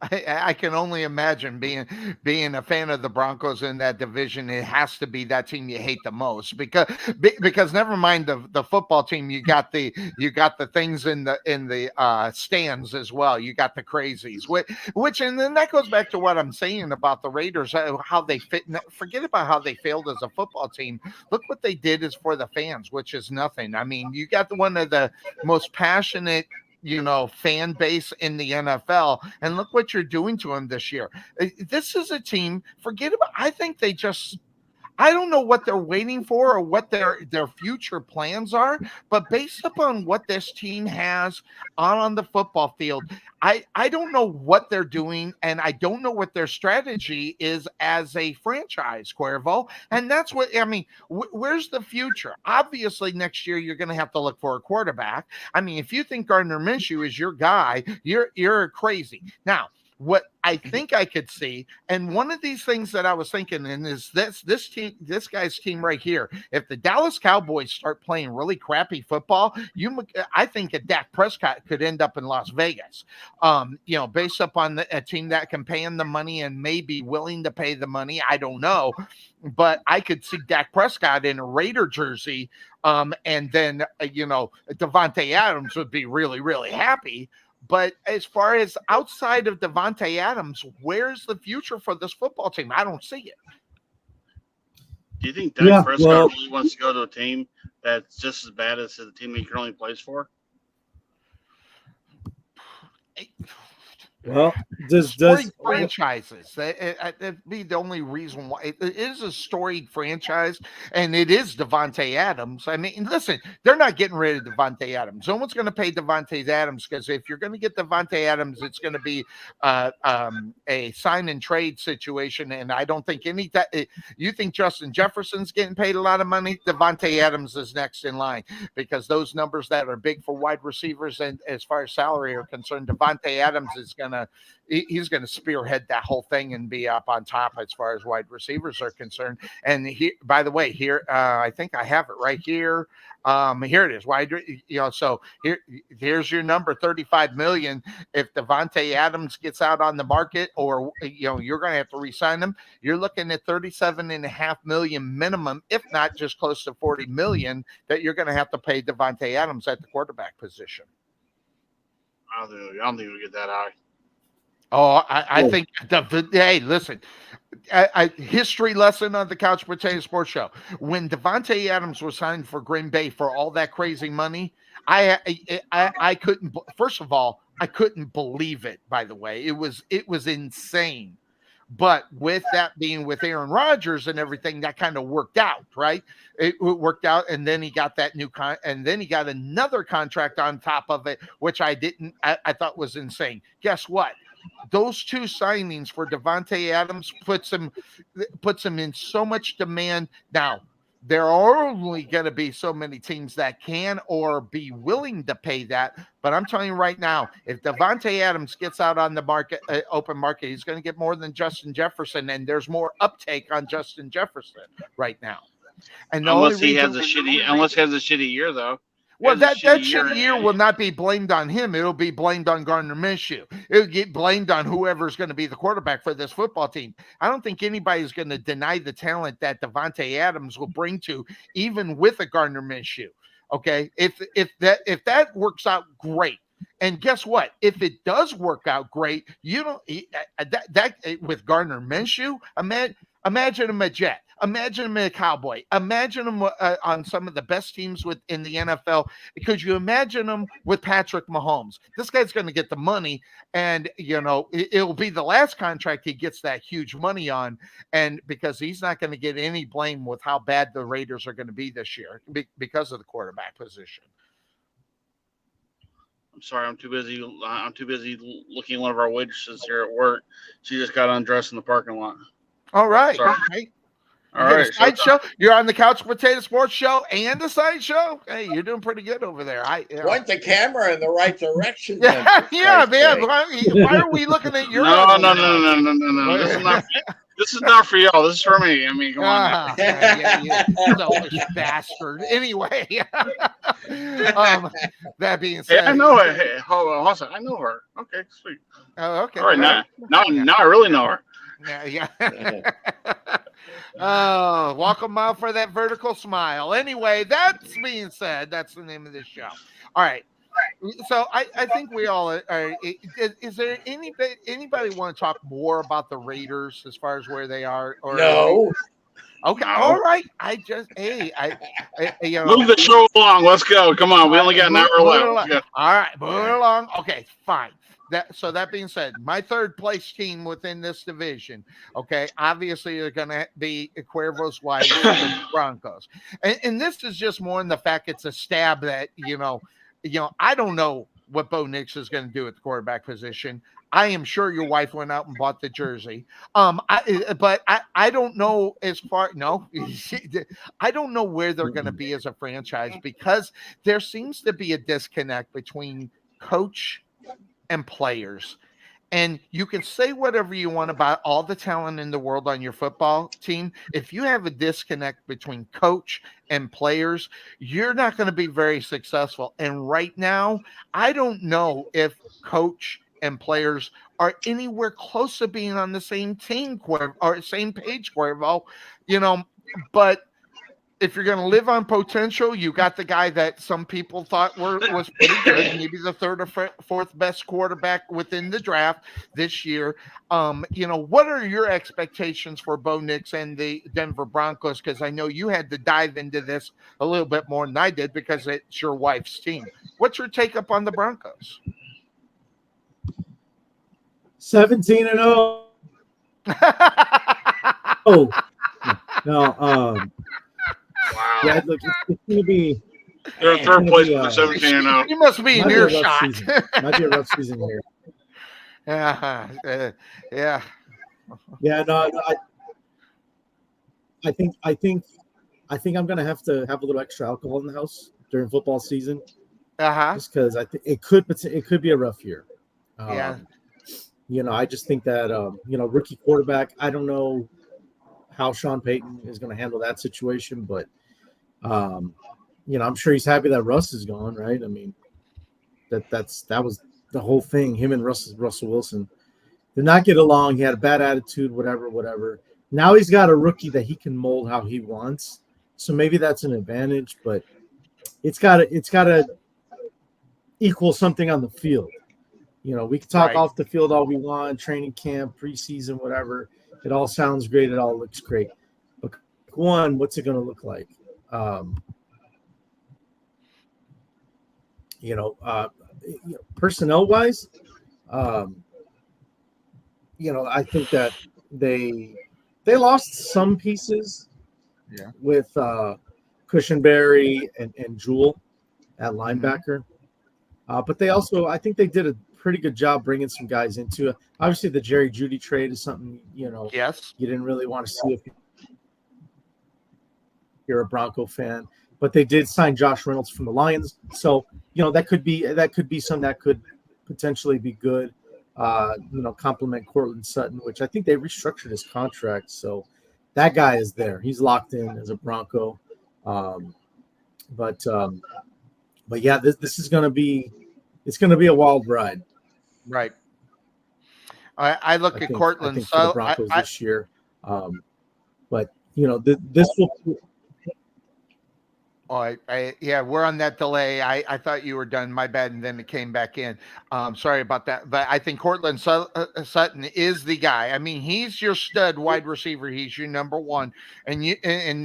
I can only imagine being a fan of the Broncos in that division. It has to be that team you hate the most because never mind the football team, you got the things in the stands as well. You got the crazies, which and then that goes back to what I'm saying about the Raiders, how they fit. Forget about how they failed as a football team. Look what they did is for the fans, which is nothing. I mean, you got one of the most passionate fan base in the NFL, and look what you're doing to them this year. This is a team, I don't know what they're waiting for or what their future plans are, but based upon what this team has on the football field, I don't know what they're doing, and I don't know what their strategy is as a franchise, Cuervo. And that's what, I mean, where's the future? Obviously, next year, you're going to have to look for a quarterback. I mean, if you think Gardner Minshew is your guy, you're crazy. Now, what I think I could see, and one of these things that I was thinking, and is this guy's team right here. If the Dallas Cowboys start playing really crappy football, I think that Dak Prescott could end up in Las Vegas. Based upon a team that can pay him the money and may be willing to pay the money. I don't know, but I could see Dak Prescott in a Raider jersey, and then Devontae Adams would be really, really happy. But as far as outside of Devontae Adams, where's the future for this football team? I don't see it. Do you think Dak Prescott really wants to go to a team that's just as bad as the team he currently plays for? Well, storied franchises. That'd be the only reason why. It is a storied franchise, and it is Devontae Adams. I mean, listen, they're not getting rid of Devontae Adams. No one's going to pay Devontae Adams because if you're going to get Devontae Adams, it's going to be a sign and trade situation. And I don't think you think Justin Jefferson's getting paid a lot of money. Devontae Adams is next in line because those numbers that are big for wide receivers and as far as salary are concerned, Devontae Adams is going gonna spearhead that whole thing and be up on top as far as wide receivers are concerned. And he, by the way, here I think I have it right here. Here it is. So here's your number, $35 million. If Davante Adams gets out on the market, or you're going to have to re-sign him, you're looking at $37.5 million minimum, if not just close to $40 million that you're going to have to pay Davante Adams at the quarterback position. I don't think we get that high. Oh, I think hey, listen. History lesson on the Couch Potato Sports Show. When Davante Adams was signed for Green Bay for all that crazy money, I couldn't. First of all, I couldn't believe it. By the way, it was insane. But with that being with Aaron Rodgers and everything, that kind of worked out, right? It worked out, and then he got that and then he got another contract on top of it, which I thought was insane. Guess what? Those two signings for Davante Adams puts him in so much demand. Now, there are only going to be so many teams that can or be willing to pay that. But I'm telling you right now, if Davante Adams gets out on the market, open market, he's going to get more than Justin Jefferson, and there's more uptake on Justin Jefferson right now. And unless he has a shitty year, though. Well, that shitty year will not be blamed on him. It'll be blamed on Gardner Minshew. It'll get blamed on whoever's going to be the quarterback for this football team. I don't think anybody's going to deny the talent that Davante Adams will bring to, even with a Gardner Minshew. Okay, if that works out, great. And guess what? If it does work out great, you don't that with Gardner Minshew. Imagine him a Jet. Imagine him a Cowboy. Imagine him on some of the best teams in the NFL. Could you imagine him with Patrick Mahomes? This guy's going to get the money, and it'll be the last contract he gets that huge money on, and because he's not going to get any blame with how bad the Raiders are going to be this year because of the quarterback position. I'm sorry, I'm too busy looking at one of our waitresses here at work. She just got undressed in the parking lot. All right. Sorry. Okay. All right. Side show. You're on the Couch Potato Sports Show and the side show. Hey, you're doing pretty good over there. Point the camera in the right direction. Yeah, man. Why are we looking at your? No. This is not for y'all. This is for me. I mean, come on. Yeah. Selfish bastard. Anyway, that being said, I know her. Hey, hold on. I know her. Okay, sweet. Oh, okay. All right, now I really know her. Yeah. Oh, walk a mile for that vertical smile. Anyway, that's being said, that's the name of this show. All right. So I think we all are. Is there anybody want to talk more about the Raiders as far as where they are? Or no. Okay. No. All right. I move the show along. Let's go. Come on. We only got an hour left. All right. Move it along. Okay. Fine. That being said, my third place team within this division, okay, obviously they're going to be Cuervo's wife, the Broncos, and this is just more in the fact it's a stab that I don't know what Bo Nix is going to do at the quarterback position. I am sure your wife went out and bought the jersey. But I don't know I don't know where they're going to be as a franchise, because there seems to be a disconnect between coach and players. And you can say whatever you want about all the talent in the world on your football team. If you have a disconnect between coach and players, you're not going to be very successful. And right now, I don't know if coach and players are anywhere close to being on the same team or same page, Cuervo. But if you're going to live on potential, you got the guy that some people thought was pretty good, maybe the third or fourth best quarterback within the draft this year. What are your expectations for Bo Nix and the Denver Broncos? Because I know you had to dive into this a little bit more than I did because it's your wife's team. What's your take up on the Broncos? 17-0. Oh, no. Wow. Yeah, look, it's going to be. They're in third place with 17-0. You must be in earshot. Might be a rough season here. Yeah. Yeah. No. I think I'm going to have a little extra alcohol in the house during football season. Uh-huh. Just because I think it could be a rough year. Yeah. I just think that rookie quarterback. I don't know how Sean Payton is going to handle that situation, but I'm sure he's happy that Russ is gone, right? I mean, that was the whole thing. Him and Russell Wilson did not get along. He had a bad attitude, whatever. Now he's got a rookie that he can mold how he wants. So maybe that's an advantage, but it's gotta equal something on the field. We can talk off the field all we want, training camp, preseason, whatever. It all sounds great. It all looks great. But one, what's it going to look like? Personnel wise, I think that they lost some pieces with Cushenberry and Jewell at linebacker. But they also, I think they did a pretty good job bringing some guys into it. Obviously, the Jerry Jeudy trade is something, yes, you didn't really want to see if you're a Bronco fan. But they did sign Josh Reynolds from the Lions. So, that could be something that could potentially be good. Compliment Cortland Sutton, which I think they restructured his contract. So that guy is there. He's locked in as a Bronco. But yeah, this is going to be a wild ride. Right. I look at Cortland for the Broncos this year. But this will. Oh, we're on that delay. I thought you were done. My bad, and then it came back in. Sorry about that. But I think Cortland Sutton is the guy. I mean, he's your stud wide receiver. He's your number one. And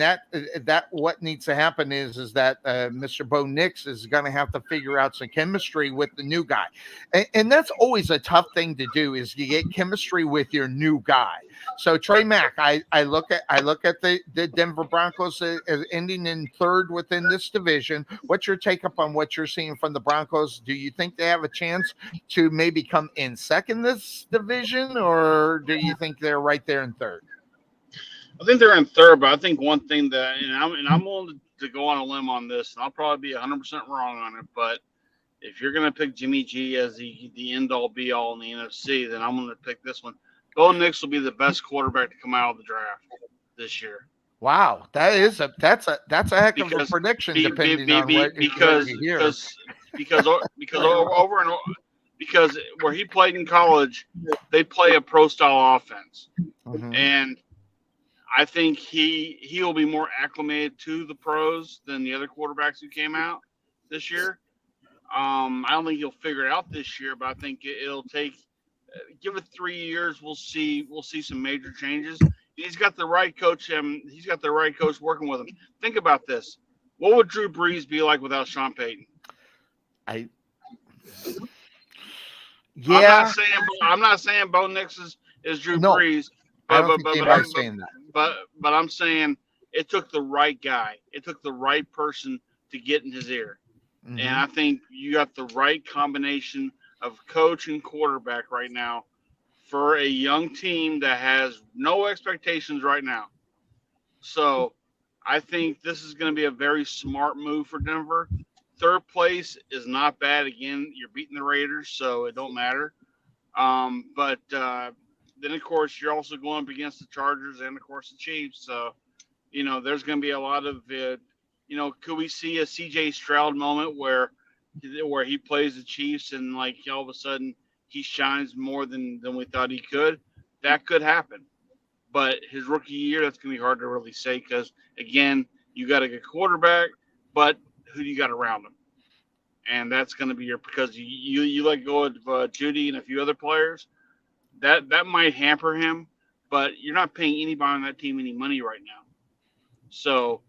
that what needs to happen is that Mr. Bo Nix is going to have to figure out some chemistry with the new guy, and that's always a tough thing to do. Is you get chemistry with your new guy. So Trey Mack, I look at the Denver Broncos as ending in third within this division. What's your take up on what you're seeing from the Broncos? Do you think they have a chance to maybe come in second this division, or do you think they're right there in third? I think they're in third, but I think one thing that, and I'm willing to go on a limb on this, and I'll probably be 100% wrong on it, but if you're going to pick Jimmy G as the end-all, be-all in the NFC, then I'm going to pick this one. Bo Nix will be the best quarterback to come out of the draft this year. Wow, that's a heck of a prediction, depending on what you hear. Because where he played in college, they play a pro style offense, and I think he will be more acclimated to the pros than the other quarterbacks who came out this year. I don't think he'll figure it out this year, but I think it'll take. Give it 3 years, we'll see some major changes. He's got the right coach, he's got the right coach working with him. Think about this: what would Drew Brees be like without Sean Payton? I'm not saying Bo Nix is Drew Brees. I don't think anybody's saying that. But I'm saying it took the right guy. It took the right person to get in his ear, and I think you got the right combination of coach and quarterback right now for a young team that has no expectations right now. So I think this is going to be a very smart move for Denver. Third place is not bad. Again, you're beating the Raiders, so it don't matter. But then, of course, you're also going up against the Chargers and, of course, the Chiefs. So, there's going to be a lot of, could we see a C.J. Stroud moment where he plays the Chiefs and like all of a sudden he shines more than we thought he could? That could happen. But his rookie year, that's going to be hard to really say because, again, you got a good quarterback, but who do you got around him? And that's going to be because you let go of Judy and a few other players. That might hamper him, but you're not paying anybody on that team any money right now. So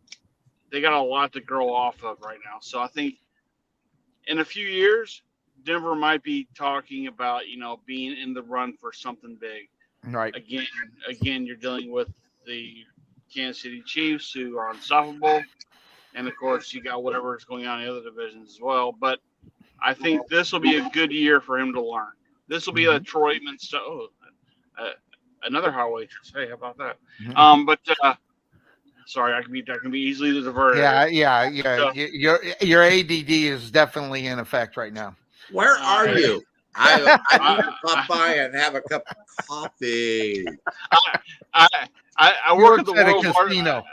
they got a lot to grow off of right now. So I think in a few years, Denver might be talking about, being in the run for something big. Right. Again, you're dealing with the Kansas City Chiefs, who are unstoppable. And, of course, you got whatever is going on in the other divisions as well. But I think this will be a good year for him to learn. This will be a Troy Aikman stuff. Another hot waitress. Hey, how about that? Sorry, I can be easily diverted. Yeah. So, your ADD is definitely in effect right now. Where are you? I need to pop by and have a cup of coffee. I work at the world's casino.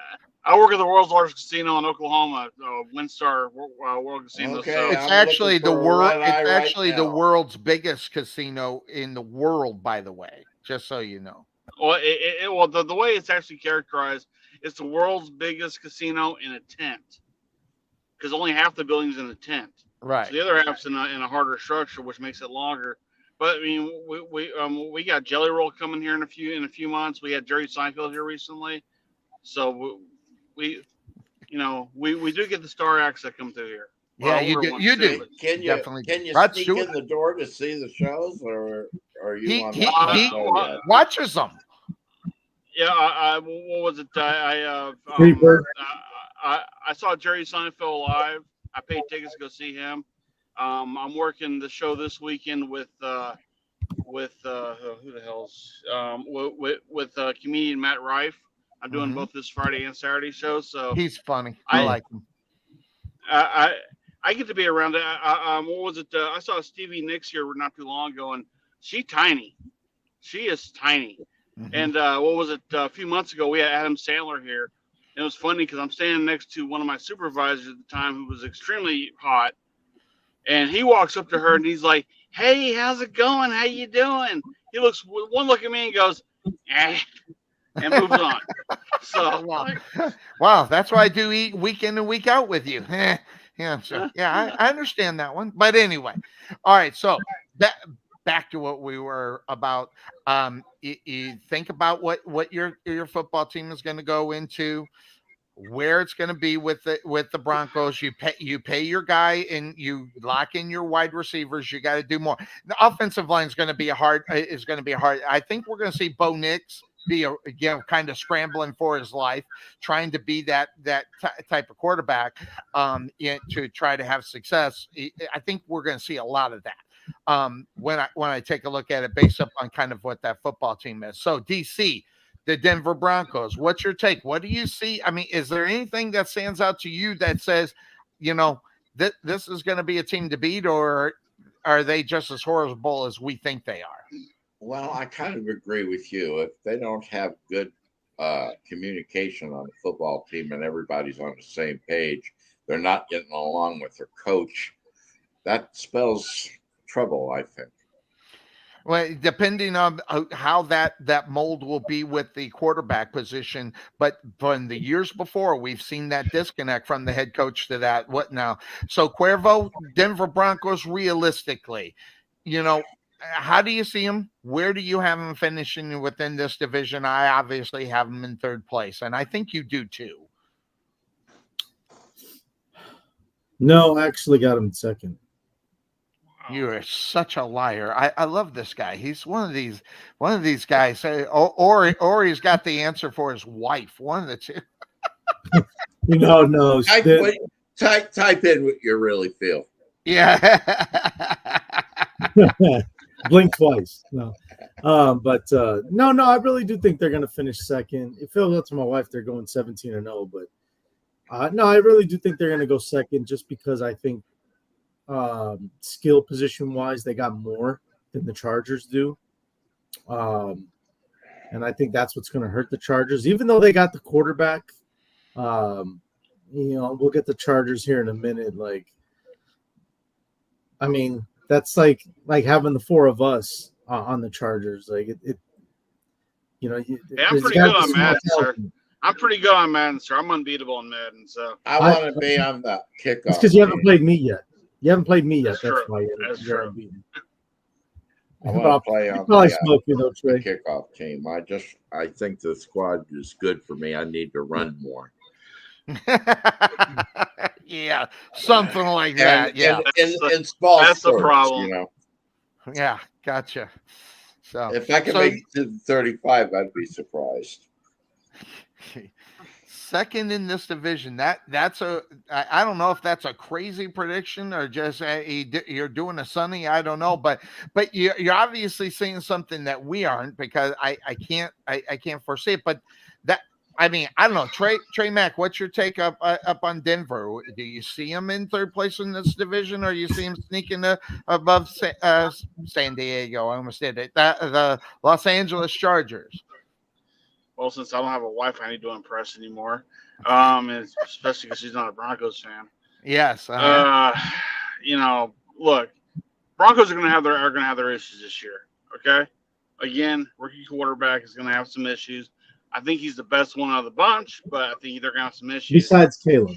I work at the world's largest casino in Oklahoma, Windstar World Casino. Okay, So It's I'm actually looking the for a world. red eye It's right actually the now. world's biggest casino in the world, by the way. Just so you know. well, the way it's actually characterized, it's the world's biggest casino in a tent, because only half the building's in a tent. Right. So the other half's in a harder structure, which makes it longer. But I mean, we got Jelly Roll coming here in a few months. We had Jerry Seinfeld here recently, so we do get the star acts that come through here. Yeah, you do. You do. Can you Definitely. can you Rod sneak Stewart? in the door to see the shows, or are you He on he, that he show yet? watches them. Yeah, what was it? I saw Jerry Seinfeld live. I paid tickets to go see him. I'm working the show this weekend with who the hell's with comedian Matt Rife. I'm doing both this Friday and Saturday shows. So He's funny. I like him. I get to be around it. What was it? I saw Stevie Nicks here not too long ago, and she's tiny. She is tiny. And what was it? A few months ago, we had Adam Sandler here. And it was funny because I'm standing next to one of my supervisors at the time who was extremely hot. And he walks up to her and he's like, "Hey, how's it going? How you doing?" He looks one look at me and goes, "Eh," and moves on. So wow, that's why I do eat week in and week out with you. Yeah, so, yeah, I understand that one. But anyway, all right. So back to what we were about. You think about what your football team is going to go into, where it's going to be with the Broncos. You pay your guy and you lock in your wide receivers. You got to do more. The offensive line is going to be hard. I think we're going to see Bo Nix be kind of scrambling for his life, trying to be that type of quarterback to try to have success. I think we're going to see a lot of that when I take a look at it based upon kind of what that football team is. So DC, the Denver Broncos, what's your take? What do you see? I mean, is there anything that stands out to you that says, this is going to be a team to beat, or are they just as horrible as we think they are? Well, I kind of agree with you. If they don't have good communication on the football team and everybody's on the same page, they're not getting along with their coach, that spells trouble, I think. Well, depending on how that mold will be with the quarterback position, but from the years before, we've seen that disconnect from the head coach to that. What now? So Cuervo, Denver Broncos, realistically, how do you see him? Where do you have him finishing within this division? I obviously have him in third place, and I think you do too. No, I actually got him in second. You are such a liar. I love this guy. He's one of these guys, or he's got the answer for his wife. One of the two. No. Type in what you really feel. Yeah. Blink twice. No. No, I really do think they're going to finish second. It feels up to my wife, they're going 17-0, but no, I really do think they're going to go second just because I think skill position wise they got more than the Chargers do, and I think that's what's going to hurt the Chargers, even though they got the quarterback. We'll get the Chargers here in a minute. That's like having the four of us on the Chargers. I'm pretty good on Madden, sir. I'm pretty good on Madden, sir. I'm unbeatable on Madden, so I want to be on the kickoff. It's because you haven't played me yet. You haven't played me yet. That's why you're unbeaten. I want to play on the kickoff team. I think the squad is good for me. I need to run more. Yeah, something like that. Yeah, in small that's sports, the problem. Yeah, gotcha. So if I can make it to 35, I'd be surprised. Second in this division. That's I don't know if that's a crazy prediction or just you're doing a Sonny. I don't know, but you're obviously seeing something that we aren't, because I can't foresee it. But I mean, I don't know. Trey Mack, what's your take up on Denver? Do you see him in third place in this division, or you see him sneaking above San Diego? I almost did it. The Los Angeles Chargers. Well, since I don't have a wife I need to impress anymore, especially because she's not a Broncos fan. Yes. Look, Broncos are going to have their issues this year. Okay, again, rookie quarterback is going to have some issues. I think he's the best one out of the bunch, but I think they're going to have some issues. Besides Caleb,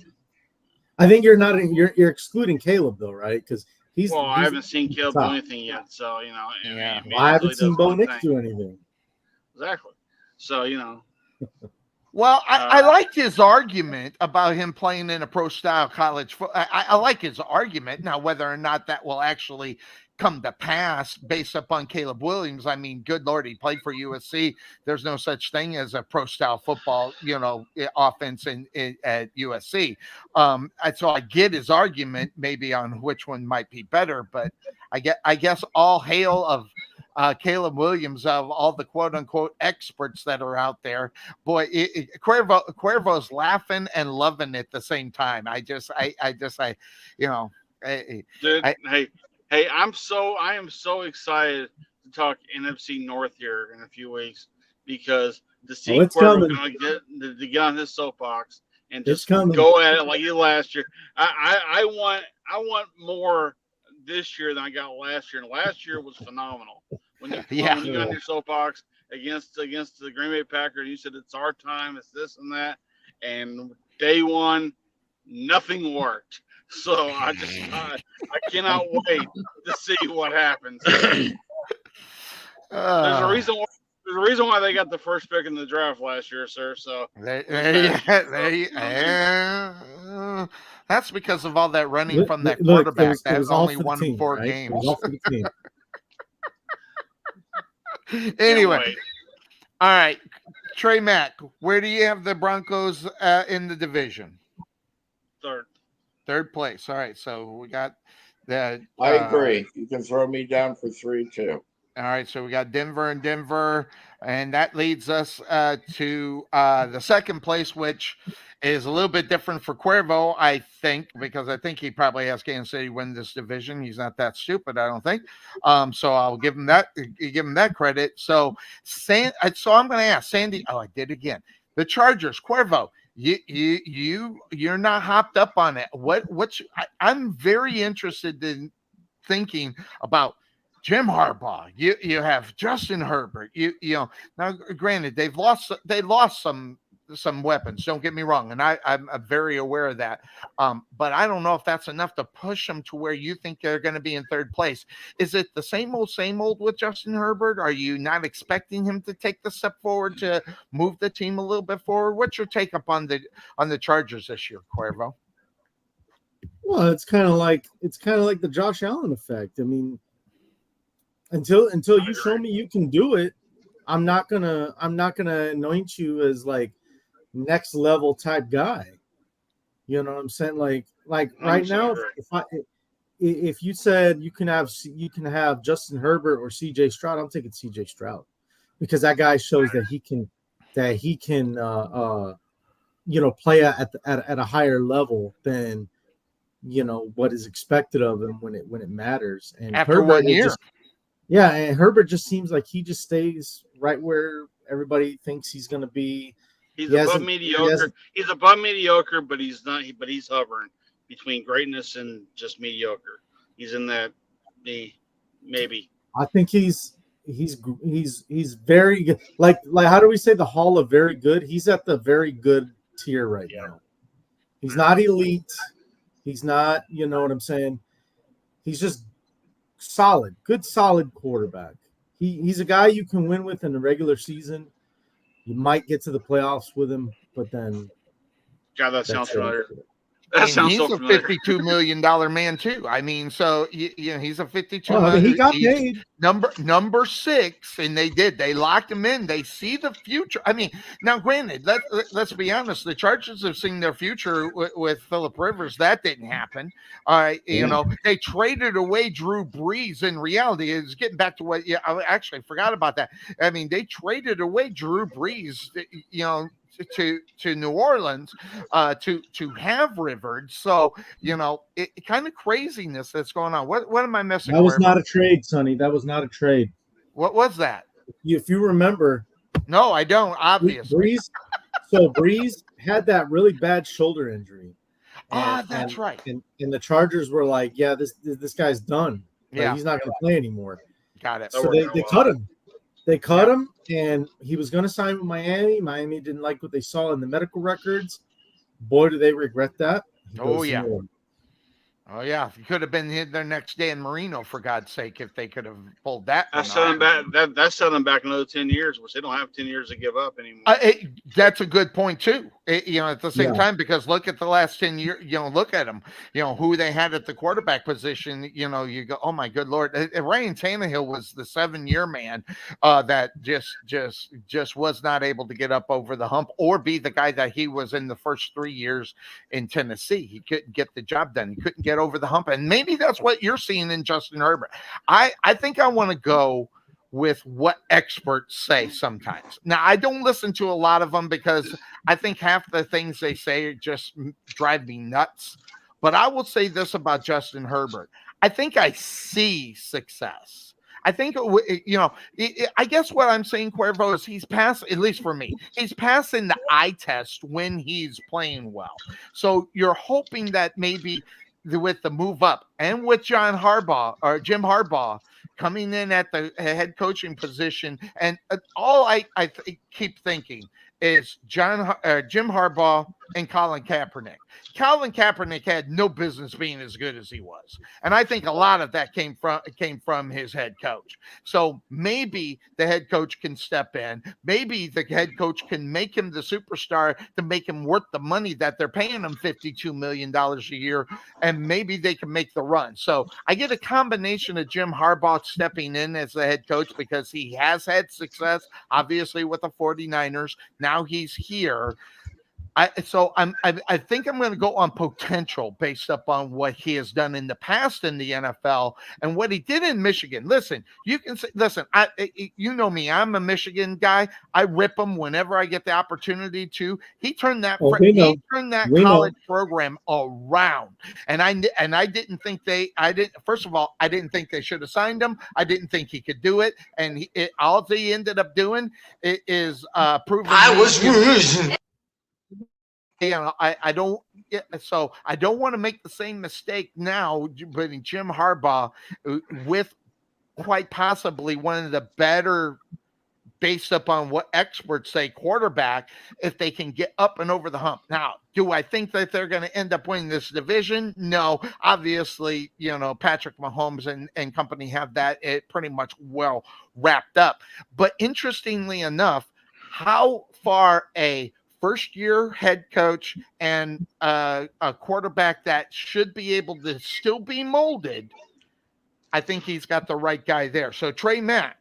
I think you're excluding Caleb though, right? Because I haven't seen Caleb do anything yet, so yeah. I haven't seen Bo Nix do anything. Exactly. So Well, I liked his argument about him playing in a pro-style college football. I like his argument. Now, whether or not that will actually come to pass based upon Caleb Williams, I mean, good Lord, he played for USC. There's no such thing as a pro-style football, offense at USC. So I get his argument maybe on which one might be better, but I guess all hail of Caleb Williams, of all the quote unquote experts that are out there. Boy, Cuervo's laughing and loving it at the same time. Hey, I am so excited to talk NFC North here in a few weeks because to see Cuervo going to get on his soapbox and just go at it like he did last year. I want more this year than I got last year, and last year was phenomenal. When you got on your soapbox against the Green Bay Packers, and you said it's our time, it's this and that, and day one, nothing worked. So I cannot wait to see what happens. There's a reason why they got the first pick in the draft last year, sir. So that's because of all that running from that quarterback. That's only won 4 games. Anyway, all right, Trey Mack, where do you have the Broncos in the division? Third place. All right, so we got that. I agree. You can throw me down for 3 too. All right, so we got Denver, and that leads us to the second place, which is a little bit different for Cuervo, I think, because I think he probably has Kansas City win this division. He's not that stupid, I don't think. So I'll give him that credit. So I'm going to ask Sandy. Oh, I did again. The Chargers, Cuervo. You're not hopped up on it. I'm very interested in thinking about Jim Harbaugh. You have Justin Herbert. Now granted they've lost some weapons. Don't get me wrong, and I'm very aware of that. But I don't know if that's enough to push them to where you think they're going to be in third place. Is it the same old with Justin Herbert? Are you not expecting him to take the step forward to move the team a little bit forward? What's your take up on the Chargers this year, Cuervo? Well, it's kind of like the Josh Allen effect. I mean, until you show me you can do it, I'm not gonna anoint you as like next level type guy. You know what I'm saying? Like right now, if you said you can have Justin Herbert or CJ Stroud, I'm taking CJ Stroud because that guy shows that he can play at a higher level than what is expected of him when it matters. And after Herbert, 1 year. And Herbert just seems like he just stays right where everybody thinks he's going to be. He's above mediocre. He's above mediocre, but he's not. But he's hovering between greatness and just mediocre. He's in that maybe. I think he's very good. Like how do we say the Hall of Very Good? He's at the very good tier right now. He's not elite. He's not. You know what I'm saying? He's just solid quarterback. He's a guy you can win with in the regular season. You might get to the playoffs with him, but then God, that sounds familiar. He's a $52 million man too. I mean, so he's a $52 million. He got paid. Number 6, and they locked him in. They see the future. I mean, now granted, let's be honest. The Chargers have seen their future with Phillip Rivers. That didn't happen. They traded away Drew Brees. In reality, it's getting back to what I actually forgot about that. I mean, they traded away Drew Brees. to New Orleans to have Rivers. So it kind of craziness that's going on. What am I missing? That was Cuervo? not a trade, Sonny. That was not a trade. What was that? If you remember, No, I don't. Obviously. Breeze had that really bad shoulder injury. That's right. And the Chargers were like, yeah, this guy's done. Like, Yeah. he's not going to play anymore. Got it. So they cut him. They cut him, and he was going to sign with Miami. Miami didn't like what they saw in the medical records. Boy, do they regret that. Oh, yeah. Oh, yeah. He could have been there next day in Marino, for God's sake, if they could have pulled that. That's set them back another 10 years, which they don't have 10 years to give up anymore. That's a good point, too. At the same time, because look at the last 10 years, look at them, who they had at the quarterback position. You go, oh, my good Lord. Ryan Tannehill was the 7-year man that just was not able to get up over the hump or be the guy that he was in the first 3 years in Tennessee. He couldn't get the job done. He couldn't get over the hump. And maybe that's what you're seeing in Justin Herbert. I think I want to go with what experts say sometimes. Now, I don't listen to a lot of them because I think half the things they say just drive me nuts. But I will say this about Justin Herbert. I think I see success. I think, I guess what I'm saying, Cuervo, is he's passing, at least for me, he's passing the eye test when he's playing well. So you're hoping that maybe with the move up and with Jim Harbaugh coming in at the head coaching position, and all I keep thinking is Jim Harbaugh and Colin Kaepernick. Colin Kaepernick had no business being as good as he was, and I think a lot of that came from his head coach. So maybe the head coach can step in. Maybe the head coach can make him the superstar to make him worth the money that they're paying him $52 million a year, and maybe they can make the run. So I get a combination of Jim Harbaugh stepping in as the head coach because he has had success, obviously, with the 49ers. Now he's here. I think I'm going to go on potential based upon what he has done in the past in the NFL and what he did in Michigan. Listen, you can say, you know me, I'm a Michigan guy. I rip him whenever I get the opportunity to. He turned that college program around, and I didn't think First of all, I didn't think they should have signed him. I didn't think he could do it, and all he ended up doing is proving I was. I don't want to make the same mistake now, putting Jim Harbaugh with quite possibly one of the better, based upon what experts say, quarterback, if they can get up and over the hump. Now, do I think that they're going to end up winning this division? No. Obviously, Patrick Mahomes and company have that pretty much well wrapped up. But interestingly enough, how far a first-year head coach and a quarterback that should be able to still be molded, I think he's got the right guy there. So, Trey Mack,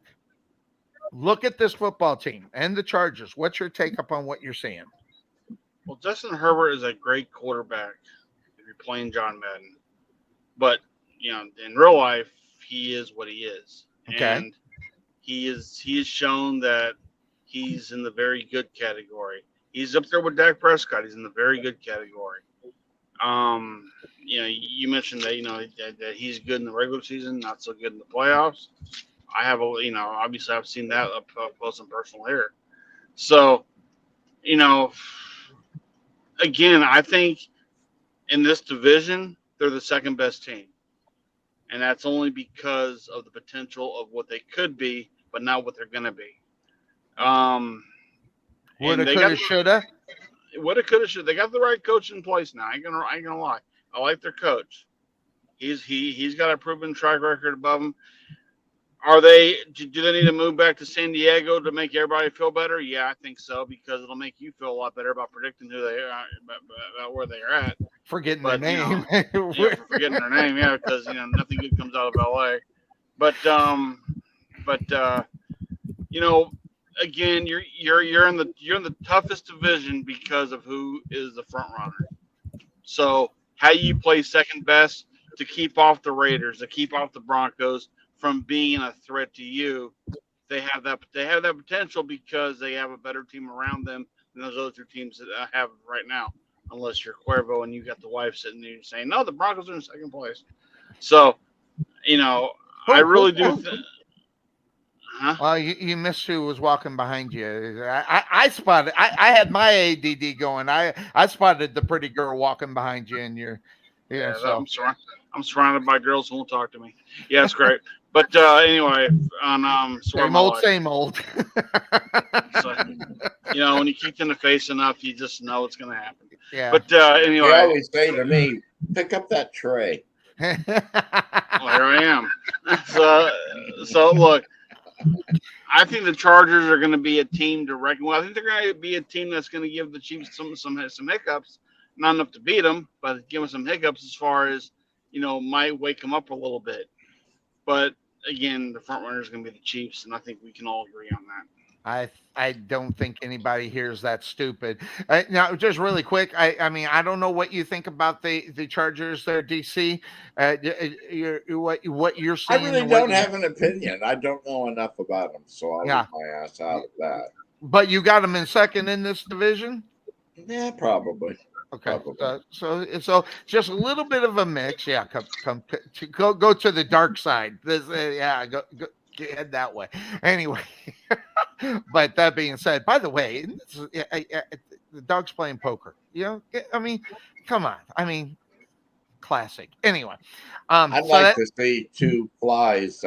look at this football team and the Chargers. What's your take upon what you're seeing? Well, Justin Herbert is a great quarterback if you're playing John Madden. But, in real life, he is what he is. Okay. And he is shown that he's in the very good category. He's up there with Dak Prescott. He's in the very good category. You mentioned that that he's good in the regular season, not so good in the playoffs. I have obviously I've seen that up close and personal here. So, again, I think in this division they're the second best team, and that's only because of the potential of what they could be, but not what they're going to be. Woulda, coulda, shoulda. Woulda, coulda, shoulda. They got the right coach in place now. I ain't gonna lie. I like their coach. He's got a proven track record above them. Do they need to move back to San Diego to make everybody feel better? Yeah, I think so, because it'll make you feel a lot better about predicting who they are, about where they are at. Forgetting their name. Forgetting their name, yeah, because nothing good comes out of LA. But again, you're in the toughest division because of who is the front runner. So how you play second best to keep off the Raiders, to keep off the Broncos from being a threat to you. They have that potential because they have a better team around them than those other two teams that I have right now, unless you're Cuervo and you got the wife sitting there saying, no, the Broncos are in second place. So, I really do. Well, you missed who was walking behind you. I spotted. I had my ADD going. I spotted the pretty girl walking behind you, and you're. Yeah, so I'm surrounded by girls who won't talk to me. Yeah, it's great. But anyway, on same old. So, when you kicked in the face enough, you just know it's going to happen. Yeah. But anyway, they always say to me, "Pick up that tray." Well, here I am. So look, I think the Chargers are going to be a team to reckon with. I think they're going to be a team that's going to give the Chiefs some hiccups. Not enough to beat them, but give them some hiccups as far as, might wake them up a little bit. But again, the front runner is going to be the Chiefs, and I think we can all agree on that. I don't think anybody here is that stupid. Now, just really quick, I mean, I don't know what you think about the Chargers there, DC. What you're seeing? I really don't have an opinion. I don't know enough about them, so I'll leave my ass out of that. But you got them in second in this division? Yeah, probably. Okay, so just a little bit of a mix. Yeah, go to the dark side. Go head that way. Anyway, but that being said, by the way, the dog's playing poker. I mean, come on. I mean, classic. Anyway, I'd like to see two flies.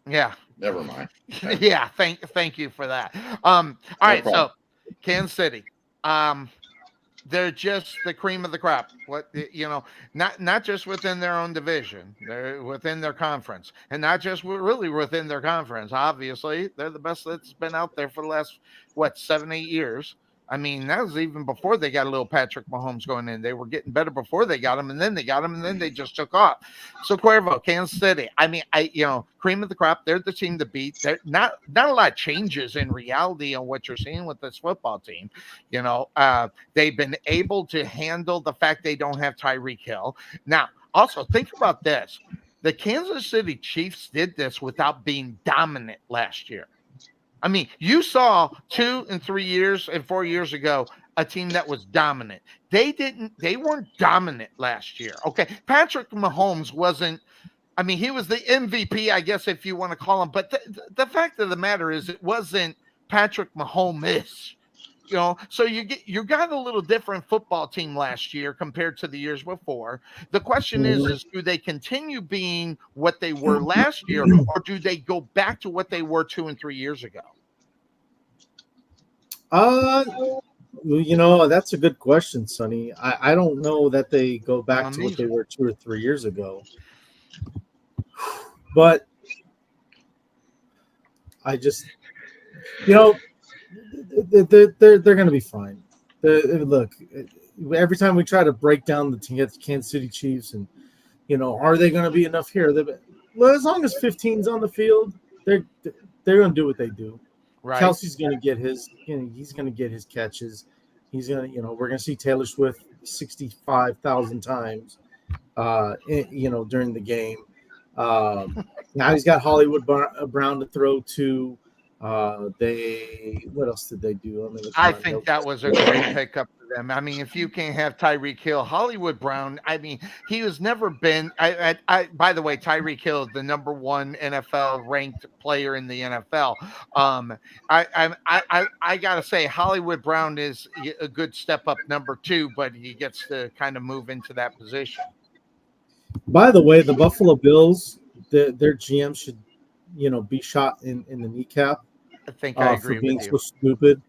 Yeah. Never mind. Yeah. Thank you for that. All right. So, Kansas City. They're just the cream of the crop. Not just within their own division, they're within their conference, and not just really within their conference. Obviously, they're the best that's been out there for the last 7-8 years. I mean, that was even before they got a little Patrick Mahomes going in. They were getting better before they got him, and then they got him, and then they just took off. So Cuervo, Kansas City. I mean, cream of the crop. They're the team to beat. They're not a lot of changes in reality on what you're seeing with this football team. They've been able to handle the fact they don't have Tyreek Hill. Now, also think about this: the Kansas City Chiefs did this without being dominant last year. I mean, you saw 2 and 3 years and 4 years ago a team that was dominant. They weren't dominant last year. Okay. Patrick Mahomes wasn't, I mean, he was the MVP, I guess, if you want to call him. But the fact of the matter is it wasn't Patrick Mahomes. So you got a little different football team last year compared to the years before. The question is do they continue being what they were last year, or do they go back to what they were 2 and 3 years ago? That's a good question, Sonny. I don't know that they go back to what they were 2 or 3 years ago, but I just, they're going to be fine. Look, every time we try to break down the Kansas City Chiefs and, are they going to be enough here? As long as 15's on the field, they're going to do what they do. Right. Kelsey's going to get his, he's going to get his catches. He's going to, we're going to see Taylor Swift 65,000 times, during the game. Now he's got Hollywood Brown to throw to. What else did they do? I think that was a great pickup for them. I mean, if you can't have Tyreek Hill, Hollywood Brown, I mean, he has never been. By the way, Tyreek Hill is the number 1 NFL ranked player in the NFL. I gotta say, Hollywood Brown is a good step up, number 2, but he gets to kind of move into that position. By the way, the Buffalo Bills, their GM should, be shot in the kneecap. I think I agree for being with you. So stupid.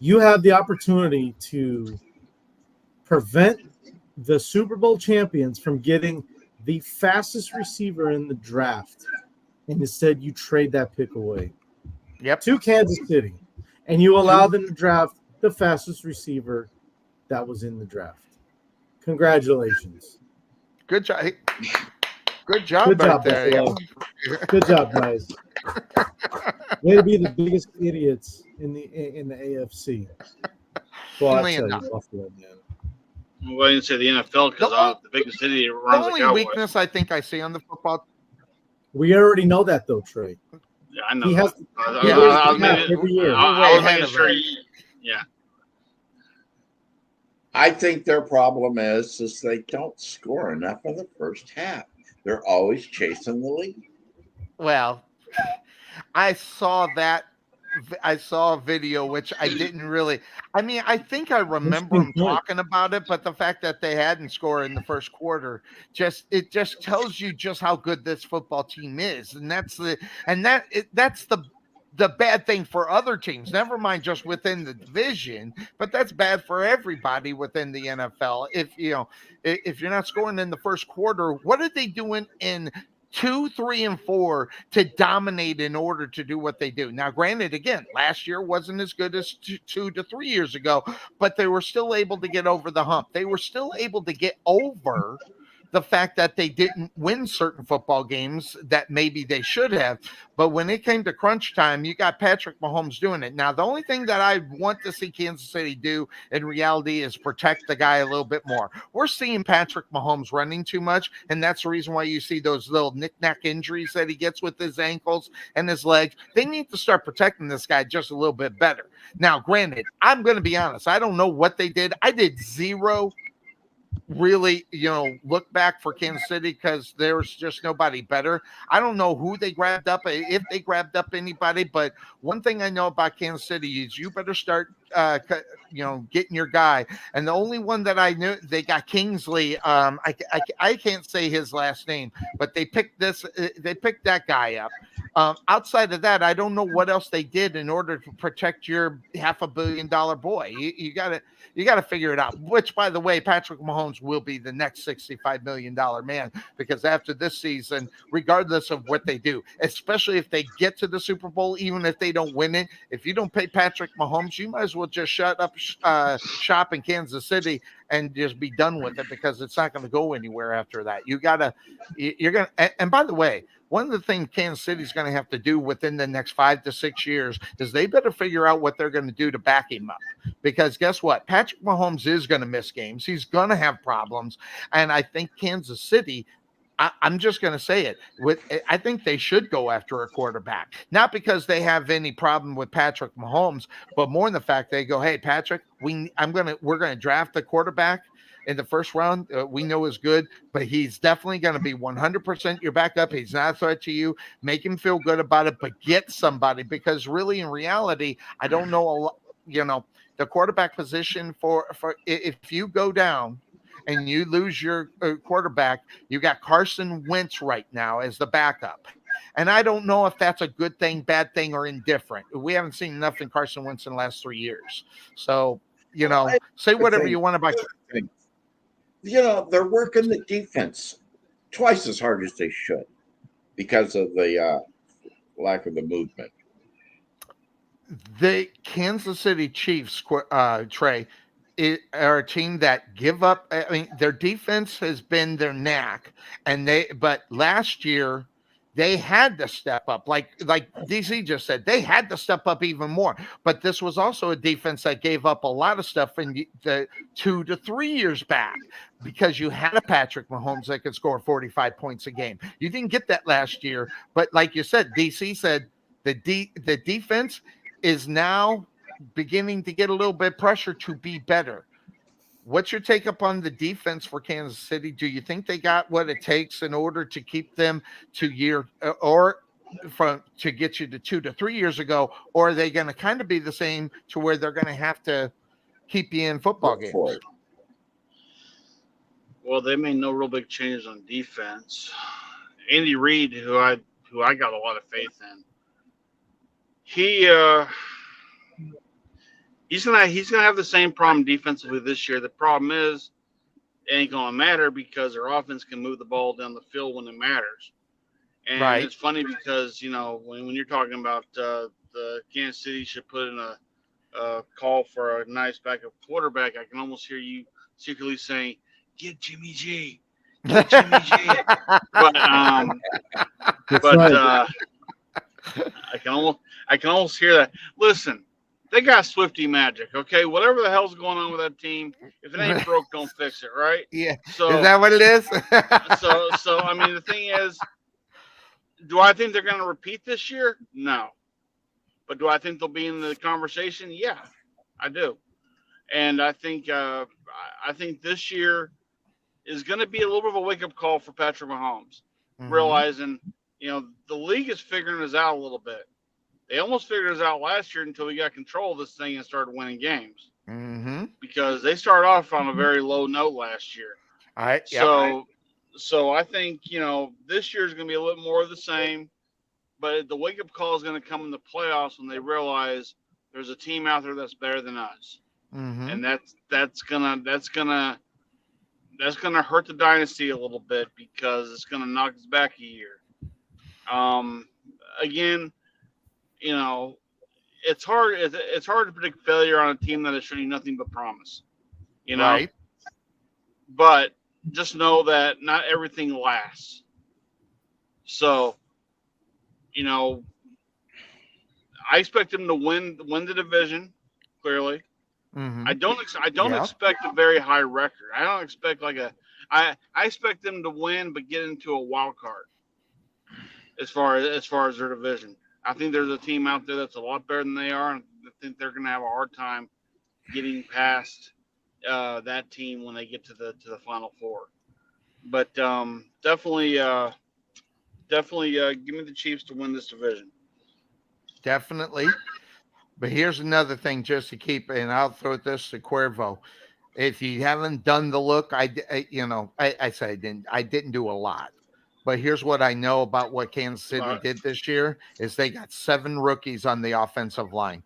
You have the opportunity to prevent the Super Bowl champions from getting the fastest receiver in the draft, and instead you trade that pick away. Yep. To Kansas City, and you allow them to draft the fastest receiver that was in the draft. Congratulations. Good job. Good job there. Good job, guys. Way to be the biggest idiots in the AFC. Well, I tell you, Buffalo, man. Well, I didn't say the NFL because the biggest idiot runs the Cowboys. The only weakness I think I see on the football. We already know that, though, Trey. Yeah, I know. He has every year. I Yeah. I think their problem is they don't score enough in the first half. They're always chasing the lead. Well, I saw that. I saw a video which I didn't really. I mean, I think I remember them talking about it, but the fact that they hadn't scored in the first quarter just tells you just how good this football team is, and that's the bad thing for other teams. Never mind just within the division, but that's bad for everybody within the NFL. If you're not scoring in the first quarter, what are they doing in 2, 3, and 4 to dominate in order to do what they do? Now, granted, again, last year wasn't as good as 2 to 3 years ago, but they were still able to get over the hump. They were still able to get over the fact that they didn't win certain football games that maybe they should have. But when it came to crunch time, you got Patrick Mahomes doing it. Now, the only thing that I want to see Kansas City do in reality is protect the guy a little bit more. We're seeing Patrick Mahomes running too much, and that's the reason why you see those little knick-knack injuries that he gets with his ankles and his legs. They need to start protecting this guy just a little bit better. Now, granted, I'm going to be honest. I don't know what they did. I did zero really, look back for Kansas City because there's just nobody better. I don't know who they grabbed up, if they grabbed up anybody, but one thing I know about Kansas City is you better start, getting your guy. And the only one that I knew, they got Kingsley. I can't say his last name, but they picked that guy up. Outside of that, I don't know what else they did in order to protect your $500 million boy. You got to figure it out. Which, by the way, Patrick Mahomes will be the next $65 million man, because after this season, regardless of what they do, especially if they get to the Super Bowl, even if they don't win it, if you don't pay Patrick Mahomes, you might as well just shut up shop in Kansas City and just be done with it, because it's not going to go anywhere after that. You're going to, and by the way, one of the things Kansas City is going to have to do within the next 5 to 6 years is they better figure out what they're going to do to back him up. Because guess what? Patrick Mahomes is going to miss games. He's going to have problems. And I think Kansas City, I'm just going to say it, I think they should go after a quarterback. Not because they have any problem with Patrick Mahomes, but more in the fact they go, hey, Patrick, we're going to draft a quarterback in the first round. We know is good, but he's definitely going to be 100% your backup. He's not a threat to you. Make him feel good about it, but get somebody, because really in reality, I don't know a lot, the quarterback position for if you go down and you lose your quarterback, you got Carson Wentz right now as the backup. And I don't know if that's a good thing, bad thing, or indifferent. We haven't seen enough in Carson Wentz in the last 3 years. So, say whatever you want about it. They're working the defense twice as hard as they should because of the lack of the movement. The Kansas City Chiefs, Trey, are a team that give up. I mean, their defense has been their knack, but last year they had to step up. Like DC just said, they had to step up even more. But this was also a defense that gave up a lot of stuff in the 2 to 3 years back, because you had a Patrick Mahomes that could score 45 points a game. You didn't get that last year. But like you said, DC said the defense is now beginning to get a little bit pressure to be better. What's your take up on the defense for Kansas City? Do you think they got what it takes in order to keep them to to get you to 2 to 3 years ago, or are they going to kind of be the same to where they're going to have to keep you in football games? Well, they made no real big changes on defense. Andy Reid, who I got a lot of faith in, he's gonna have the same problem defensively this year. The problem is it ain't gonna matter, because their offense can move the ball down the field when it matters. And right. It's funny because when you're talking about the Kansas City should put in a call for a nice backup quarterback, I can almost hear you secretly saying, "Get Jimmy G, get Jimmy G." But right. I can almost hear that. Listen, they got Swifty magic, okay? Whatever the hell's going on with that team, if it ain't broke, don't fix it, right? Yeah. So is that what it is? so I mean, the thing is, do I think they're going to repeat this year? No. But do I think they'll be in the conversation? Yeah. I do. And I think this year is going to be a little bit of a wake up call for Patrick Mahomes, realizing the league is figuring us out a little bit. They almost figured us out last year until we got control of this thing and started winning games. Because they started off on a very low note last year. So I think this year is going to be a little more of the same, but the wake up call is going to come in the playoffs when they realize there's a team out there that's better than us, and that's gonna hurt the dynasty a little bit because it's gonna knock us back a year. Again, it's hard. It's hard to predict failure on a team that has shown you nothing but promise. Right. But just know that not everything lasts. So, I expect them to win the division. Clearly, I don't expect a very high record. I don't expect I expect them to win, but get into a wild card. As far as their division, I think there's a team out there that's a lot better than they are, and I think they're going to have a hard time getting past that team when they get to the Final Four. But definitely give me the Chiefs to win this division. Definitely. But here's another thing just to keep, and I'll throw this to Cuervo. If you haven't done the look, I said I didn't do a lot. But here's what I know about what Kansas City did this year is they got 7 rookies on the offensive line.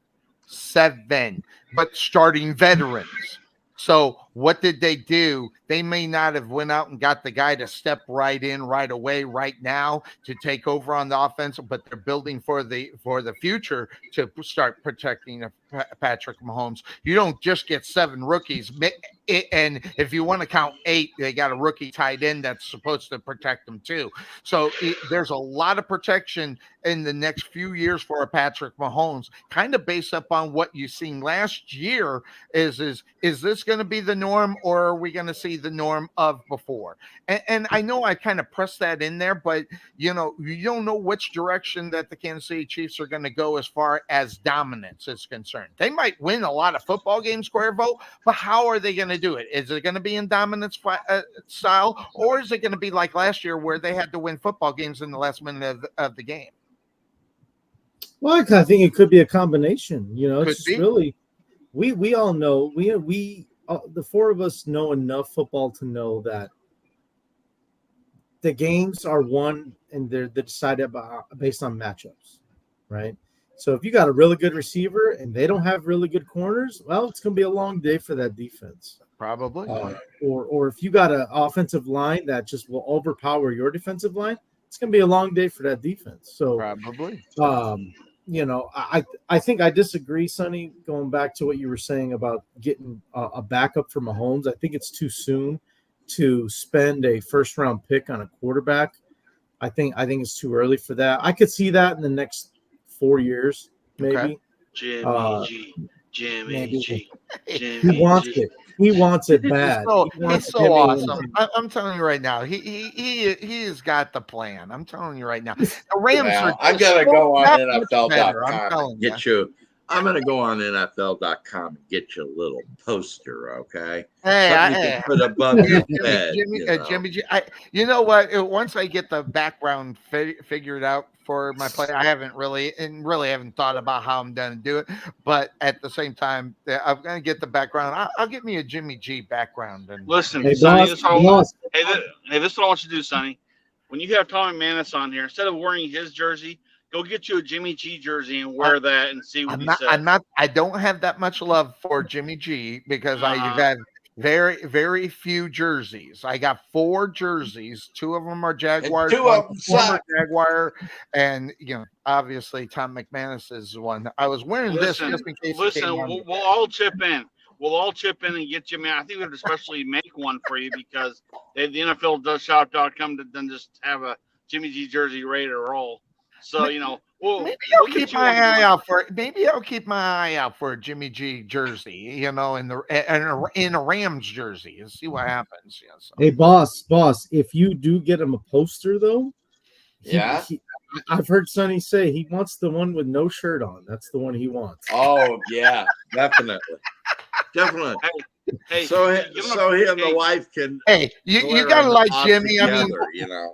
7, but starting veterans. So what did they do? They may not have went out and got the guy to step right in right away, right now to take over on the offense, but they're building for the future to start protecting Patrick Mahomes. You don't just get 7 rookies. And if you want to count 8, they got a rookie tight end that's supposed to protect them too. So there's a lot of protection in the next few years for a Patrick Mahomes, kind of based upon what you've seen last year. Is this going to be the norm, or are we going to see the norm of before? And I know I kind of pressed that in there, but you don't know which direction that the Kansas City Chiefs are going to go as far as dominance is concerned. They might win a lot of football games, Cuervo, but how are they going to do it? Is it going to be in dominance style, or is it going to be like last year where they had to win football games in the last minute of the game? Well, I think it could be a combination. It's really, we all know, we the 4 of us know enough football to know that the games are won and they're decided based on matchups, right? So if you got a really good receiver and they don't have really good corners, well, it's going to be a long day for that defense. Probably. Or if you got an offensive line that just will overpower your defensive line, it's going to be a long day for that defense. So probably. I think I disagree, Sonny, going back to what you were saying about getting a backup for Mahomes. I think it's too soon to spend a first-round pick on a quarterback. I think it's too early for that. I could see that in the next 4 years, maybe. Okay. Jimmy G. He wants it. He wants it bad. He's so awesome. I'm telling you right now, he has got the plan. I'm telling you right now. The Rams are. I gotta go on NFL.com and get you. I'm gonna go on NFL.com and get you a little poster, okay? Hey, put above your bed. Jimmy G. You know what? Once I get the background figured out for my play, I haven't really thought about how I'm going to do it. But at the same time, I'm going to get the background. I'll get me a Jimmy G background. And listen, Sonny, this is what I want you to do, Sonny. When you have Tommy Manis on here, instead of wearing his jersey, go get you a Jimmy G jersey and wear that and see what he says. I don't have that much love for Jimmy G because I've had very, very few jerseys. I got 4 jerseys. 2 of them are Jaguars. 2 of them former Jaguar, and obviously Tom McManus is one. I was wearing this just in case. Listen, we'll all chip in. We'll all chip in and get you, man. I think we'd especially make one for you because the NFL does shop.com to then just have a Jimmy G jersey ready to roll. So maybe I'll keep my eye out for it. Maybe I'll keep my eye out for a Jimmy G jersey, in a Rams jersey, and see what happens. Hey, boss, if you do get him a poster though, I've heard Sonny say he wants the one with no shirt on. That's the one he wants. Oh yeah, definitely. Hey, So give him so he and the hey, wife can Hey, you glare gotta on like off Jimmy. I mean, together, you know.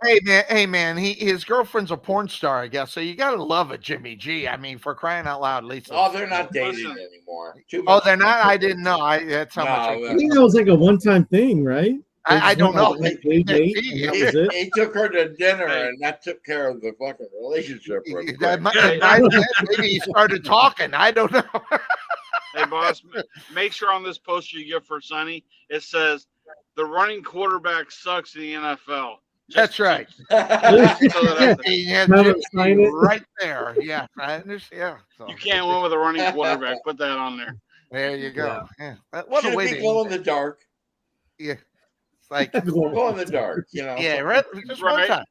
hey man, his girlfriend's a porn star, I guess. So you gotta love a Jimmy G. I mean, for crying out loud, Lisa. Oh, they're not dating Listen. anymore. Oh, they're not. I didn't know. That's how much. No, I think that was like a one-time thing, right? They I just don't went know. on a day date, and that was it. he took her to dinner, Hey. and that took care of the fucking relationship. Real quick. Maybe he started talking. I don't know. Hey, boss, make sure on this poster you get for Sonny, it says, the running quarterback sucks in the NFL. That's right. Just throw that out there. He has Have him Jimmy sign it. right there. Yeah, I understand. Yeah, so, You can't win with a running quarterback. Put that on there. there you go. Yeah. What a Should way it be to glow in the dark? yeah. It's like Glow in the dark, you know. yeah, right, just one Right. time.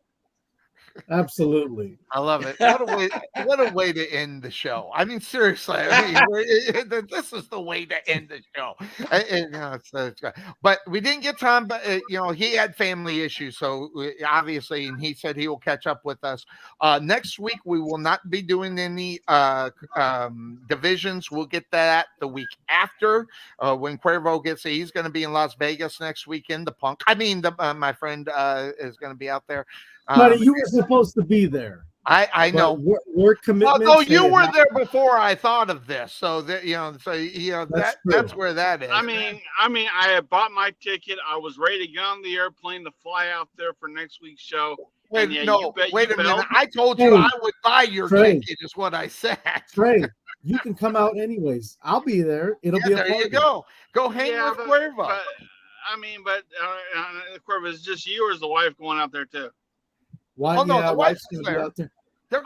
Absolutely. I love it. What a way to end the show. I mean, seriously, this is the way to end the show. But we didn't get time. But he had family issues, so obviously, and he said he will catch up with us next week. We will not be doing any divisions. We'll get that the week after when Cuervo gets. He's going to be in Las Vegas next weekend. The Punk. I mean, my friend is going to be out there. But you were supposed to be there. I know. Work commitments. Although you were there before I thought of this, so that that's where that is. I mean, I had bought my ticket. I was ready to get on the airplane to fly out there for next week's show. Wait, yeah, wait a minute. I told you I would buy your ticket, is what I said. Trey, you can come out anyways. I'll be there. It'll be a there party. you go. Go hang with Cuervo. But Cuervo, is just you or is the wife going out there too? Why? Oh, no, yeah, the wife's wife's gonna be out there.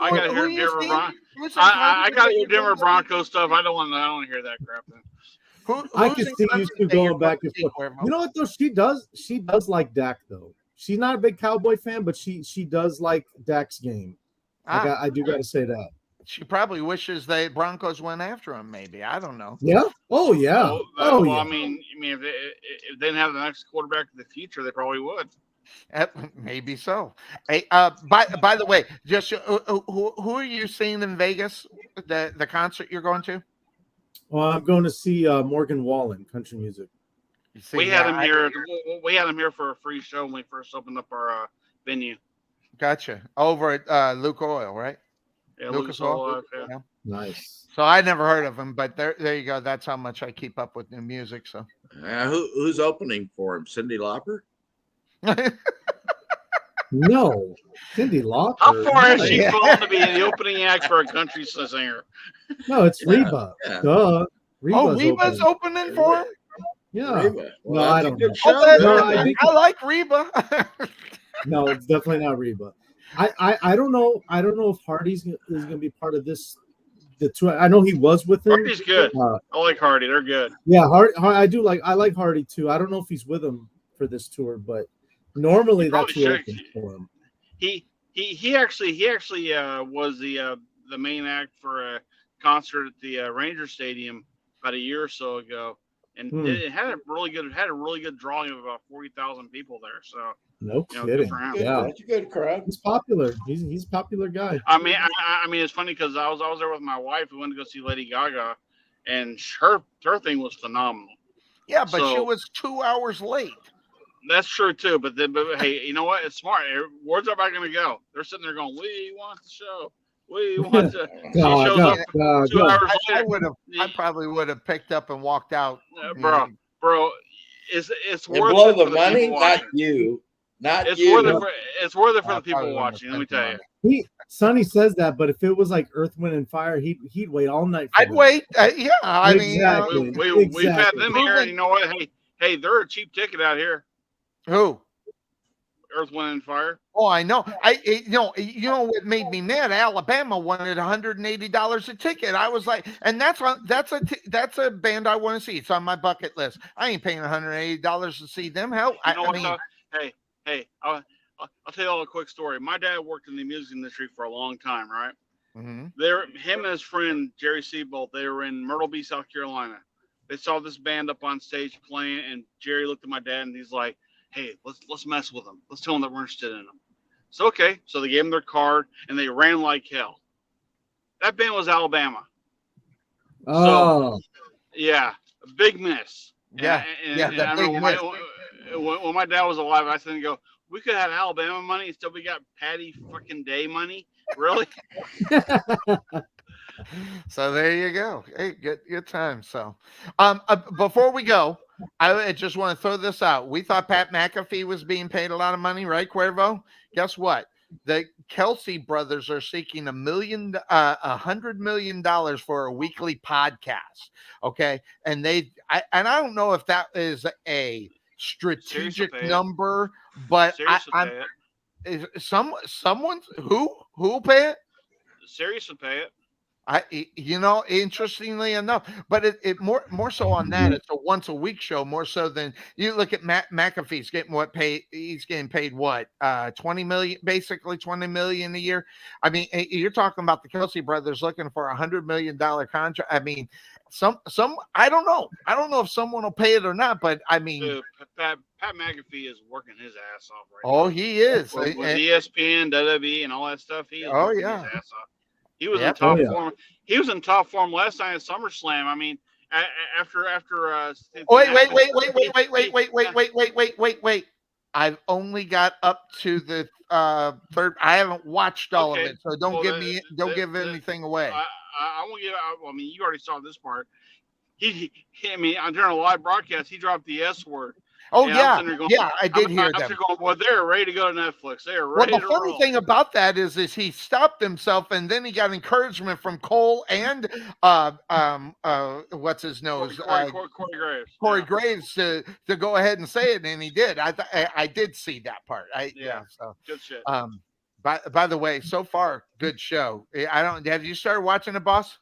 I got to hear Denver Broncos. I got to hear Denver Broncos stuff. I don't want to hear that crap. Then. I can see you two going back and forth. You know what though? She does like Dak though. She's not a big Cowboy fan, but she does like Dak's game. I do got to say that. She probably wishes the Broncos went after him. Maybe, I don't know. Yeah. Oh yeah. Well, yeah. I mean, if they didn't have the next quarterback of the future, they probably would. Maybe so. Hey, by the way, just who are you seeing in Vegas? The concert you're going to? Well, I'm going to see Morgan Wallen, country music. We had him here. We had him here for a free show when we first opened up our venue. Gotcha. Over at Luke Oil, right? Yeah, Lucas Oil. Yeah. Nice. So I never heard of him, but there you go. That's how much I keep up with new music. So who's opening for him? Cyndi Lauper? No, Cyndi Lauper. How far has she fallen to be the opening act for a country singer? No, it's Reba. Yeah. Duh. Reba's opening for him? Yeah. Reba. No, I don't know. I like Reba. No, it's definitely not Reba. I don't know. I don't know if Hardy's is going to be part of this. The tour. I know he was with him. Hardy's good. I like Hardy. They're good. Yeah, I do like. I like Hardy too. I don't know if he's with him for this tour, but normally that's who opens for him. He actually was the main act for a concert at the Ranger Stadium about a year or so ago, and it had a really good drawing of about 40,000 people there. So no kidding. Yeah, that's a good crowd. He's popular. He's a popular guy. I mean, it's funny because I was there with my wife. We went to go see Lady Gaga, and her thing was phenomenal. Yeah, but she was 2 hours late. That's true too. But hey, you know what? It's smart. Where's everybody going to go? They're sitting there going, "We want the show. We want to." I probably would have picked up and walked out. Bro, it's worth blow it the for money, people not watching. you. Not it's you. It's worth it for the people watching. Let me tell you. Sonny says that, but if it was like Earth, Wind, and Fire, he'd wait all night. I'd wait. Yeah, I exactly. mean, we've had them here, and you know what? Hey, they're a cheap ticket out here. Who? Earth, Wind, and Fire. Oh, I know. You know what made me mad? Alabama wanted $180 a ticket. I was like, and that's a band I want to see. It's on my bucket list. I ain't paying $180 to see them. Hell, Hey, I'll tell you all a quick story. My dad worked in the music industry for a long time, right? Mm-hmm. Him and his friend Jerry Seabolt, they were in Myrtle Beach, South Carolina. They saw this band up on stage playing, and Jerry looked at my dad and he's like, "Hey, let's mess with them. Let's tell them that we're interested in them." So, okay. So they gave them their card, and they ran like hell. That band was Alabama. Oh, So, yeah, a big miss. Yeah, And I that big remember miss. when my dad was alive, I said, "Go, we could have Alabama money and still we got Patty fucking Day money, really?" So there you go. Hey, good time. So, before we go, I just want to throw this out. We thought Pat McAfee was being paid a lot of money, right, Cuervo? Guess what? The Kelsey brothers are seeking $100 million for a weekly podcast. Okay, and I don't know if that is a strategic number, but I'm someone who will pay it. Sirius will pay it. Interestingly enough, but it more so on that, it's a once a week show more so than you look at McAfee's getting he's getting paid what 20 million, basically 20 million a year. I mean, you're talking about the Kelsey brothers looking for $100 million contract. I mean, some I don't know if someone will pay it or not, but I mean, dude, Pat McAfee is working his ass off right now. Oh, he is with ESPN, WWE, and all that stuff. He is working his ass off. He was in top form. He was in top form last night at SummerSlam. I mean, after. Wait. I've only got up to the third. I haven't watched all of it, so don't give anything away. I won't give. I mean, you already saw this part. During a live broadcast, he dropped the S word. Oh, yeah. I did hear them. Going, well, they're ready to go to Netflix. They're ready to roll. The funny thing about that is he stopped himself, and then he got encouragement from Cole and what's his nose? Corey Graves. Corey Graves to go ahead and say it, and he did. I did see that part. So good shit. By the way, so far, good show. Have you started watching it, boss?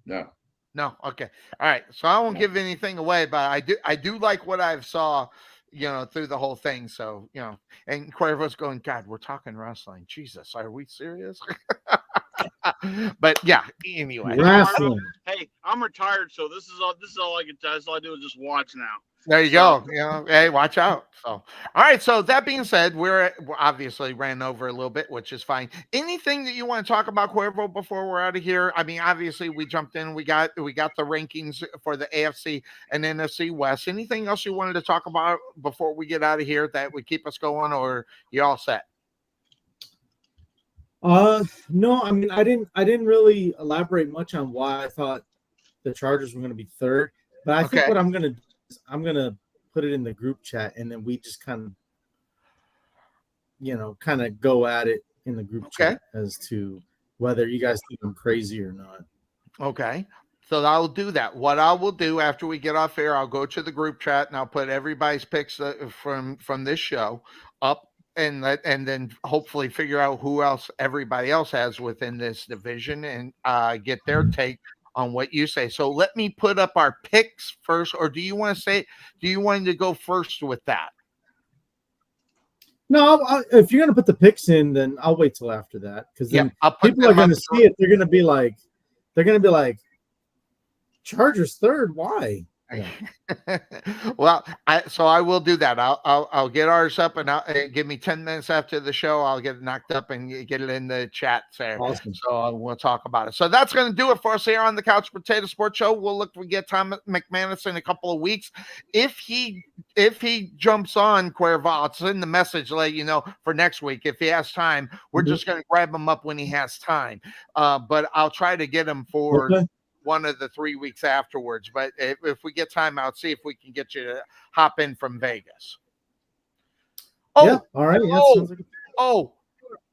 No. Okay. All right. So I won't give anything away, but I do like what I've saw, through the whole thing. So, and Cuervo's going, God, we're talking wrestling. Jesus, are we serious? But yeah, anyway. Wrestling. Hey, I'm retired, so this is all I can tell. That's all I do is just watch now. There you go. Hey, watch out. So, all right. So that being said, we're obviously ran over a little bit, which is fine. Anything that you want to talk about, Cuervo, before we're out of here? I mean, obviously we jumped in. We got the rankings for the AFC and NFC West. Anything else you wanted to talk about before we get out of here that would keep us going, or you all set? No. I mean, I didn't really elaborate much on why I thought the Chargers were going to be third, but I think what I'm going to do, I'm going to put it in the group chat, and then we just kind of go at it in the group chat as to whether you guys think I'm crazy or not. Okay. So I'll do that. What I will do after we get off air, I'll go to the group chat and I'll put everybody's picks from this show up, and then hopefully figure out who else everybody else has within this division and get their take on what you say. So let me put up our picks first, or do you want to go first with that? No, if you're going to put the picks in, then I'll wait till after that, because then people are going to see it. They're going to be like, Chargers third. Why? Yeah. Well, I will do that. I'll get ours up, and give me 10 minutes after the show. I'll get it knocked up and get it in the chat there. Awesome. So we'll talk about it. So that's going to do it for us here on the Couch Potato Sports Show. We'll look to get Tom McManus in a couple of weeks. If he jumps on, Cuervo, I'll send the message, let you know for next week. If he has time, we're just going to grab him up when he has time. But I'll try to get him for one of the 3 weeks afterwards. But if we get time out, see if we can get you to hop in from Vegas. All right.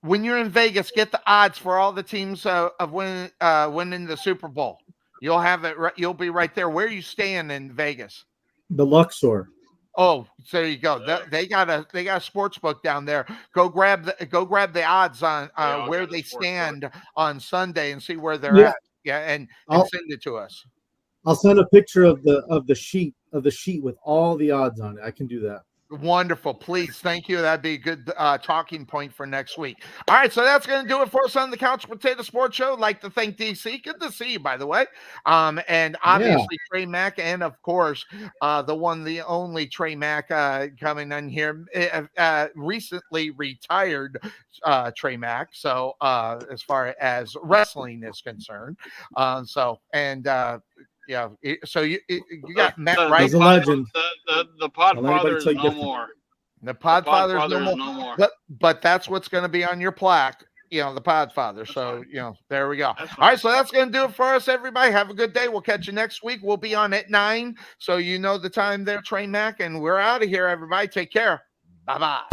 When you're in Vegas, get the odds for all the teams of winning the Super Bowl. You'll have it. You'll be right there. Where are you staying in Vegas? The Luxor. Oh, so there you go. They got a sports book down there. Go grab the odds on where they stand on Sunday and see where they're at. Yeah, and send it to us. I'll send a picture of the sheet with all the odds on it. I can do that. Wonderful. Please. Thank you. That'd be a good talking point for next week. All right. So that's going to do it for us on the Couch Potato Sports Show. I'd like to thank DC. Good to see you, by the way. And obviously Trey Mack, and of course, the one, the only Trey Mack coming in here, recently retired Trey Mack. So as far as wrestling is concerned. Yeah, so you got Matt Wright. He's a legend. The Podfather is no more. The Podfather is no more. But that's what's going to be on your plaque. The Podfather. So, there we go. All right, so that's going to do it for us, everybody. Have a good day. We'll catch you next week. We'll be on at 9. So you know the time there, Trey Mack, and we're out of here, everybody. Take care. Bye-bye.